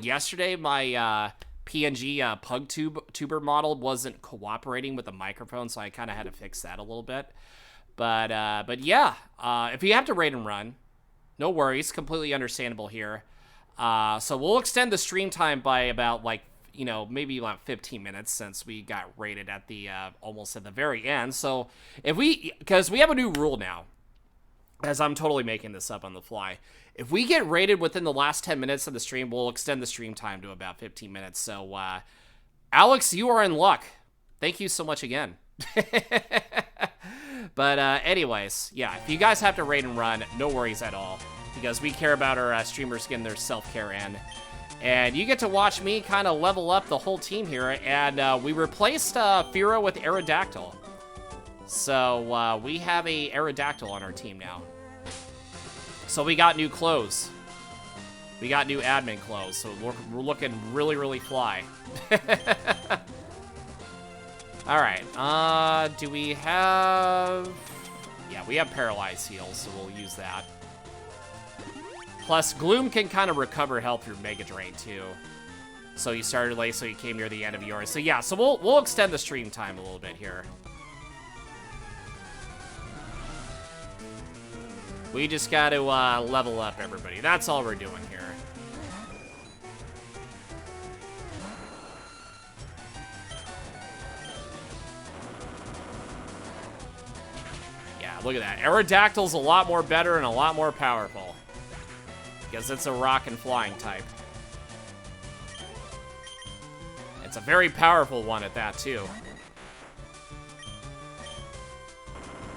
yesterday, my PNG PugTuber model wasn't cooperating with the microphone, so I kind of had to fix that a little bit. But yeah, if you have to raid and run, no worries, completely understandable here. So we'll extend the stream time by about, like, you know, maybe about 15 minutes since we got rated at the, almost at the very end. So because we have a new rule now, as I'm totally making this up on the fly. If we get rated within the last 10 minutes of the stream, we'll extend the stream time to about 15 minutes. So, Alex, you are in luck. Thank you so much again. But, anyways, yeah, if you guys have to raid and run, no worries at all, because we care about our streamers getting their self-care in. And you get to watch me kind of level up the whole team here. And we replaced Fira with Aerodactyl. So we have a Aerodactyl on our team now. So we got new clothes. We got new admin clothes. So we're looking really, really fly. All right. Do we have... Yeah, we have Paralyzed Heals, so we'll use that. Plus, Gloom can kind of recover health through Mega Drain, too. So you started late, so you came near the end of yours. So yeah, so we'll extend the stream time a little bit here. We just got to level up everybody. That's all we're doing here. Yeah, look at that. Aerodactyl's a lot more better and a lot more powerful. Because it's a rock and flying type. It's a very powerful one at that, too.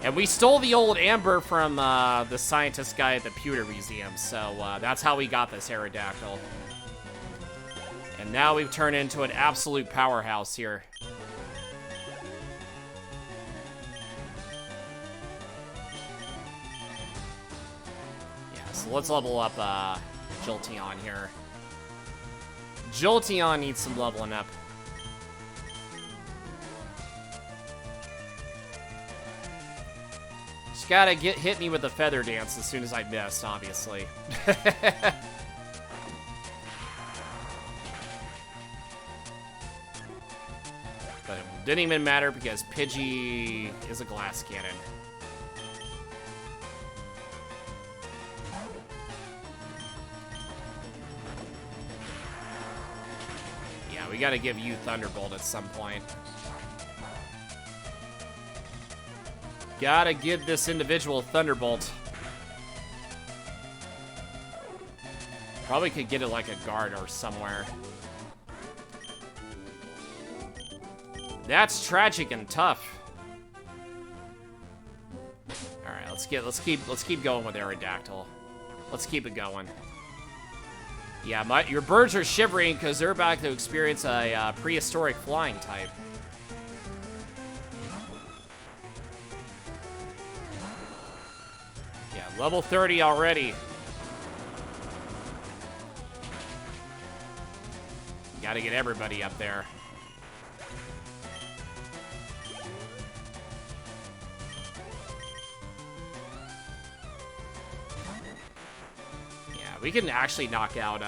And we stole the old Amber from the scientist guy at the Pewter Museum, so that's how we got this Aerodactyl. And now we've turned into an absolute powerhouse here. So let's level up Jolteon here. Jolteon needs some leveling up. Just gotta hit me with the Feather Dance as soon as I missed, obviously. But it didn't even matter because Pidgey is a glass cannon. We gotta give you Thunderbolt at some point. Gotta give this individual Thunderbolt. Probably could get it like a guard or somewhere. That's tragic and tough. All right, let's keep going with Aerodactyl. Let's keep it going. Yeah, your birds are shivering because they're about to experience a prehistoric flying type. Yeah, level 30 already. Gotta get everybody up there. We can actually knock out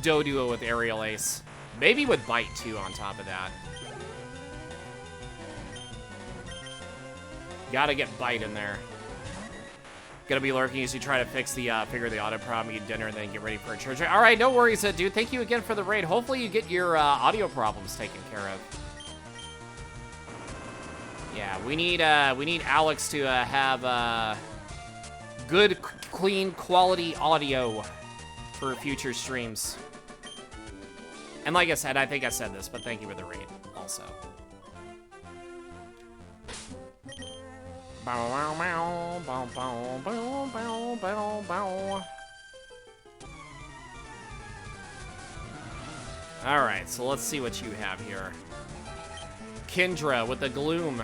Doduo with Aerial Ace. Maybe with Bite, too, on top of that. Gotta get Bite in there. Gonna be lurking as you try to fix the, figure the auto problem, eat dinner, and then get ready for a church. All right, no worries, dude. Thank you again for the raid. Hopefully you get your audio problems taken care of. Yeah, we need Alex to have good, clean, quality audio for future streams. And like I said, I think I said this, but thank you for the raid also. Bow, bow, bow, bow, bow, bow, bow, bow, bow. Alright, so let's see what you have here. Kendra with the gloom.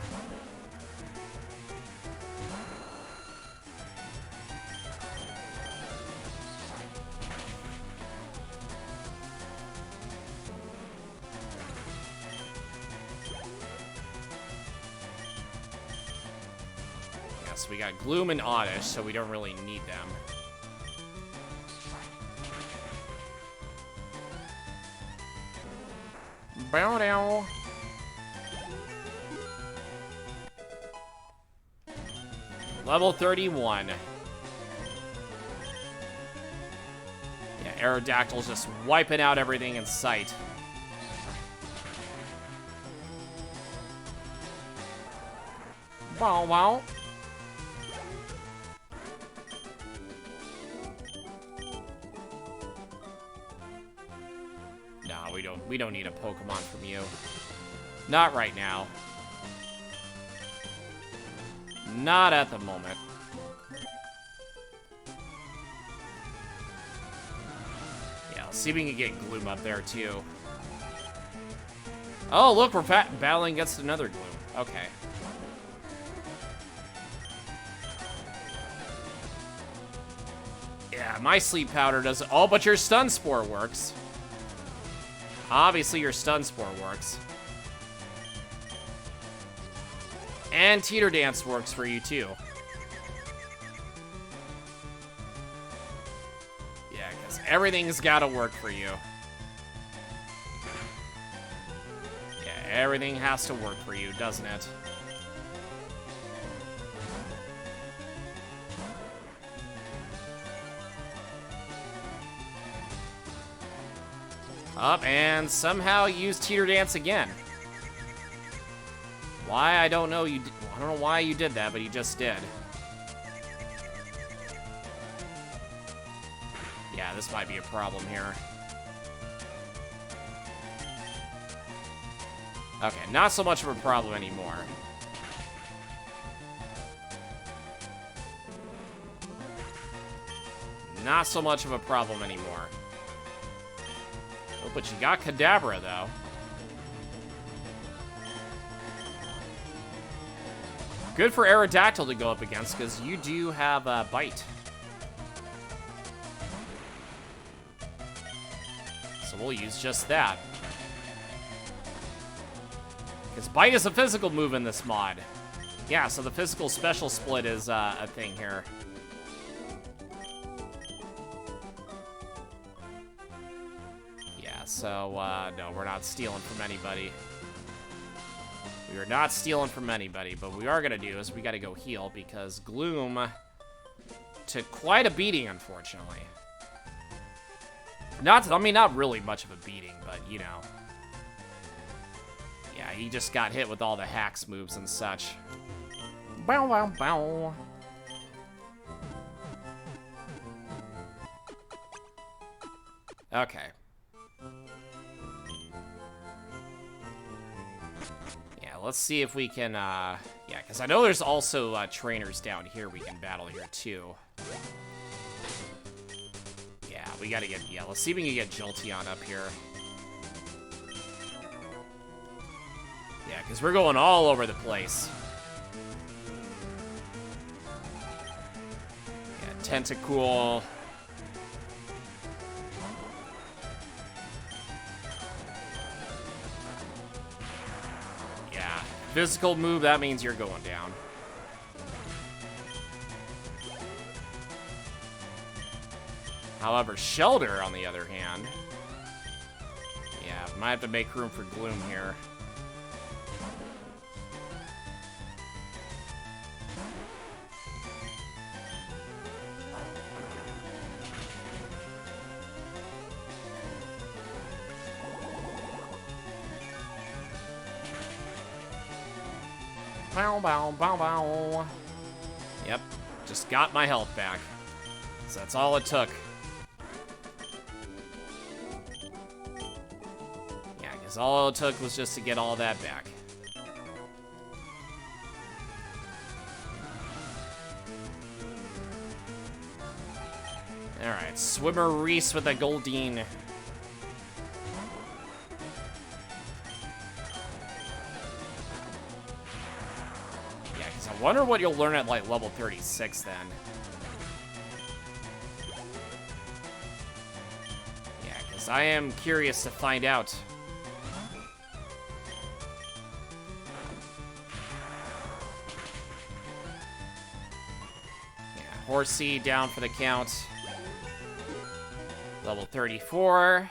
Yes, we got Gloom and Oddish, so we don't really need them. Bow down. Level 31. Yeah, Aerodactyl's just wiping out everything in sight. Wow, wow. No, we don't need a Pokemon from you. Not right now. Not at the moment. Yeah, let's see if we can get Gloom up there, too. Oh, look, we're battling against another Gloom. Okay. Yeah, my Sleep Powder does... Oh, but your Stun Spore works. Obviously, your Stun Spore works. And Teeter Dance works for you, too. Yeah, because everything's got to work for you. Yeah, everything has to work for you, doesn't it? Up, and somehow use Teeter Dance again. Why, I don't know. I don't know why you did that, but you just did. Yeah, this might be a problem here. Okay, not so much of a problem anymore. Not so much of a problem anymore. Oh, but you got Kadabra, though. Good for Aerodactyl to go up against, because you do have Bite. So we'll use just that. Because Bite is a physical move in this mod. Yeah, so the physical special split is a thing here. Yeah, so, no, we're not stealing from anybody. We are not stealing from anybody, but what we are going to do is we got to go heal, because Gloom took quite a beating, unfortunately. I mean, not really much of a beating, but, you know. Yeah, he just got hit with all the hacks moves and such. Bow, bow, bow. Okay. Yeah, let's see if we can, yeah, because I know there's also trainers down here we can battle here, too. Yeah, we gotta get, yeah, let's see if we can get Jolteon up here. Yeah, because we're going all over the place. Yeah, Tentacool. Yeah, physical move, that means you're going down. However, Shelter, on the other hand, yeah, might have to make room for Gloom here. Bow, bow, bow, bow. Yep, just got my health back. So that's all it took. Yeah, because all it took was just to get all that back. Alright, Swimmer Reese with a Goldeen. Yeah, because I wonder what you'll learn at, like, level 36 then. Yeah, because I am curious to find out. Horsey down for the count. Level 34.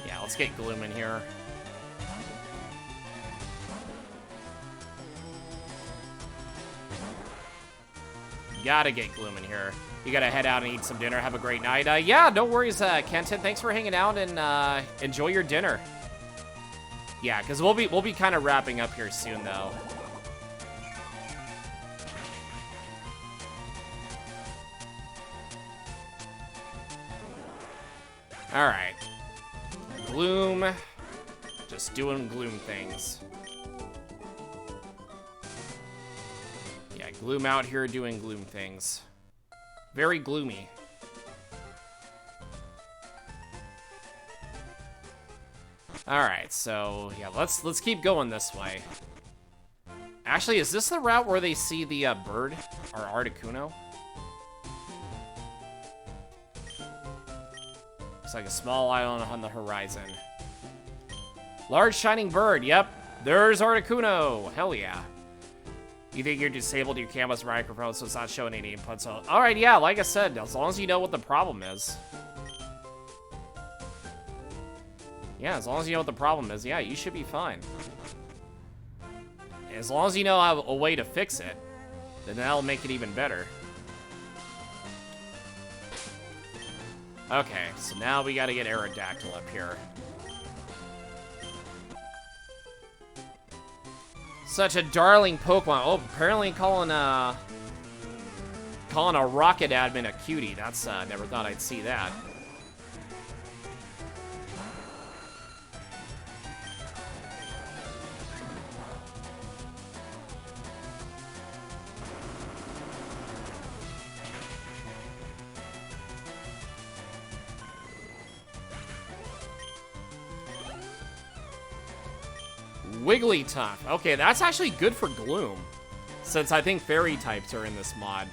Yeah, let's get Gloom in here. Gotta get Gloom in here. You gotta head out and eat some dinner. Have a great night. Yeah, no worries, Kenton. Thanks for hanging out and enjoy your dinner. Yeah, because we'll be kind of wrapping up here soon, though. All right. Gloom. Just doing Gloom things. Yeah, Gloom out here doing Gloom things. Very gloomy. Alright, so, yeah, let's keep going this way. Actually, is this the route where they see the bird? Or Articuno? Looks like a small island on the horizon. Large shining bird, yep. There's Articuno. Hell yeah. You think you're disabled your camera's microphone, so it's not showing any input, so... Alright, yeah, like I said, as long as you know what the problem is. Yeah, as long as you know what the problem is, yeah, you should be fine. As long as you know a way to fix it, then that'll make it even better. Okay, so now we gotta get Aerodactyl up here. Such a darling Pokemon. Oh, apparently calling a rocket admin a cutie. That's, never thought I'd see that. Wigglytuff. Okay, that's actually good for Gloom, since I think fairy types are in this mod.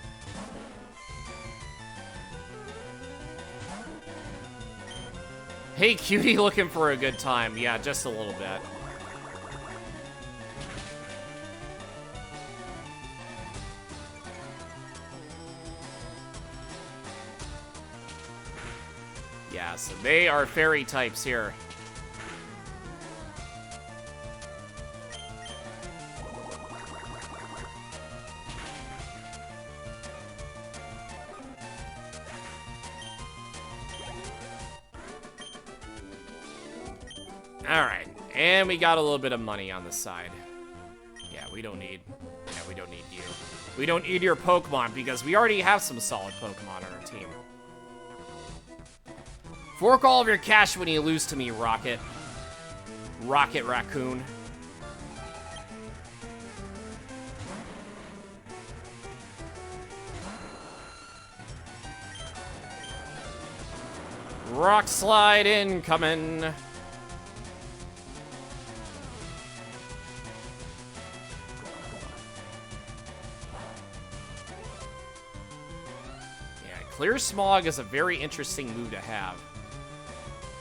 Hey, cutie, looking for a good time. Yeah, just a little bit. Yeah, so they are fairy types here. Alright, and we got a little bit of money on the side. Yeah, we don't need you. We don't need your Pokemon because we already have some solid Pokemon on our team. Fork all of your cash when you lose to me, Rocket. Rocket Raccoon. Rock Slide incoming. Clear Smog is a very interesting move to have.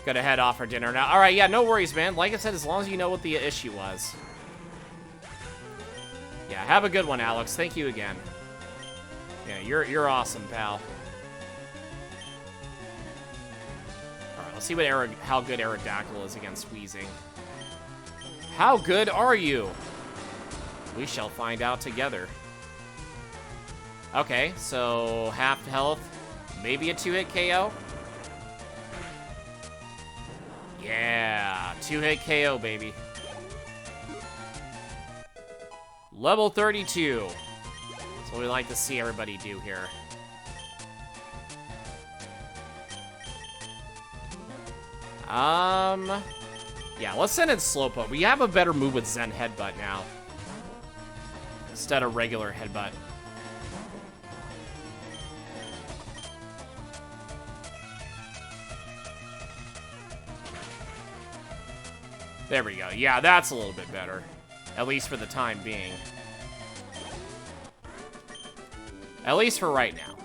Gotta head off for dinner now. Alright, yeah, no worries, man. Like I said, as long as you know what the issue was. Yeah, have a good one, Alex. Thank you again. Yeah, you're awesome, pal. Alright, let's see what how good Aerodactyl is against Wheezing. How good are you? We shall find out together. Okay, so half health. Maybe a 2-hit KO? Yeah, 2-hit KO, baby. Level 32. That's what we like to see everybody do here. Yeah, let's send in Slowpoke. We have a better move with Zen Headbutt now. instead of regular headbutt. There we go. Yeah, that's a little bit better. At least for the time being. At least for right now.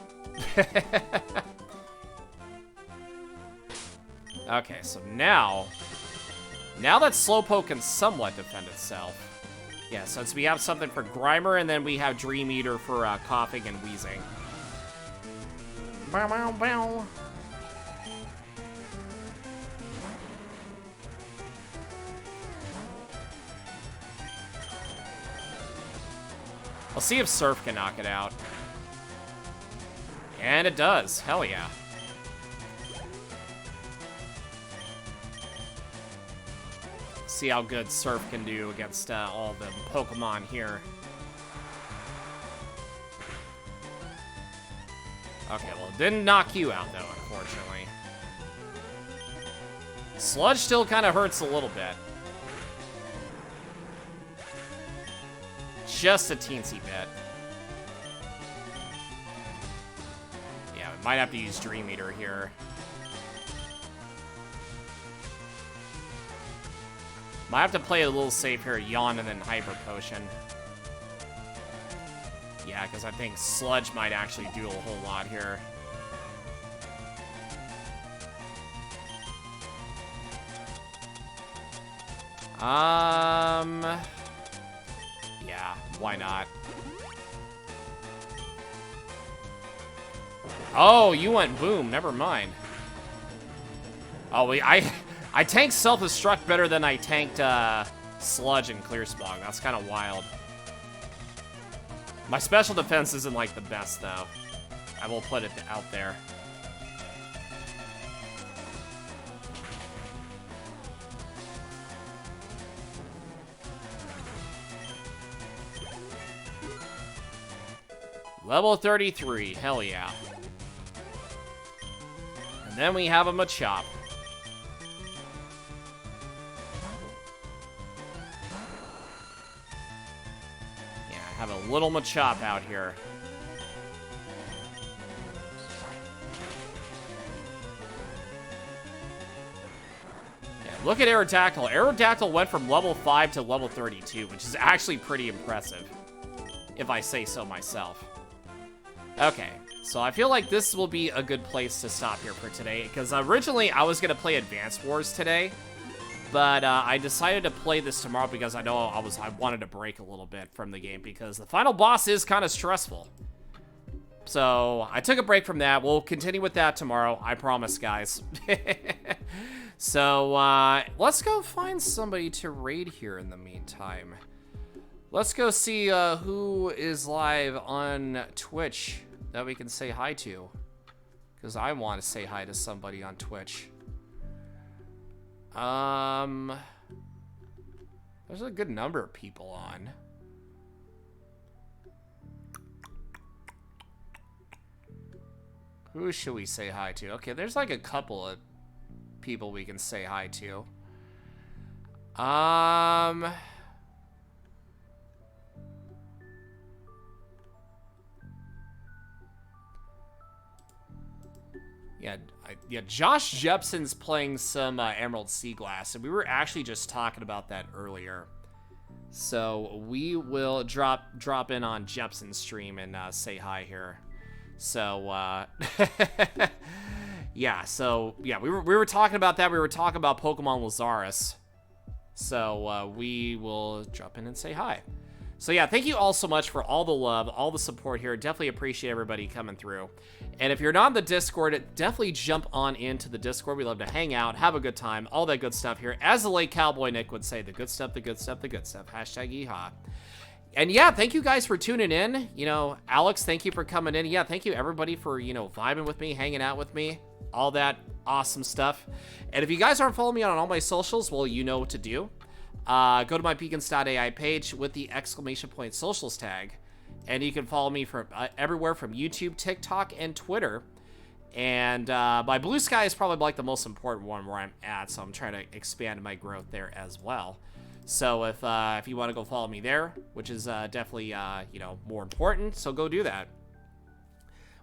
Okay, so now that Slowpoke can somewhat defend itself. Yeah, since we have something for Grimer, and then we have Dream Eater for coughing and wheezing. Bow, bow, bow. I'll see if Surf can knock it out. And it does. Hell yeah. See how good Surf can do against all the Pokemon here. Okay, well, it didn't knock you out, though, unfortunately. Sludge still kind of hurts a little bit. Just a teensy bit. Yeah, we might have to use Dream Eater here. Might have to play it a little safe here, Yawn and then Hyper Potion. Yeah, because I think Sludge might actually do a whole lot here. Yeah, why not? Oh, you went boom. Never mind. Oh, I tanked Self-Destruct better than I tanked Sludge and Clear Smog. That's kind of wild. My special defense isn't like the best, though. I will put it out there. Level 33, hell yeah. And then we have a Machop. Yeah, I have a little Machop out here. Yeah, look at Aerodactyl. Aerodactyl went from level 5 to level 32, which is actually pretty impressive, if I say so myself. Okay, so I feel like this will be a good place to stop here for today, because originally I was going to play Advance Wars today, but I decided to play this tomorrow because I know I wanted to break a little bit from the game, because the final boss is kind of stressful. So I took a break from that. We'll continue with that tomorrow, I promise, guys. So let's go find somebody to raid here in the meantime. Let's go see who is live on Twitch that we can say hi to, because I want to say hi to somebody on Twitch. There's a good number of people on. Who should we say hi to? Okay, there's like a couple of people we can say hi to. Yeah, Josh Jepson's playing some Emerald Sea Glass, and we were actually just talking about that earlier. So we will drop in on Jepson's stream and say hi here. So yeah, we were talking about that. We were talking about Pokemon Lazarus. So we will drop in and say hi. So yeah, thank you all so much for all the love, all the support here. Definitely appreciate everybody coming through. And if you're not in the Discord, definitely jump on into the Discord. We love to hang out, have a good time, all that good stuff here. As the late Cowboy Nick would say, the good stuff, the good stuff, the good stuff. Hashtag yeehaw. And yeah, thank you guys for tuning in. You know, Alex, thank you for coming in. Yeah, thank you everybody for, you know, vibing with me, hanging out with me, all that awesome stuff. And if you guys aren't following me on all my socials, well, you know what to do. Go to my beacons.ai page with the / socials tag, and you can follow me from everywhere from YouTube, TikTok, and Twitter. And my Blue Sky is probably like the most important one where I'm at, so I'm trying to expand my growth there as well. So if you want to go follow me there, which is definitely you know, more important, so go do that.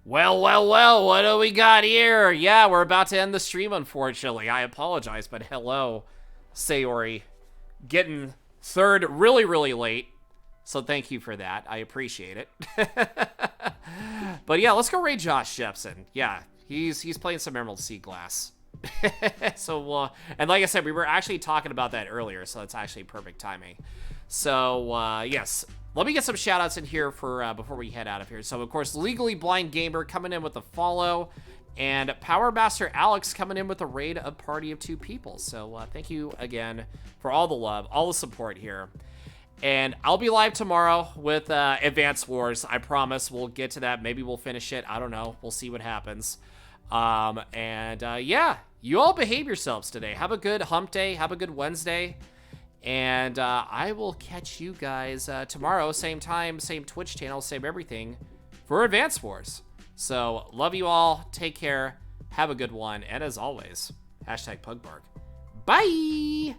Well, what do we got here? Yeah, we're about to end the stream, unfortunately. I apologize, but hello, Sayori. Getting third really late, so thank you for that. I appreciate it. But yeah, let's go raid Josh Jepson. Yeah, he's playing some Emerald Sea Glass. So, and like I said, we were actually talking about that earlier, so it's actually perfect timing. So, yes, let me get some shout-outs in here for before we head out of here. So, of course, Legally Blind Gamer coming in with a follow, and Power Master Alex coming in with a raid, a party of 2 people. So, thank you again for all the love, all the support here. And I'll be live tomorrow with Advance Wars. I promise we'll get to that. Maybe we'll finish it. I don't know. We'll see what happens. Yeah, you all behave yourselves today. Have a good hump day. Have a good Wednesday. And I will catch you guys tomorrow. Same time, same Twitch channel, same everything for Advance Wars. So, love you all. Take care. Have a good one. And as always, #PugBark. Bye!